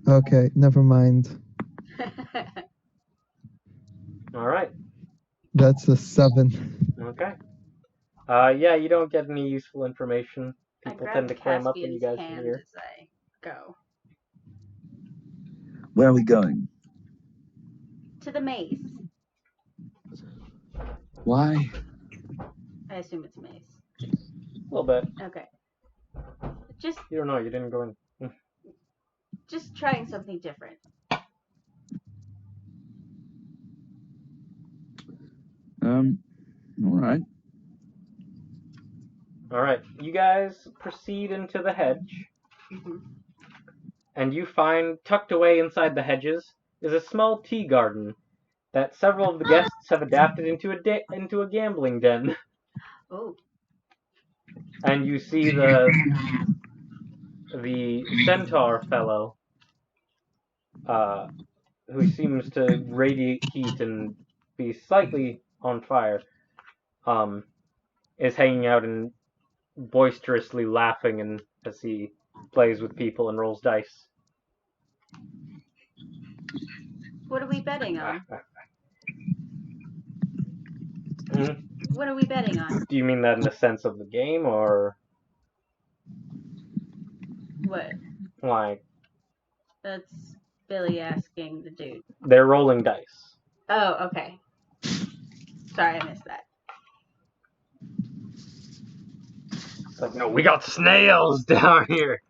Okay, never mind. All right. That's a 7. Okay. Yeah, you don't get any useful information. I People grab tend to clam up when you Caspian's guys are hand here. as I go. Where are we going? To the maze. Why? I assume it's a maze. A little bit. Okay. Just You don't know. You didn't go in. trying something different. All right. All right. You guys proceed into the hedge, and you find tucked away inside the hedges is a small tea garden that several of the guests have adapted into a gambling den. Oh. And you see the centaur fellow, who seems to radiate heat and be slightly on fire, is hanging out and boisterously laughing and as he plays with people and rolls dice. What are we betting on? Mhm. What are we betting on? Do you mean that in the sense of the game, or What? like That's Billy asking the dude. they're rolling dice? Oh, okay. Sorry, I missed that. It's like, no, we got snails down here.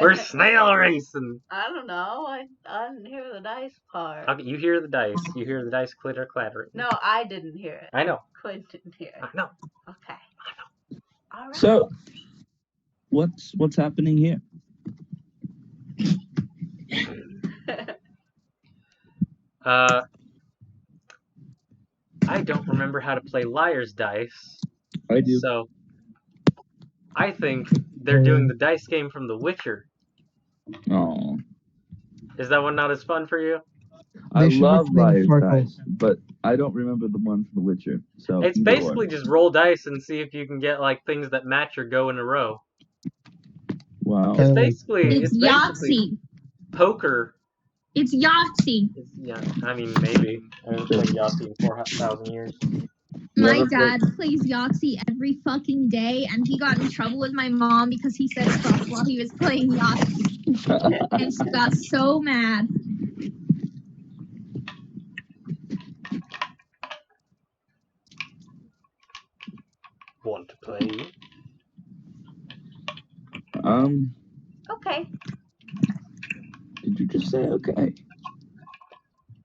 We're snail racing. I don't know. I didn't hear the dice part. Okay, you hear the dice. You hear the dice clitter clattering. No, I didn't hear it. I know. Quinn didn't hear it. I know. Okay. I know. All right. So, what's happening here? I don't remember how to play liar's dice. I do. So, I think they're doing the dice game from The Witcher. Oh, Is that one not as fun for you? I should love be playing Liar's Farkle. Dice, but I don't remember the one from The Witcher. So It's either or. basically just roll dice and see if you can get like things that match or go in a row. Wow. It's basically It's Yahtzee. poker. It's Yahtzee. Yeah, I mean maybe. I haven't played Yahtzee in 4,000 years. My Never dad plays Yahtzee every fucking day, and he got in trouble with my mom because he said stuff while he was playing Yahtzee. And she got so mad. Want to play? Okay. Did you just say okay?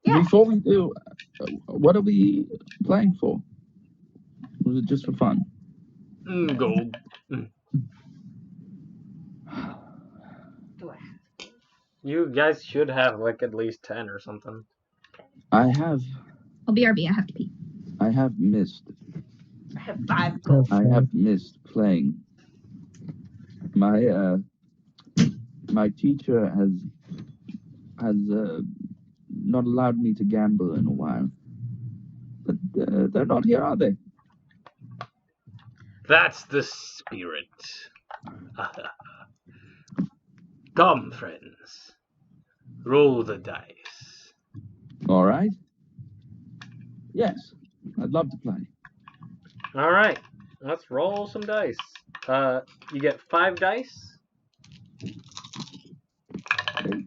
Yeah. Before we do, what are we playing for? Was it just for fun? Gold. Do I? You guys should have like at least 10 or something. I have Oh, BRB, I have to pee. missed. I have 5 gold. I have missed playing. My teacher has not allowed me to gamble in a while. But they're not here, are they? That's the spirit. Come, friends. Roll the dice. All right. Yes, I'd love to play. All right, let's roll some dice. You get 5 dice. I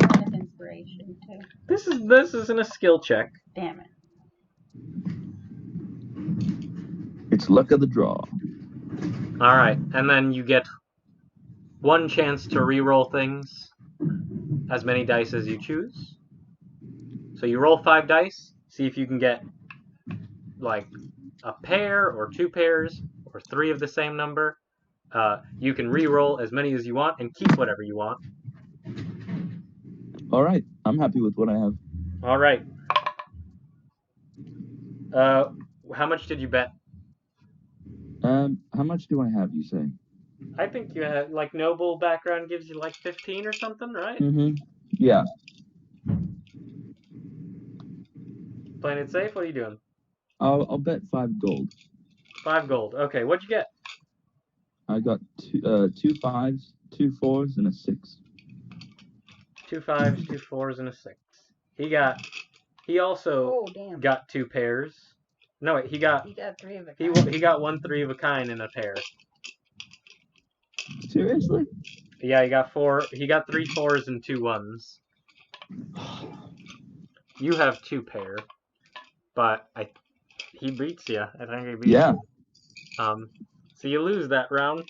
have inspiration too. This isn't a skill check. Damn it. It's luck of the draw. All right, and then you get 1 chance to re-roll things, as many dice as you choose. So you roll 5 dice, see if you can get like a pair or 2 pairs or 3 of the same number. You can re-roll as many as you want and keep whatever you want. All right, I'm happy with what I have. All right. How much did you bet? How much do I have, you say? I think you had, like, noble background gives you like 15 or something, right? Mm-hmm. Yeah. Playing it safe? What are you doing? I'll bet 5 gold. 5 gold. Okay, what'd you get? I got 2 5s, 2 4s, and a 6. 2 5s, 2 4s, and a 6. He also got 2 pairs. No, wait, he got 3 of a kind. he got 1 3 of a kind in a pair. Seriously? Yeah, he got 3 4s and 2 1s. You have 2 pair, but he beats you. I think he beats you. So you lose that round.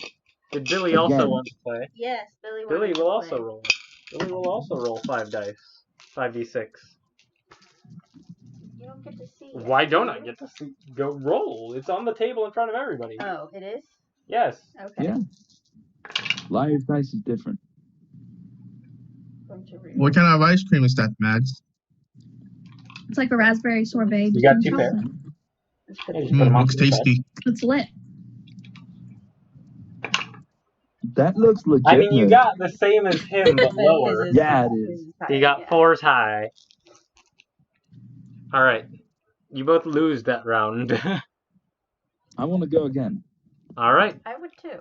Did Billy also want to play? Yes, Billy will also roll. Billy will also roll 5 dice. 5d6. You don't get to see it. Why don't I get to see? Go roll. It's on the table in front of everybody. Oh, it is? Yes. Okay. Yeah. Liar's dice is different. What kind of ice cream is that, Mads? It's like a raspberry sorbet. You got 2 pairs. Looks tasty. It's lit. That looks legitimate. I mean, you got the same as him, but lower. Yeah, it is. You got 4s high. All right. You both lose that round. I want to go again. All right. I would too.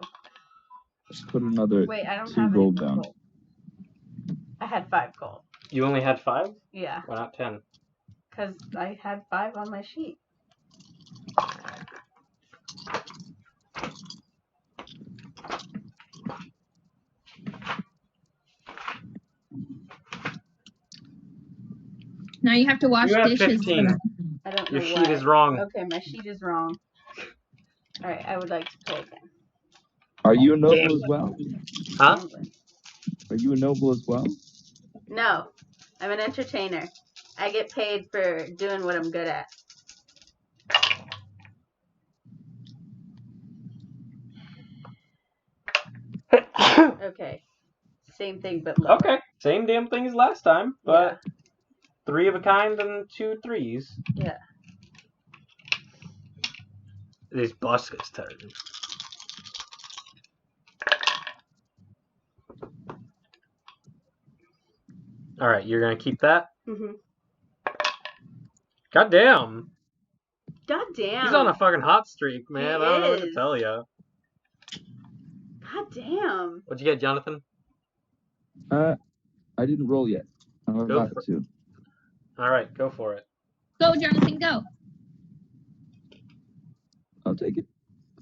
Let's put another Wait, I don't 2 have gold any down. gold. I had 5 gold. You only had 5? Yeah, Why not 10? because I had 5 on my sheet. Now you have to wash You have dishes. 15. I don't know Your why. sheet is wrong. Okay, my sheet is wrong. Alright, I would like to play again. Are you a noble as well? Huh? Are you a noble as well? No, I'm an entertainer. I get paid for doing what I'm good at. Okay. Same thing, but lower. Okay. Same damn thing as last time, but 3 of a kind and 2 3s. Yeah. This Buska's turn. All right, you're gonna keep that. God damn. God damn. He's on a fucking hot streak, man. He I don't know what to is. tell you. God damn. What'd you get, Jonathan? I didn't roll yet. I'm about to. All right, go for it. Go, Jonathan, go. I'll take it.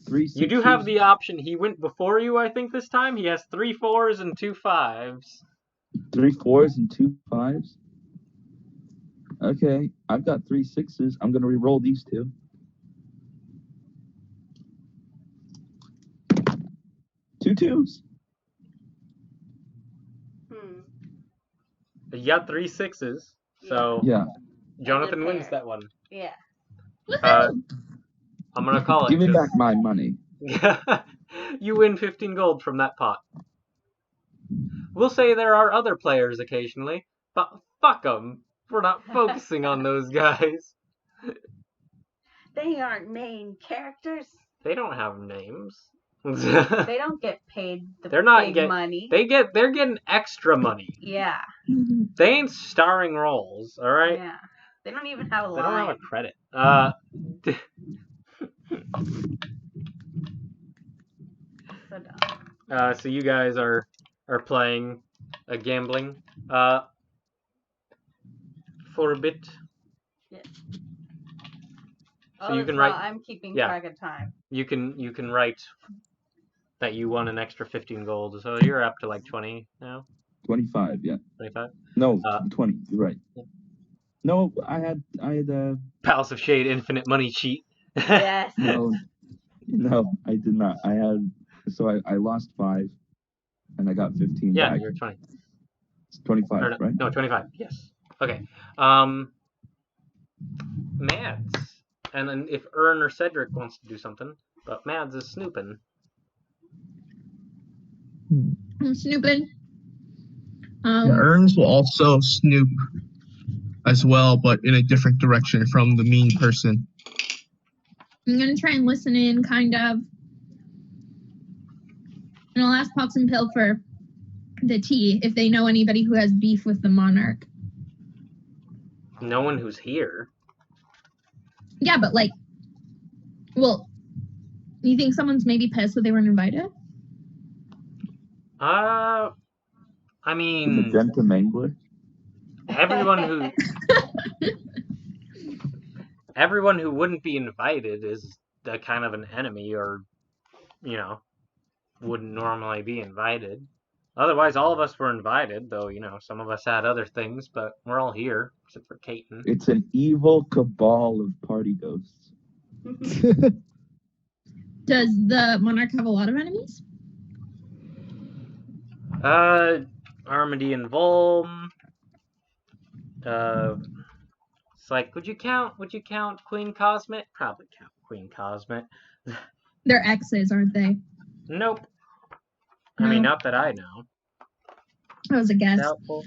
3 6s. You do have the option. He went before you, I think, this time. He has 3 4s and 2 5s. 3 4s and 2 5s. Okay, I've got 3 6s. I'm gonna re-roll these 2. 2 2s. You got 3 6s, so Yeah. Jonathan wins that one. Yeah. I'm gonna call it. Give me back my money. You win 15 gold from that pot. We'll say there are other players occasionally, but fuck them. We're not focusing on those guys. They aren't main characters. They don't have names. They don't get paid the big money. They're getting extra money. Yeah. They ain't starring roles, all right? Yeah. They don't even have a line. They don't have a credit. So dumb. So you guys are playing gambling for a bit. Yes. So you can write. I'm keeping track of time. You can write that you won an extra 15 gold. So you're up to like 20 now. 25, yeah. 25. No, 20. You're right. Yeah. No, I had Palace of Shade Infinite Money cheat. Yes. No, I did not. I lost 5. And I got 15 Yeah, back. you're 20. It's 25, Or no, right? No, 25. Yes. Okay. Mads. And then if Ern or Cedric wants to do something, but Mads is snooping. I'm snooping. Erns will also snoop as well, but in a different direction from the mean person. I'm gonna try and listen in, kind of. And I'll ask Pops and Pill for the tea if they know anybody who has beef with the monarch. No one who's here. Yeah, but like, well, you think someone's maybe pissed that they weren't invited? I The mean, magenta mangler. everyone who wouldn't be invited is a kind of an enemy, or wouldn't normally be invited. Otherwise, all of us were invited, though some of us had other things, but we're all here except for Caton. It's an evil cabal of party ghosts. Does the monarch have a lot of enemies? Armady and Volm. It's like, would you count Queen Cosmet? Probably count Queen Cosmet. They're exes, aren't they? Nope. No. I mean, not that I know. That was a guess. Doubtful.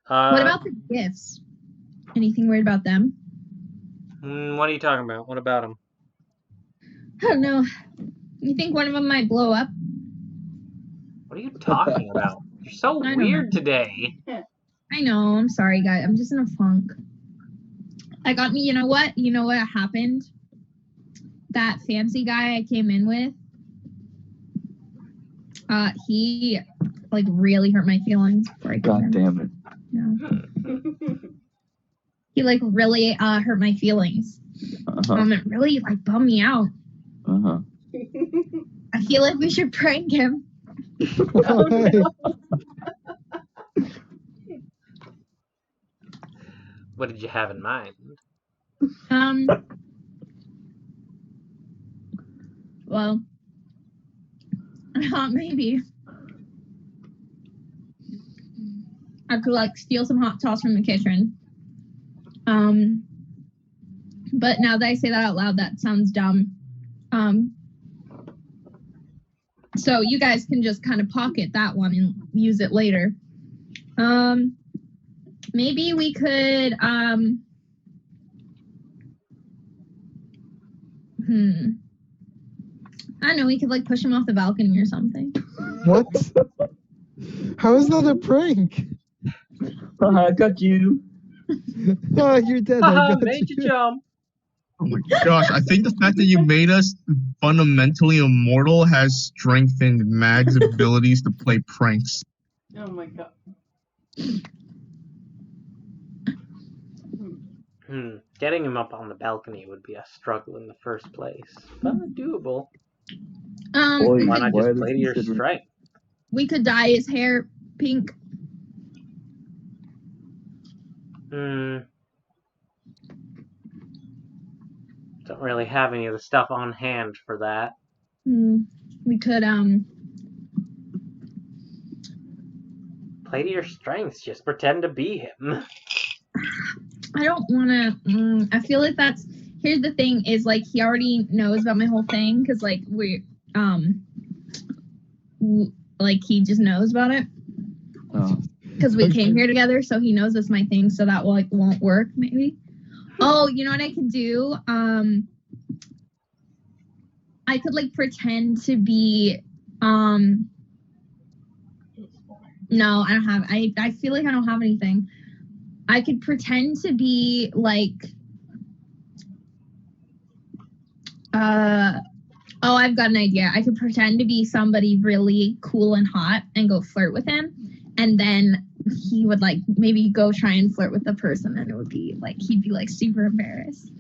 What about the gifts? Anything weird about them? What are you talking about? What about them? I don't know. You think one of them might blow up? What are you talking about? You're so weird today. I know. I'm sorry, guys. I'm just in a funk. I got me. You know what? You know what happened? That fancy guy I came in with. He like really hurt my feelings. God damn it. Yeah. He like really hurt my feelings. It really like bummed me out. I feel like we should prank him. What did you have in mind? Well, I thought maybe I could like steal some hot sauce from the kitchen. But now that I say that out loud, that sounds dumb. So you guys can just kind of pocket that one and use it later. Maybe we could, I don't know, we could like push him off the balcony or something. What? How is that a prank? I got you. Oh, you're dead. I got made you jump. Oh my gosh, I think the fact that you made us fundamentally immortal has strengthened Mag's abilities to play pranks. Oh my god. Getting him up on the balcony would be a struggle in the first place, but doable. Why not just play to your strength? We could dye his hair pink. Don't really have any of the stuff on hand for that. We could play to your strengths. Just pretend to be him. I don't want to. I feel like that's. Here's the thing: is like he already knows about my whole thing because like we like he just knows about it. Because we came here together, so he knows it's my thing. So that like won't work, maybe. Oh, you know what I could do? I could like pretend to be. No, I don't have. I feel like I don't have anything. I could pretend to be like. Oh, I've got an idea. I could pretend to be somebody really cool and hot and go flirt with him, and then he would like maybe go try and flirt with the person, and it would be like he'd be like super embarrassed.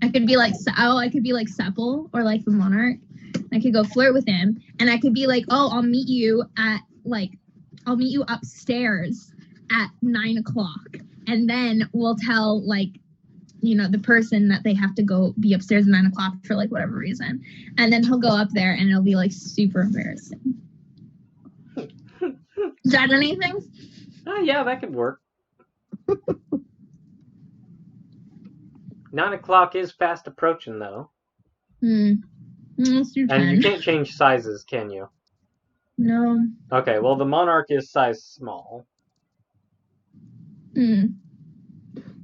I could be like Sepple or like the Monarch. I could go flirt with him, and I could be like, oh, I'll meet you upstairs at 9:00, and then we'll tell like the person that they have to go be upstairs at 9 o'clock for like whatever reason. And then he'll go up there and it'll be like super embarrassing. Is that anything? Oh, yeah, that could work. 9 o'clock is fast approaching, though. Let's do 10. And you can't change sizes, can you? No. Okay, well, the monarch is size small.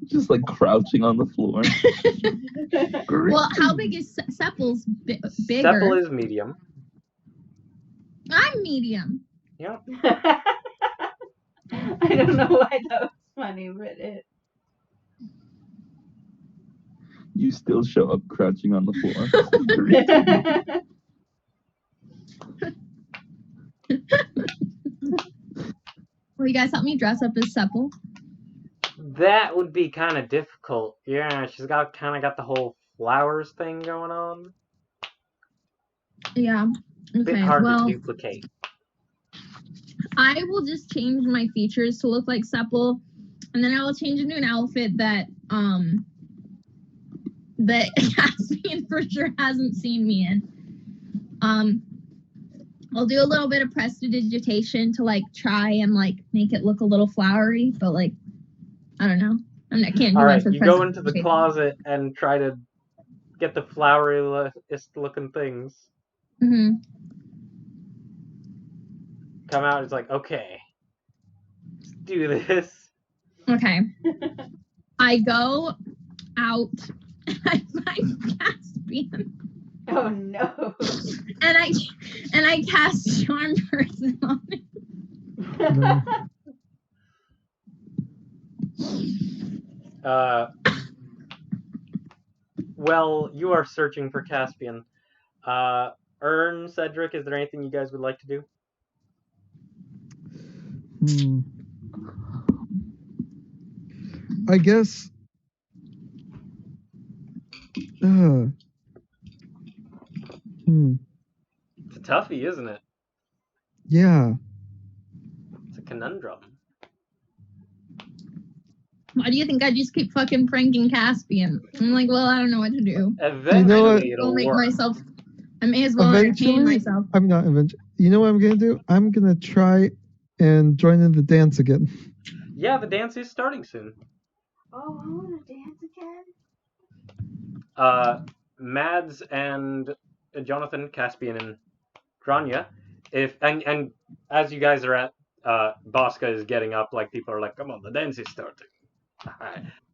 Just like crouching on the floor. Well, how big is Seppel's bigger? Seppel is medium. I'm medium. Yeah. I don't know why that was funny, but it. You still show up crouching on the floor. Will you guys help me dress up as Seppel? That would be kind of difficult. Yeah, she's got the whole flowers thing going on. Yeah. Okay. Bit hard to duplicate. I will just change my features to look like Seppel, and then I will change into an outfit that Caspian for sure hasn't seen me in. I'll do a little bit of prestidigitation to like try and like make it look a little flowery, but like I don't know. I can't do All that right, for you go into the closet and try to get the flowery-est looking things. Mm-hmm. Come out, it's like, okay, let's do this. Okay. I go out and I find Caspian. Oh no. And I cast Charm Person on him. Well, you are searching for Caspian. Ern, Cedric, is there anything you guys would like to do? I guess. It's a toughie, isn't it? Yeah. It's a conundrum. Why do you think I just keep fucking pranking Caspian? I'm like, well, I don't know what to do. Eventually, it'll make work. myself. I may as well entertain myself. I'm not eventually. You know what I'm gonna do? I'm gonna try and join in the dance again. Yeah, the dance is starting soon. Oh, I want to dance again. Mads and Jonathan, Caspian, and Grania. And as you guys are at, Bosca is getting up. Like people are like, "Come on, the dance is starting."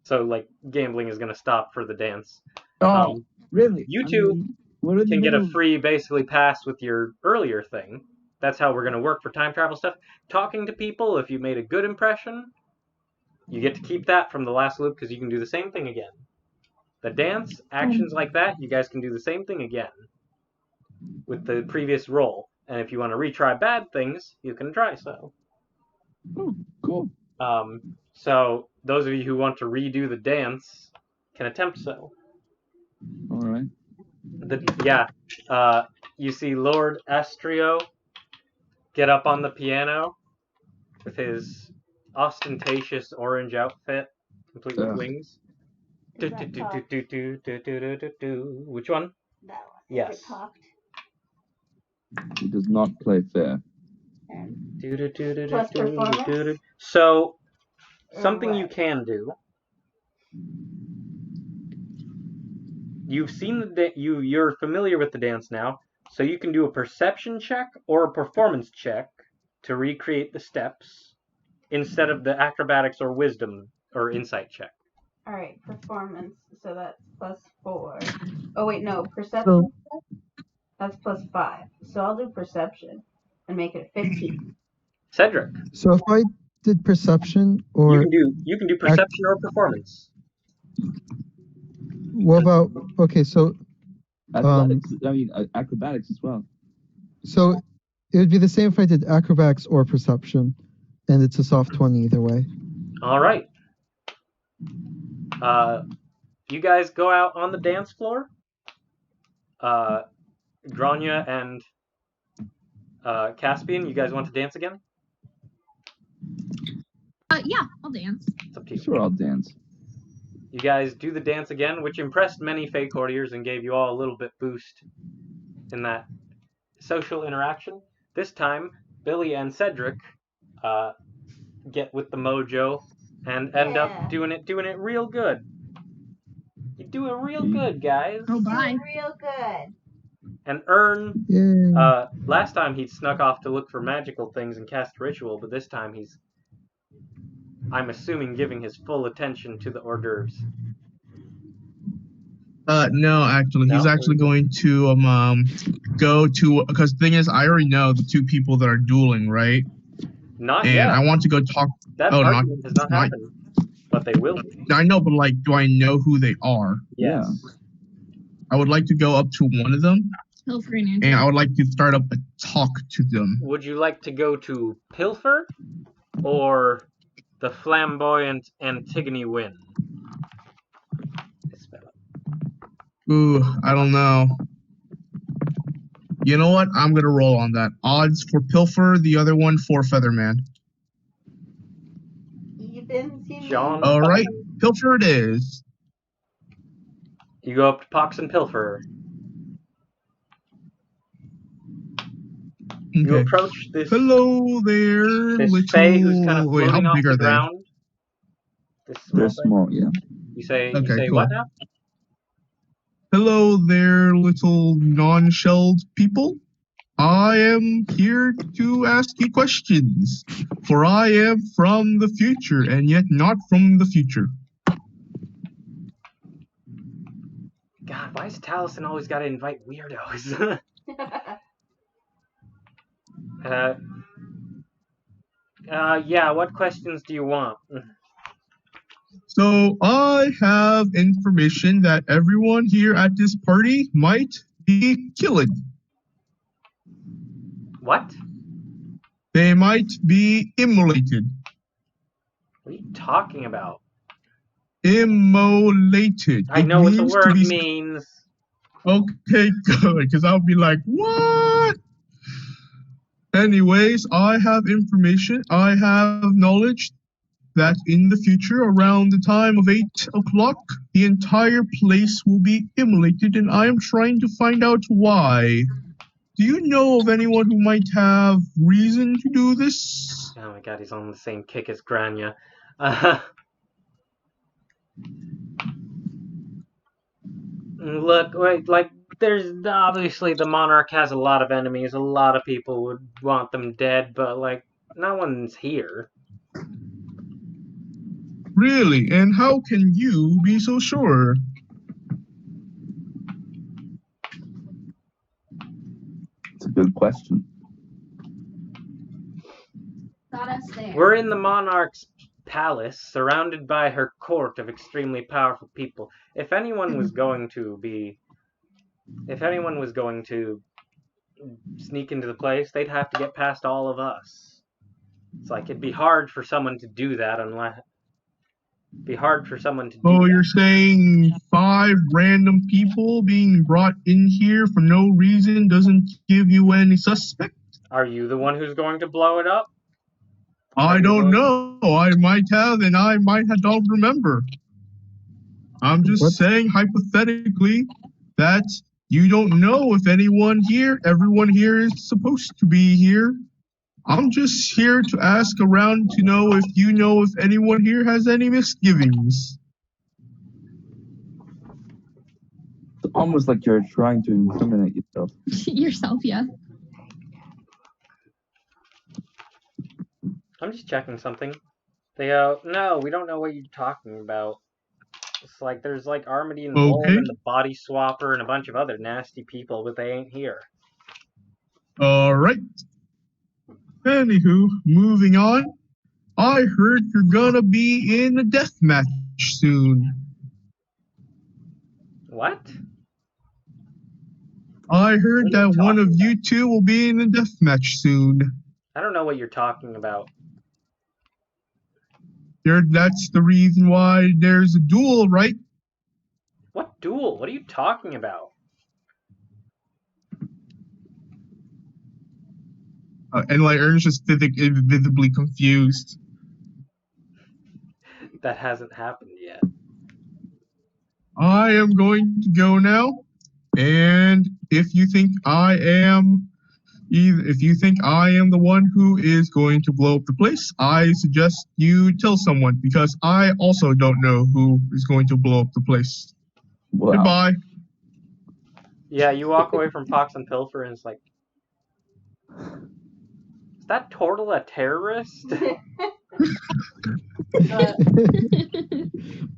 So like gambling is gonna stop for the dance. Oh, really? You two can get a free basically pass with your earlier thing. That's how we're gonna work for time travel stuff. Talking to people, if you made a good impression, you get to keep that from the last loop because you can do the same thing again. The dance, actions like that, you guys can do the same thing again with the previous roll. And if you want to retry bad things, you can try so. Oh, cool. So those of you who want to redo the dance can attempt so. All right. You see Lord Astrio get up on the piano with his ostentatious orange outfit, complete with wings. Which one? That one. Yes. He does not play fair. Plus performance? So, something you can do. You've seen you're familiar with the dance now, so you can do a perception check or a performance check to recreate the steps instead of the acrobatics or wisdom or insight check. All right, performance. So that's +4. Oh wait, no, perception. That's +5. So I'll do perception and make it 15. Cedric. So if I did perception or you can do perception or performance. What about so athletics? Acrobatics as well. So it would be the same if I did acrobatics or perception, and it's a soft 20 either way. All right. You guys go out on the dance floor. Grania and Caspian, you guys want to dance again? Yeah, I'll dance. It's up to you. Sure, I'll dance. You guys do the dance again, which impressed many fey courtiers and gave you all a little bit boost in that social interaction. This time, Billy and Cedric get with the mojo and end up doing it real good. You do it real good, guys. Oh, bye. Real good. And Ern, Yay. last time he snuck off to look for magical things and cast ritual, but this time he's, I'm assuming, giving his full attention to the hors d'oeuvres. No, actually, he's No? actually going to go to, because the thing is, I already know the two people that are dueling, right? Not And yet. I want to go talk. That oh, argument has not happened, but they will be. I know, but like, do I know who they are? Yes. I would like to go up to one of them, Pilfering and I would like to start up a talk to them. Would you like to go to Pilfer or the flamboyant Antigone Wynn? Ooh, I don't know. You know what? I'm gonna roll on that. Odds for Pilfer, the other one for Featherman. John. All right, Pilfer it is. You go up to Pox and Pilfer. You Okay. approach this. Hello there, This little. Fae who's kind of Wait, floating how off big the are they? ground. This They're thing. small, yeah. You say Okay, cool. what now? Hello there, little non-shelled people. I am here to ask you questions, for I am from the future, and yet not from the future. God, why has Taliesin always got to invite weirdos? Yeah, what questions do you want? So I have information that everyone here at this party might be killing. What? They might be immolated. What are you talking about? Immolated. I It know what the means to word be- means. Okay, good, because I'll be like, what? Anyways, I have information, I have knowledge that in the future, around the time of 8 o'clock, the entire place will be immolated, and I am trying to find out why. Do you know of anyone who might have reason to do this? Oh my god, he's on the same kick as Grania. Look, wait, like, there's obviously the monarch has a lot of enemies. A lot of people would want them dead, but like, no one's here. Really? And how can you be so sure? It's a good question. Got us there. We're in the monarch's palace, surrounded by her court of extremely powerful people. If anyone was going to sneak into the place, they'd have to get past all of us. It's like it'd be hard for someone to do that unless. Oh, you're saying 5 random people being brought in here for no reason doesn't give you any suspect? Are you the one who's going to blow it up? I don't know. I might have, and I might don't remember. I'm just saying hypothetically that you don't know if everyone here is supposed to be here. I'm just here to ask around to know if you know if anyone here has any misgivings. It's almost like you're trying to incriminate yourself. Yourself, yeah. I'm just checking something. They go, no, we don't know what you're talking about. It's like there's like Armady and Wolf and the Body Swapper and a bunch of other nasty people, but they ain't here. Alright. Anywho, moving on. I heard you're gonna be in a deathmatch soon. What? I heard that one of you two will be in a deathmatch soon. I don't know what you're talking about. That's the reason why there's a duel, right? What duel? What are you talking about? And like Ernest just visibly confused. That hasn't happened yet. I am going to go now. And if you think I am the one who is going to blow up the place, I suggest you tell someone, because I also don't know who is going to blow up the place. Wow. Goodbye. Yeah, you walk away from Pox and Pilfer, and it's like, is that Tortle a terrorist?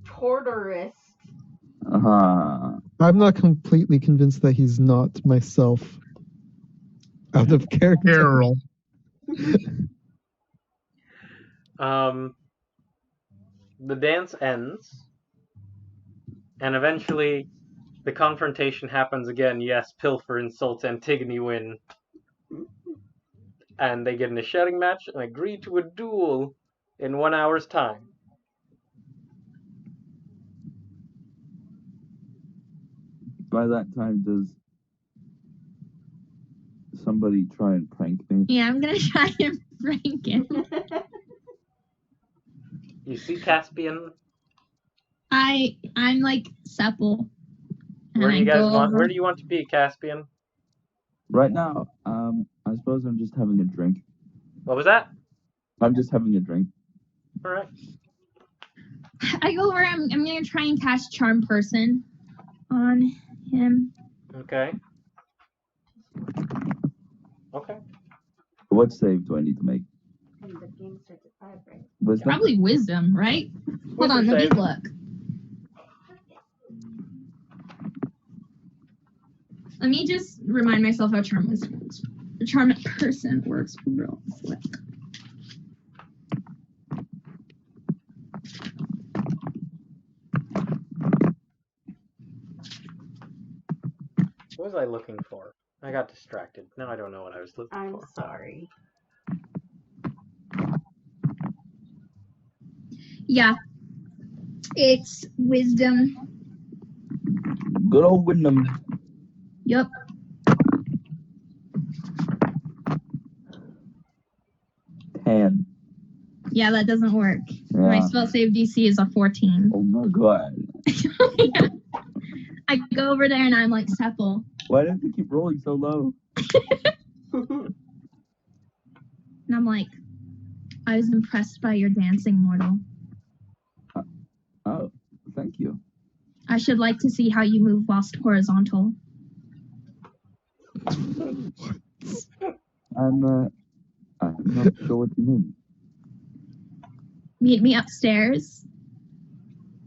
Torturist. I'm not completely convinced that he's not myself. Out of character. Carol. The dance ends, and eventually the confrontation happens again. Yes, Pilfer insults Antigone Wynne, and they get in a shouting match and agree to a duel in 1 hour's time. By that time, does somebody try and prank me? Yeah, I'm gonna try and prank him. You see Caspian. I'm like supple. Where do you guys want? Where do you want to be, Caspian? Right now, I suppose I'm just having a drink. What was that? I'm just having a drink. All right. I go over. I'm gonna try and cast Charm Person on him. Okay. Okay. What save do I need to make? The game starts at 5, right? Wisdom? Probably Wisdom, right? Hold on, let me save. look. Let me just remind myself how Charm Person works real quick. What was I looking for? I got distracted. Now I don't know what I was looking I'm for. sorry. Yeah. It's Wisdom. Good old Wyndham. Yep. Tan. Yeah, that doesn't work. Yeah. My spell save DC is a 14. Oh my god. Yeah. I go over there and I'm like, supple. Why did they keep rolling so low? And I'm like, I was impressed by your dancing, mortal. Oh, thank you. I should like to see how you move whilst horizontal. I'm not sure what you mean. Meet me upstairs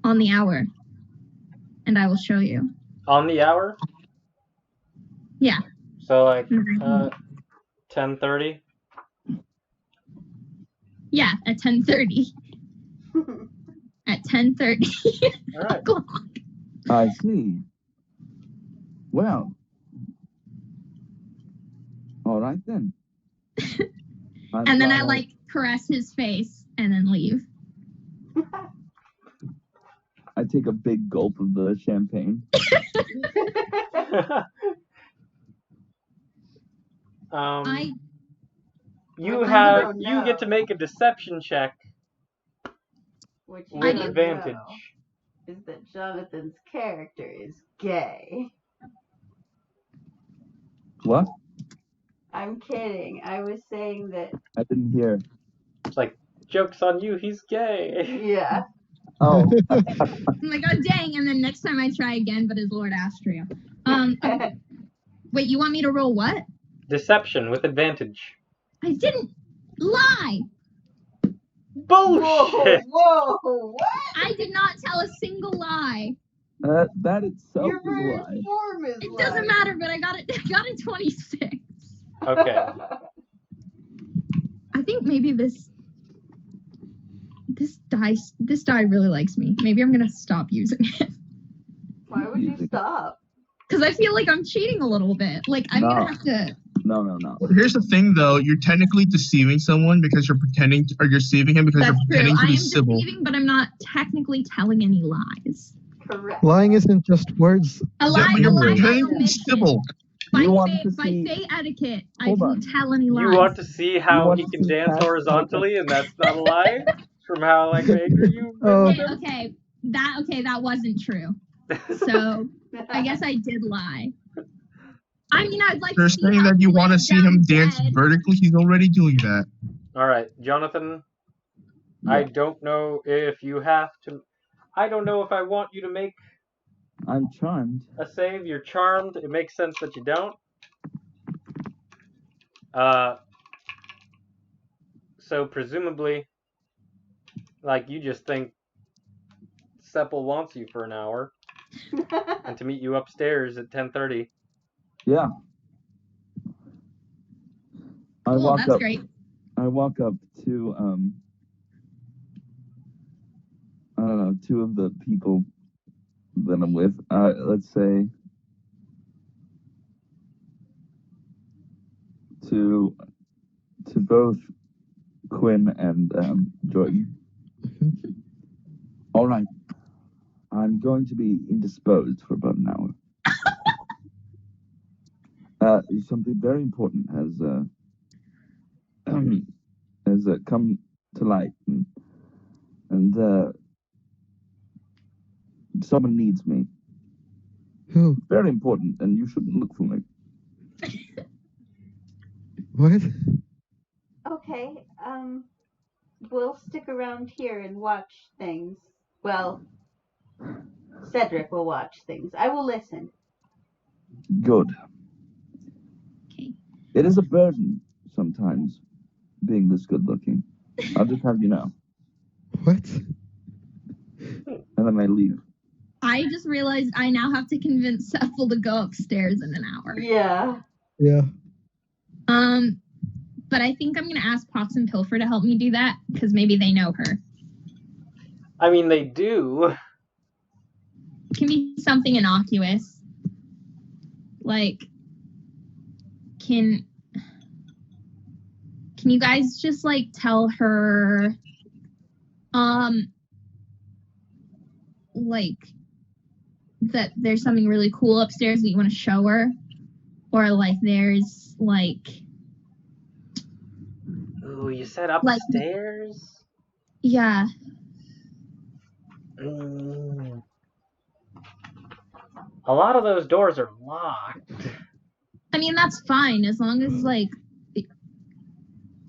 on the hour, and I will show you. On the hour? Yeah. So like 10:30? Yeah, at 10:30. At 10:30. All right. I see. Well. All right then. And then I like caress his face and then leave. I take a big gulp of the champagne. You get to make a deception check Which with advantage. Is that Jonathan's character is gay. What? I'm kidding. I was saying that. I didn't hear. It's like, joke's on you, he's gay. Yeah. Oh. I'm like, oh dang, and then next time I try again, but as Lord Astria. Okay. Wait, you want me to roll what? Deception with advantage. I didn't lie! Bullshit! Whoa, what? I did not tell a single lie. That itself Your is a lie. form is It doesn't matter, but I got it 26. Okay. I think maybe this die really likes me. Maybe I'm gonna stop using it. Why would you stop? Because I feel like I'm cheating a little bit. Like I'm gonna have to. No. Here's the thing, though. You're technically deceiving someone because you're pretending, or you're deceiving him because That's you're pretending true. to be I am civil. deceiving, but I'm not technically telling any lies. Correct. Lying isn't just words. A lie, Yeah, but you're a lie by pretending to be omission. civil. By say etiquette, I didn't tell any lies. You want to see how he can dance horizontally, and that's not a lie? From how like angry you've been with him? Okay, that wasn't true. So I guess I did lie. I mean, I'd like You're to see saying how that he you want to lays see him down dance dead. vertically. He's already doing that. All right, Jonathan. Yeah. I don't know if you have to. I don't know if I want you to make I'm charmed. a save. You're charmed. It makes sense that you don't. So presumably, like, you just think Sepple wants you for an hour and to meet you upstairs at 10:30. Yeah. Cool, that's great. I walk up to I don't know, two of the people that I'm with. Let's say to both Quinn and Jordan. All right, I'm going to be indisposed for about an hour. Something very important has come to light, and someone needs me. Who? Very important, and you shouldn't look for me. What? Okay, we'll stick around here and watch things. Well, Cedric will watch things. I will listen. Good. Okay. It is a burden sometimes being this good looking. I'll just have you know. What? And then I leave. I just realized I now have to convince Sepple to go upstairs in an hour. Yeah. Yeah. But I think I'm gonna ask Pox and Pilfer to help me do that because maybe they know her. I mean, they do. It can be something innocuous. Like, can you guys just like tell her, like that there's something really cool upstairs that you want to show her, or like there's like. Ooh, you said upstairs? Yeah. A lot of those doors are locked. I mean, that's fine as long as like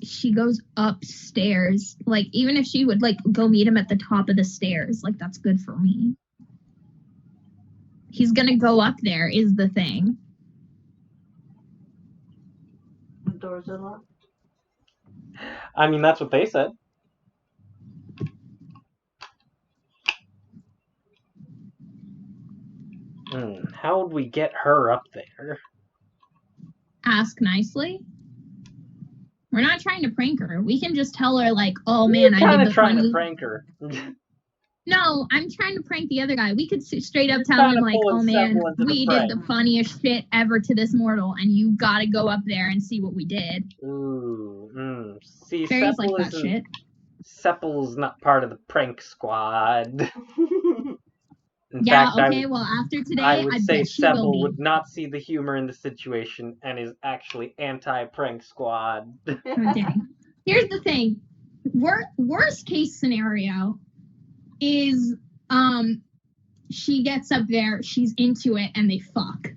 she goes upstairs. Like, even if she would like go meet him at the top of the stairs, like that's good for me. He's gonna go up there is the thing. The doors are locked. I mean, that's what they said. How would we get her up there? Ask nicely. We're not trying to prank her. We can just tell her like, oh man, I did the trying funny. to prank her. No, I'm trying to prank the other guy. We could straight up tell him like, oh man, we did the funniest shit ever to this mortal, and you gotta go up there and see what we did. Ooh, see, Fairies like that shit. Sepple's not part of the prank squad. In yeah, fact, okay, well after today, I would say bet she will Sepple be. would not see the humor in the situation and is actually anti-prank squad. Oh, dang. Here's the thing. Worst case scenario is she gets up there, she's into it, and they fuck.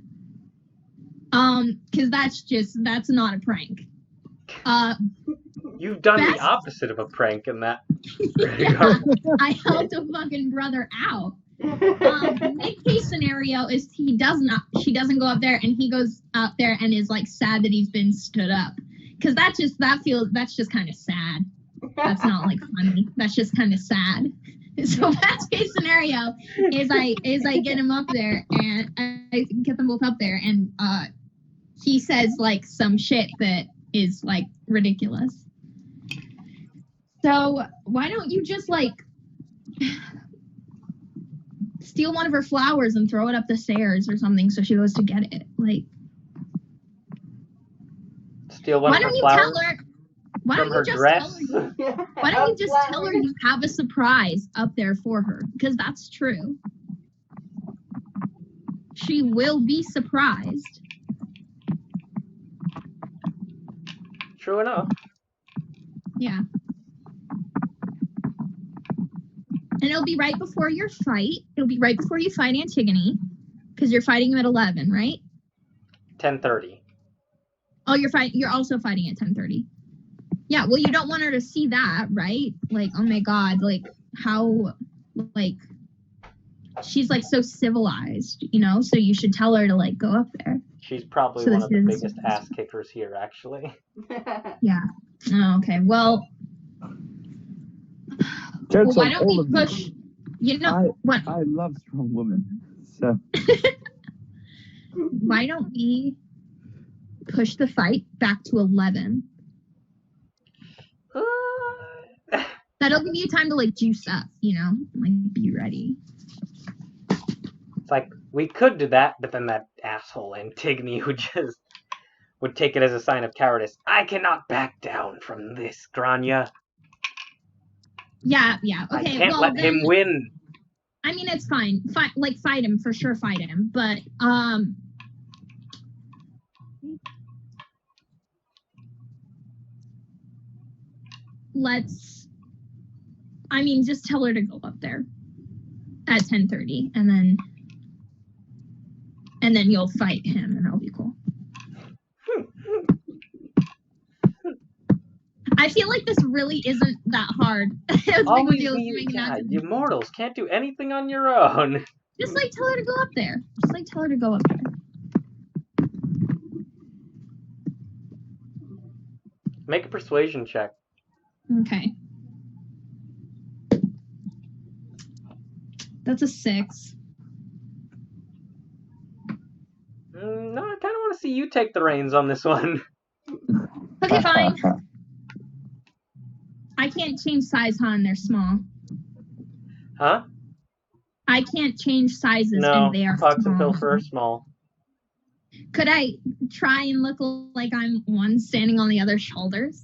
Because that's not a prank. You've done the opposite of a prank in that. Yeah, I helped a fucking brother out. Mid case scenario is she doesn't go up there, and he goes out there and is like sad that he's been stood up. Because that's just kind of sad. That's not like funny. That's just kind of sad. So best case scenario is I get him up there and I get them both up there and he says like some shit that is like ridiculous. So why don't you just like steal one of her flowers and throw it up the stairs or something so she goes to get it? Like, steal one of her flowers? Tell her? Why from don't you just tell her? Why don't you just tell her you have a surprise up there for her? Because that's true. She will be surprised. True enough. Yeah. And it'll be right before your fight. It'll be right before you fight Antigone. Because you're fighting him at 11, right? 10:30. Oh, you're also fighting at 10:30. Yeah, well, you don't want her to see that, right? Like, oh my god, like, how, like, she's, like, so civilized, you know? So you should tell her to, like, go up there. She's probably So one this of the is- biggest ass kickers here, actually. Yeah. Oh, okay. Well, Jokes why on don't all we of push, you know, what? I love strong women. So Why don't we push the fight back to 11? That'll give you time to, like, juice up, you know? Like, be ready. It's like, we could do that, but then that asshole Antigone would take it as a sign of cowardice. I cannot back down from this, Grania. Yeah, okay. I can't well, let then, him win. I mean, it's fine. Fight him, for sure, fight him. But, just tell her to go up there at 10:30, and then you'll fight him, and it'll be cool. I feel like this really isn't that hard. Always you mortals can't do anything on your own. Just, like, tell her to go up there. Make a persuasion check. Okay. That's a 6. No, I kind of want to see you take the reins on this one. Okay, fine. I can't change size, huh, and they're small. Huh? I can't change sizes, No, and they are Fox small. and Pilfer are small. Could I try and look like I'm one standing on the other's shoulders?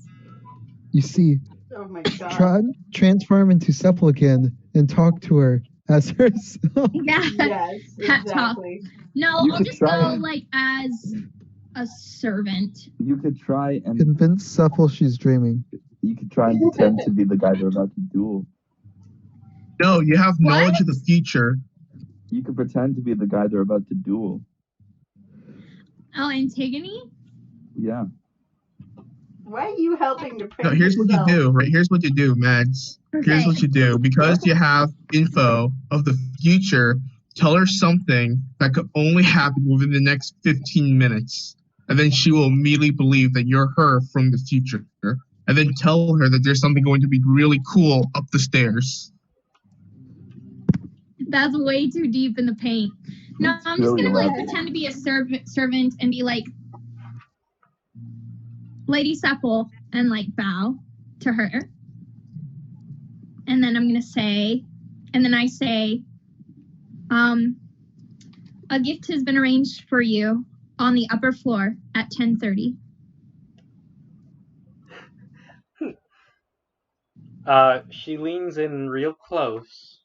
You see, Oh my god. transform into Sepple again and talk to her as herself. Yeah. Yes, exactly. No, You I'll could just try go, and- like, as a servant. you could try and Convince Sepple she's dreaming. pretend to be the guy they're about to duel. No, you have What? knowledge of the future. You could pretend to be the guy they're about to duel. Oh, Antigone? Yeah. Why are you helping to print No, here's what you yourself? do, right? Here's what you do, Mags. Here's Okay. what you do. Because you have info of the future, tell her something that could only happen within the next 15 minutes. And then she will immediately believe that you're her from the future. And then tell her that there's something going to be really cool up the stairs. That's way too deep in the paint. No, That's I'm just really gonna, like, elaborate. pretend to be a servant and be like, Lady Sepple, and, like, bow to her. And then I'm gonna say, I say, a gift has been arranged for you on the upper floor at 10:30. She leans in real close.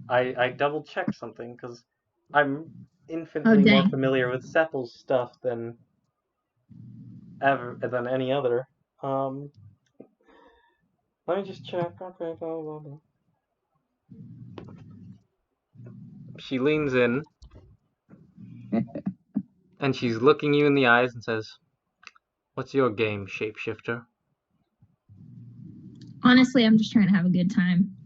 I double check something because I'm infinitely more dang. familiar with Seppel's stuff than any other. Let me just check. Okay, blah, blah, blah. She leans in and she's looking you in the eyes and says, "What's your game, shapeshifter?" Honestly, I'm just trying to have a good time.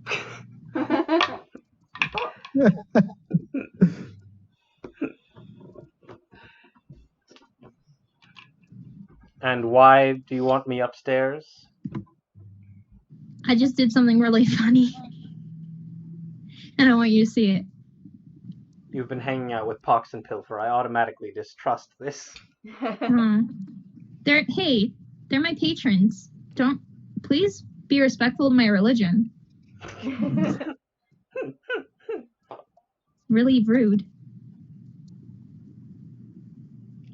And why do you want me upstairs? I just did something really funny. And I want you to see it. You've been hanging out with Pox and Pilfer. I automatically distrust this. They're my patrons. Please be respectful of my religion. Really rude.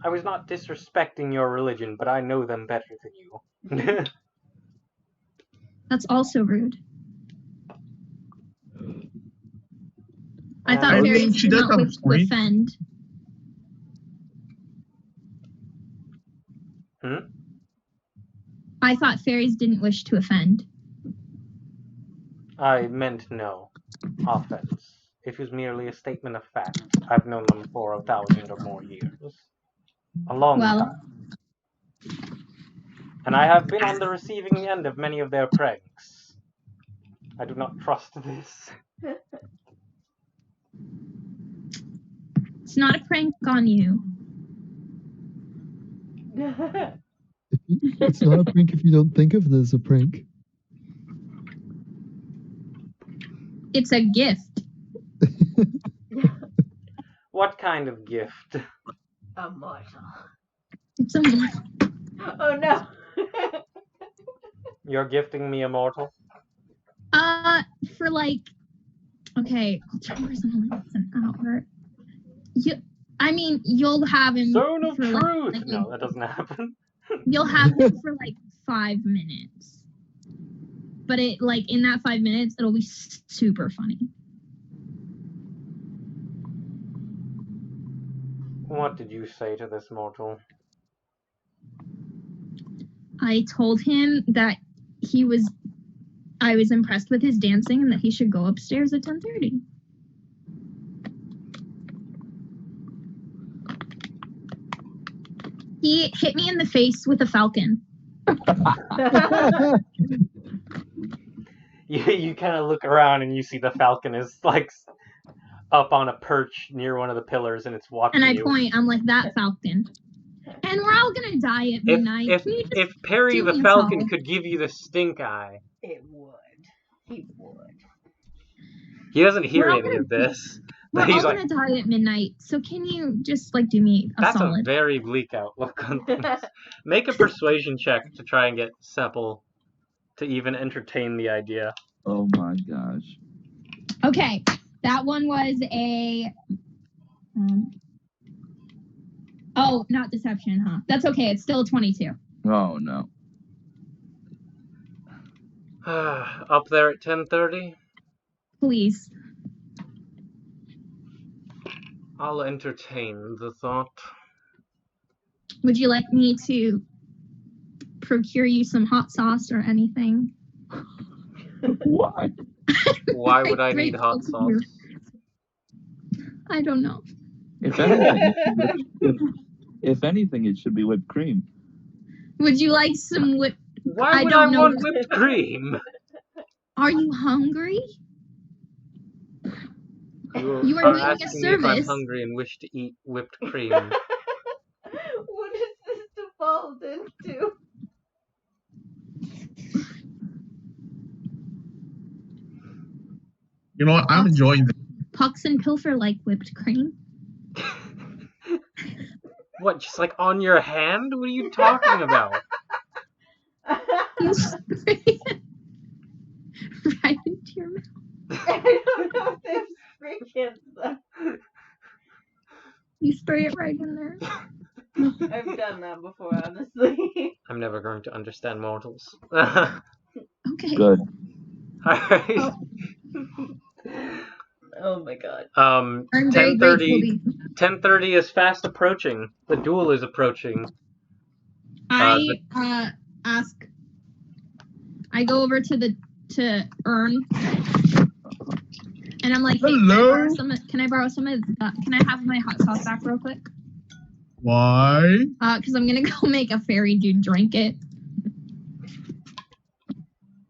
I was not disrespecting your religion, but I know them better than you. That's also rude. I thought I mean, fairies she did does not have a wish to point. offend. Hmm? I thought fairies didn't wish to offend. I meant no offense. It was merely a statement of fact. I've known them for 1,000 or more years. A long time. And I have been on the receiving end of many of their pranks. I do not trust this. It's not a prank on you. It's not a prank if you don't think of it as a prank. It's a gift. What kind of gift? A mortal. It's a mortal. Oh no. You're gifting me a mortal? For like, okay, October's only an hour. You'll have him. Zone of for truth! like, No, that doesn't happen. You'll have him for like 5 minutes. But in that 5 minutes, it'll be super funny. What did you say to this mortal? I told him that I was impressed with his dancing and that he should go upstairs at 10:30. He hit me in the face with a falcon. You kind of look around and you see the falcon is like up on a perch near one of the pillars and it's watching you. And I point, I'm like, that falcon. And we're all gonna die at midnight. If Perry the falcon could give you the stink eye. It would. He would. He doesn't hear any of this. We're all gonna die at midnight, so can you just do me a solid? That's a very bleak outlook on things. Make a persuasion check to try and get Sepple to even entertain the idea. Oh my gosh. Okay, that one was a... oh, not deception, huh? That's okay, it's still a 22. Oh no. Up there at 10:30? Please. I'll entertain the thought. Would you like me to procure you some hot sauce or anything? Why? Why would I need hot sauce? I don't know. If anything, it should be whipped cream. Would you like some whipped? Why would I want whipped cream? Are you hungry? You are asking me if I'm hungry and wish to eat whipped cream. What is this devolved into? You know what? I'm enjoying this. Pucks and Pilfer like whipped cream. What, just like on your hand? What are you talking about? You spray it right into your mouth. I don't know if they have spray cans though. You spray it right in there. I've done that before, honestly. I'm never going to understand mortals. Okay. Good. Alright. Oh my god. 10:30. 10:30 is fast approaching. The duel is approaching. I go over to Ern, and I'm like, hey, hello. Can I borrow some of? Can I have my hot sauce back real quick? Why? Because I'm gonna go make a fairy dude drink it.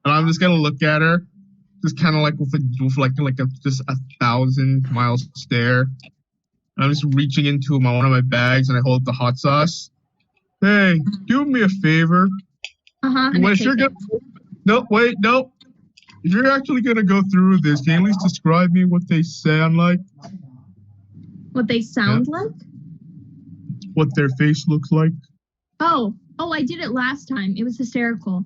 And I'm just gonna look at her, just kind of like with just a 1,000-mile stare. And I'm just reaching into one of my bags and I hold the hot sauce. Hey, do me a favor. No, wait, no. If you're actually gonna go through this, can you at least describe me what they sound like? What they sound like? What their face looks like? Oh, I did it last time. It was hysterical.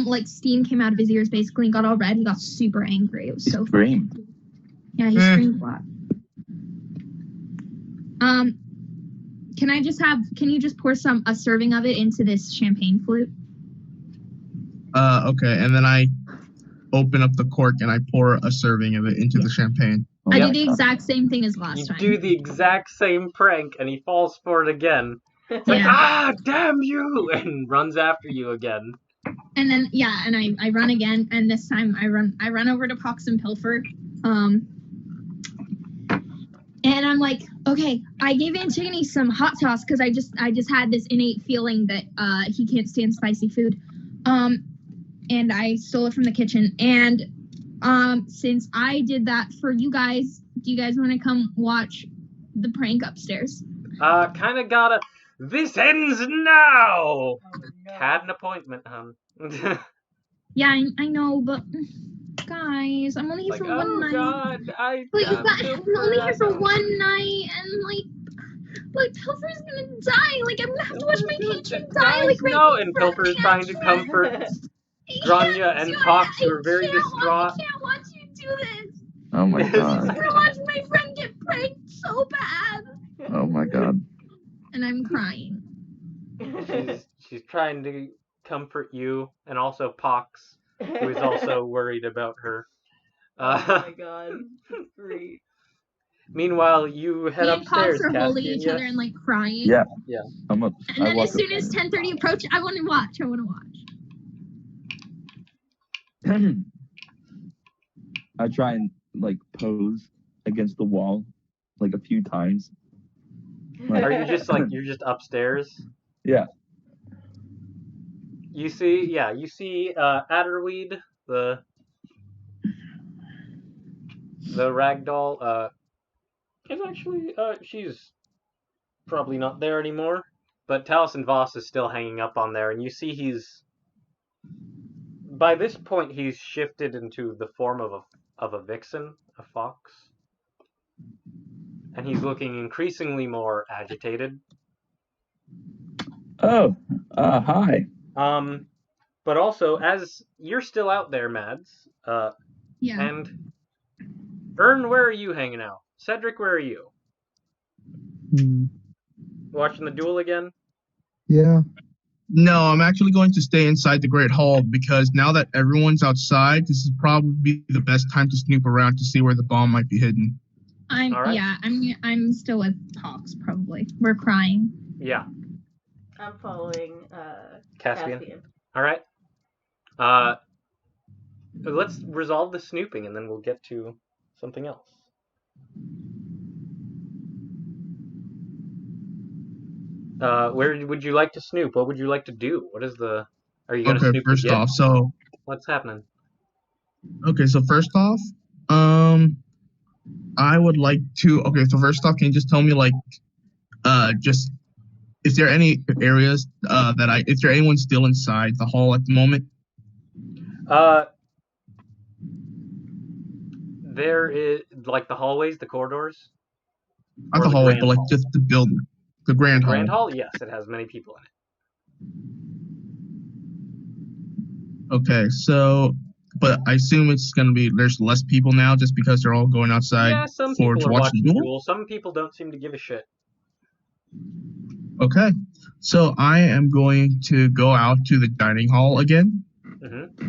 Like steam came out of his ears basically and got all red. He got super angry. It was so funny. Yeah, he screamed a lot. Can you just pour a serving of it into this champagne flute? Okay, and then I open up the cork and I pour a serving of it into the champagne. I did the exact same thing as last time. You do the exact same prank and he falls for it again. It's like, ah, damn you! And runs after you again. And then and I run again, and this time I run over to Pox and Pilfer. And I'm like, okay, I gave Antigone some hot sauce because I just had this innate feeling that he can't stand spicy food. And I stole it from the kitchen. And since I did that for you guys, do you guys want to come watch the prank upstairs? Kinda gotta. This ends now! Oh, no. Had an appointment, hon. Yeah, I know, but guys, I'm only here for one night. God, I'm only here for one night, and like Pilfer's gonna die. Like I'm gonna have to watch my patron die. Like right no, and Pilfer's trying to comfort Grania and Pox, who are very distraught. I can't watch you do this. Oh my I'm god. gonna watch my friend get pranked so bad. Oh my god. And I'm crying. She's trying to comfort you, and also Pox, who is also worried about her. Oh my god. Great. Meanwhile, you head Me and upstairs, Pox are holding Caspian, each yes? other and like crying. Yeah. Yeah. I'm up. And then as soon as 10:30 approach, I want to watch. I try and like pose against the wall like a few times. Are you just like, you're just upstairs? Yeah. You see Adderweed, the ragdoll, is actually, she's probably not there anymore, but Taliesin Voss is still hanging up on there, and you see by this point he's shifted into the form of a vixen, a fox, and he's looking increasingly more agitated. Oh, hi. But also, as you're still out there, Mads, Yeah. and Ern, where are you hanging out? Cedric, where are you? Watching the duel again? Yeah. No, I'm actually going to stay inside the Great Hall because now that everyone's outside, this is probably the best time to snoop around to see where the bomb might be hidden. I'm still with Pox probably. We're crying. Yeah. I'm following Caspian. All right. Let's resolve the snooping, and then we'll get to something else. Where would you like to snoop? What would you like to do? Are you gonna snoop first again? off, so What's happening? okay, so first off, I would like to. Okay, so first off, can you just tell me like, just is there any areas is there anyone still inside the hall at the moment? There is like the hallways, the corridors. Not the hallway, but like just the building, the Grand Hall. Grand Hall, yes, it has many people in it. Okay, so, but I assume it's gonna be there's less people now just because they're all going outside Yeah, some to people are watch watching the the duel. duel. Some people don't seem to give a shit. Okay, so I am going to go out to the dining hall again,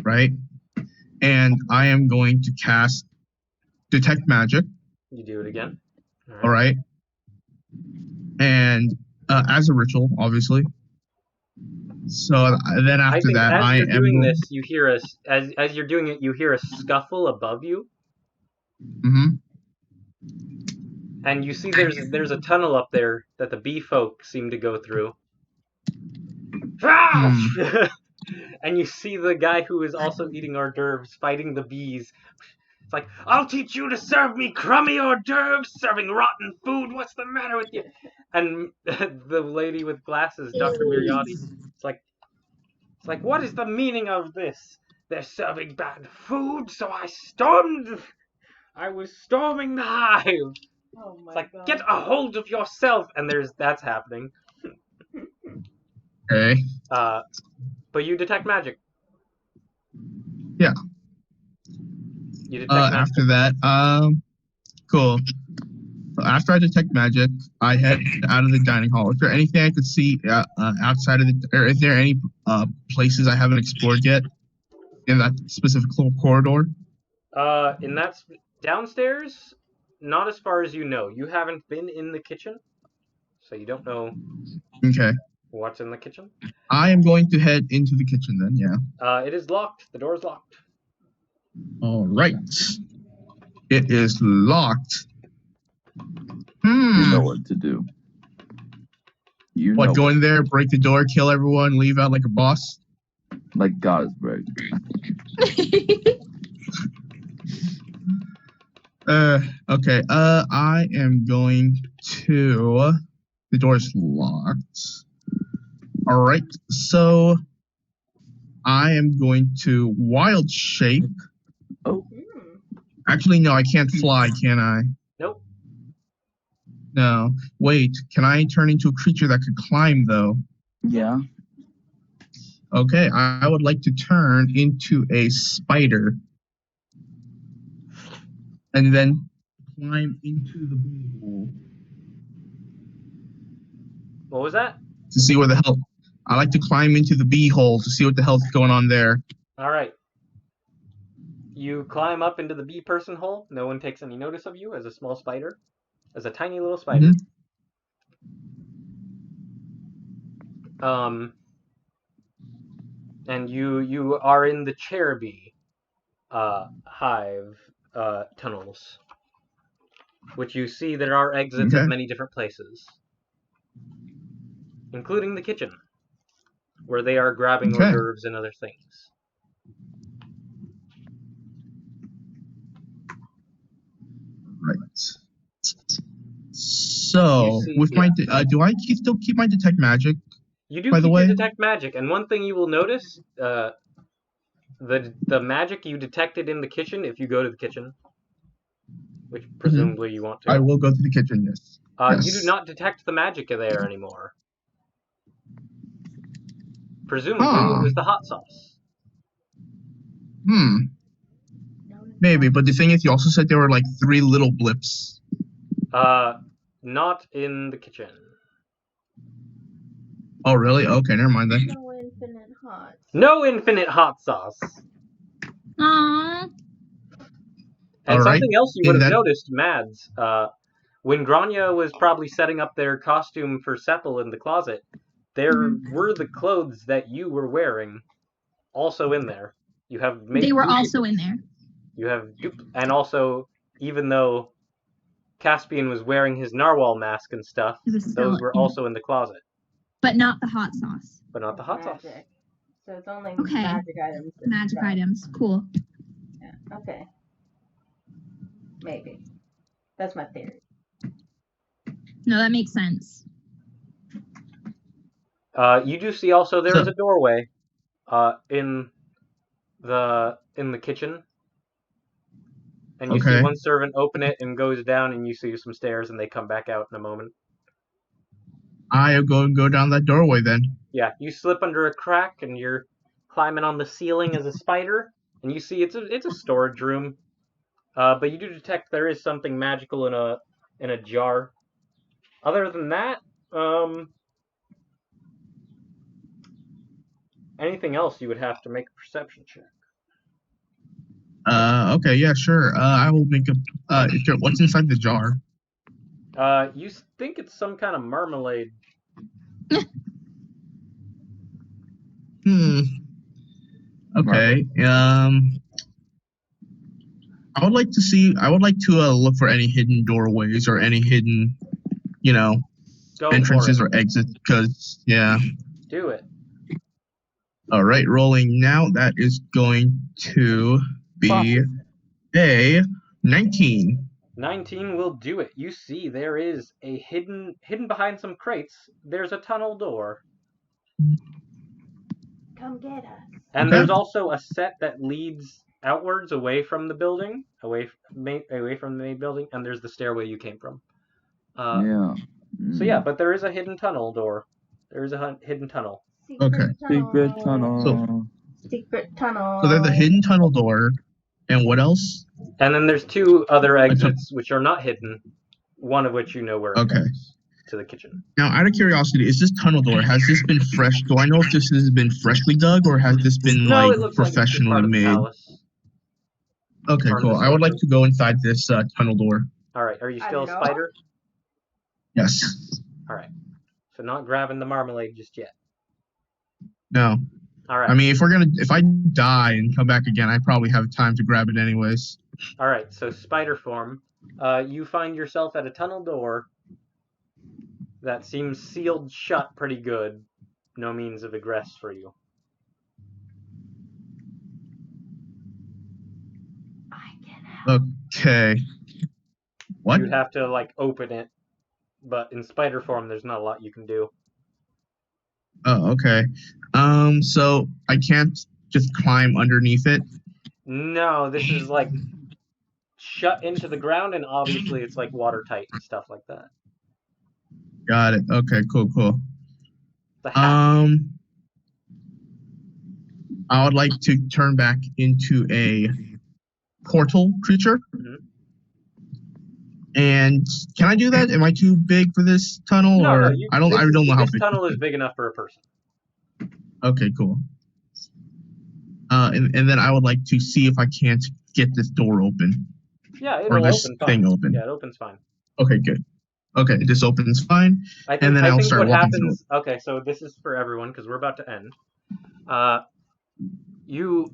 right? And I am going to cast Detect Magic. You do it again. All right. And as a ritual, obviously. So then after that, as you're doing this, you hear as you're doing it, you hear a scuffle above you. And you see there's a tunnel up there that the bee folk seem to go through. And you see the guy who is also eating hors d'oeuvres fighting the bees. It's like, I'll teach you to serve me crummy hors d'oeuvres, serving rotten food. What's the matter with you? And the lady with glasses, Dr. Miriati, it's like, what is the meaning of this? They're serving bad food, so I was storming the hive. Oh my It's like, god. get a hold of yourself, and that's happening. Okay. But you detect magic. Yeah. You detect magic. After that, cool. So after I detect magic, I head out of the dining hall. Is there anything I could see outside of or is there any places I haven't explored yet in that specific corridor? In that downstairs, not as far as you know. You haven't been in the kitchen, so you don't know. Okay. What's in the kitchen? I am going to head into the kitchen then, yeah. It is locked. The door is locked. All right. It is locked. You know what to do. You know What, go in there, break the door, kill everyone, leave out like a boss? like Gosberg. Okay. I am going to... The door's locked. All right. So I am going to wild shape. Oh. Actually, no, I can't fly, can I? Nope. No. Wait, can I turn into a creature that could climb, though? Yeah. Okay, I would like to turn into a spider. And then climb into the bee hole. What was that? To see where the hell... I like to climb into the bee hole to see what the hell's going on there. All right. You climb up into the bee person hole. No one takes any notice of you as a small spider. As a tiny little spider. And you are in the cherubee hive tunnels, which you see there are exits at many different places, including the kitchen, where they are grabbing hors d'oeuvres and other things. Right. So, with my do I still keep my detect magic? You do by the keep way? your detect magic, and one thing you will notice, the magic you detected in the kitchen, if you go to the kitchen, which presumably you want to. I will go to the kitchen, yes. You do not detect the magic there anymore. Presumably it was the hot sauce. Maybe, but the thing is, you also said there were like 3 little blips. Not in the kitchen. Oh, really? Okay, never mind then. No infinite hot. No infinite hot sauce. Aww. And something else you would have noticed, Mads, when Grania was probably setting up their costume for Sepple in the closet, there were the clothes that you were wearing also in there. You have made They were also in there. You have and also, even though Caspian was wearing his narwhal mask and stuff, those were also in the closet. But not the hot sauce. But not the hot sauce. So it's only magic items. Magic items. Cool. Yeah. Okay. Maybe. That's my theory. No, that makes sense. You do see also there is a doorway in the kitchen. And you see one servant open it and goes down, and you see some stairs, and they come back out in a moment. I'll go down that doorway then. Yeah, you slip under a crack, and you're climbing on the ceiling as a spider, and you see it's a storage room. But you do detect there is something magical in a jar. Other than that, anything else you would have to make a perception check. Okay, yeah, sure. I will make a. What's inside the jar? You think it's some kind of marmalade. Okay. I would like to look for any hidden doorways or any hidden, entrances or exits. Because Do it. All right, rolling now. That is going to be a 19. 19 will do it. You see there is a hidden behind some crates. There's a tunnel door. Come get us. And there's also a set that leads outwards away from the building, away from the main building, and there's the stairway you came from. So yeah, but there is a hidden tunnel door. There is a hidden tunnel. Secret tunnel. Secret tunnel. So there's a hidden tunnel door, and what else? And then there's 2 other exits which are not hidden, one of which you know where it goes to the kitchen. Now, out of curiosity, is this tunnel door, has this been fresh? Do I know if this has been freshly dug, or has this been professionally made? Okay, cool. I would like to go inside this tunnel door. All right. Are you still a spider? Yes. All right. So not grabbing the marmalade just yet. No. All right. I mean, if I die and come back again, I probably have time to grab it anyways. All right. So spider form, you find yourself at a tunnel door that seems sealed shut pretty good. No means of egress for you. I can help. Okay. What? You'd have to like open it, but in spider form, there's not a lot you can do. Oh, okay. So I can't just climb underneath it? No, this is like shut into the ground, and obviously it's like watertight and stuff like that. Got it. Okay, cool. The hat. I would like to turn back into a portal creature. Mhm. And can I do that? Am I too big for this tunnel? No, or you, I don't know how this big. tunnel is big enough for a person. Okay, cool. And then I would like to see if I can't get this door open. Yeah, Or it'll this open fine. thing open. Yeah, it opens fine. Okay, good. Okay, this opens fine. I think, and then I I'll think start what walking happens. Okay, so this is for everyone because we're about to end. You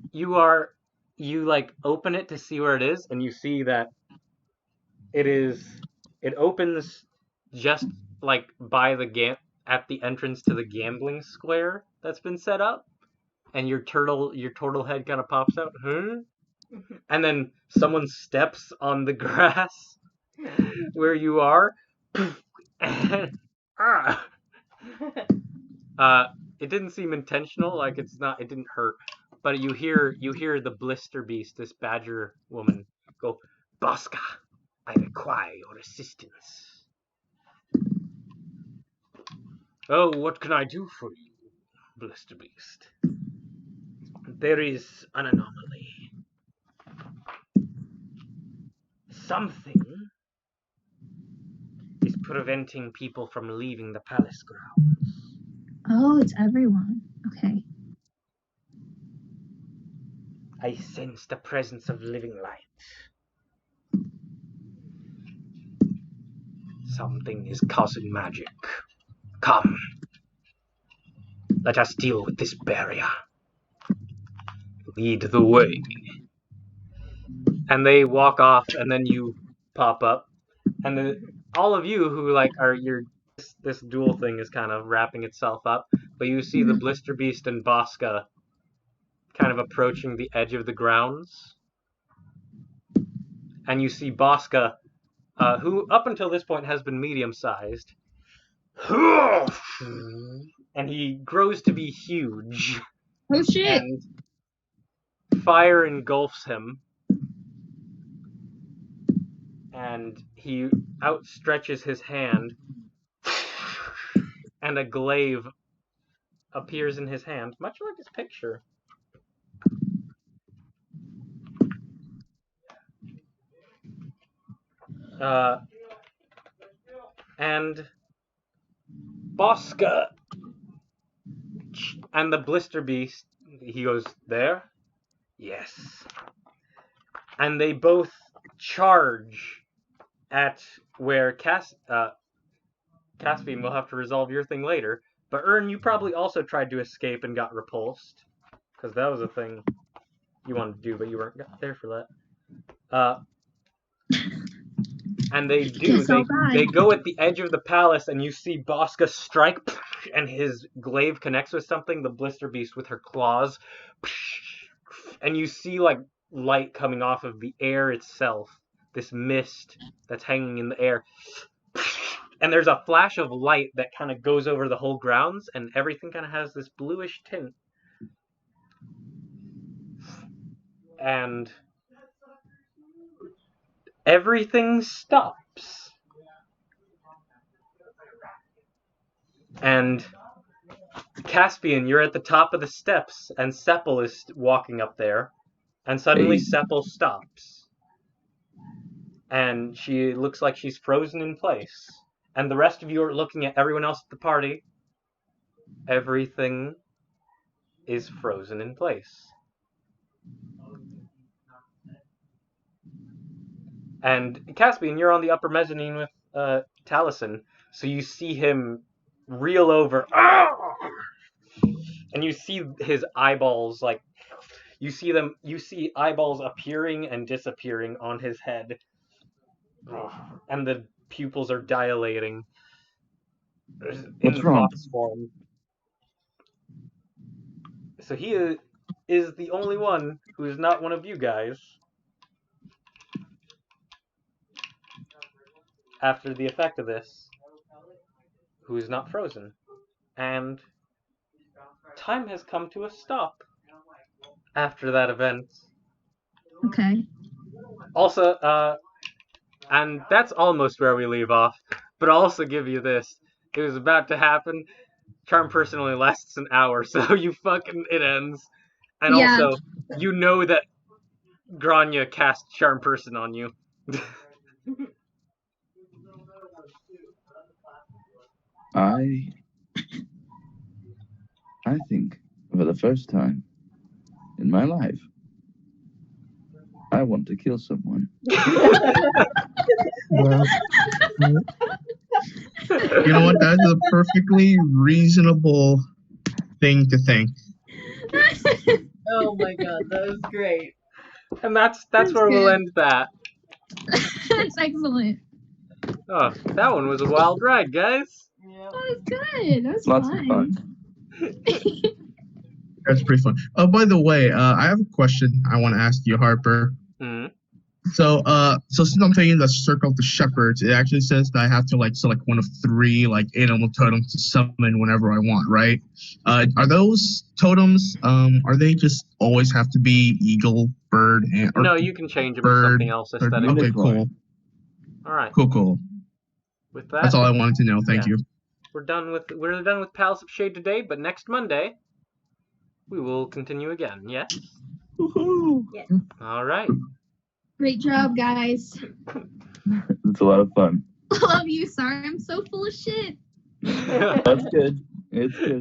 like open it to see where it is, and you see that it opens just like by the at the entrance to the gambling square that's been set up, and your turtle head kind of pops out, and then someone steps on the grass where you are. It didn't seem intentional, like it didn't hurt, but you hear the blister beast, this badger woman, go, "Bosca, I require your assistance." "Oh, what can I do for you, blister beast?" "There is an anomaly. Something is preventing people from leaving the palace grounds." Oh, it's everyone. Okay. "I sense the presence of living light. Something is causing magic. Come. Let us deal with this barrier. Lead the way." And they walk off, and then you pop up, and all of you who like are this duel thing is kind of wrapping itself up, but you see the blister beast and Bosca kind of approaching the edge of the grounds, and you see Bosca, who up until this point has been medium-sized, and he grows to be huge. Oh shit! And fire engulfs him, and he outstretches his hand, and a glaive appears in his hand, much like his picture. And Bosca and the blister beast, he goes, "There? Yes." And they both charge at where Caspian will have to resolve your thing later. But Ern, you probably also tried to escape and got repulsed, because that was a thing you wanted to do, but you weren't there for that. And they do. They go at the edge of the palace, and you see Bosca strike, and his glaive connects with something, the blister beast with her claws. And you see like light coming off of the air itself, this mist that's hanging in the air. And there's a flash of light that kind of goes over the whole grounds, and everything kind of has this bluish tint. And everything stops. And Caspian, you're at the top of the steps, and Sepple is walking up there, and suddenly Sepple stops. And she looks like she's frozen in place. And the rest of you are looking at everyone else at the party. Everything is frozen in place. And Caspian, you're on the upper mezzanine with Taliesin, so you see him reel over. And you see his eyeballs, like, you see eyeballs appearing and disappearing on his head. And the pupils are dilating. What's wrong? Fox form. So he is the only one who is not one of you guys. After the effect of this, who is not frozen. And time has come to a stop after that event. Okay. Also, and that's almost where we leave off, but I'll also give you this. It was about to happen. Charm Person only lasts an hour, so it ends. And Yeah. also, you know that Grania cast Charm Person on you. I think for the first time in my life, I want to kill someone. Well, You know what? That is a perfectly reasonable thing to think. Oh my god, that was great. And that's where we'll end that. That's excellent. Oh, that one was a wild ride, guys. Yep. That was good. That was Lots fun. of fun. That's pretty fun. Oh, by the way, I have a question I want to ask you, Harper. Mm-hmm. So since I'm taking the Circle of the Shepherds, it actually says that I have to select one of 3 animal totems to summon whenever I want, right? Are those totems? Are they just always have to be eagle, bird, and or No, you can change them to bird? something else aesthetically. Okay, cool. All right. Cool. With that, That's all I wanted to know. Thank you. we're done with Palace of Shade today, but next Monday we will continue again. Yes. Woohoo! Yes. All right. Great job, guys. It's a lot of fun. Love you. Sorry, I'm so full of shit. That's good. It's good.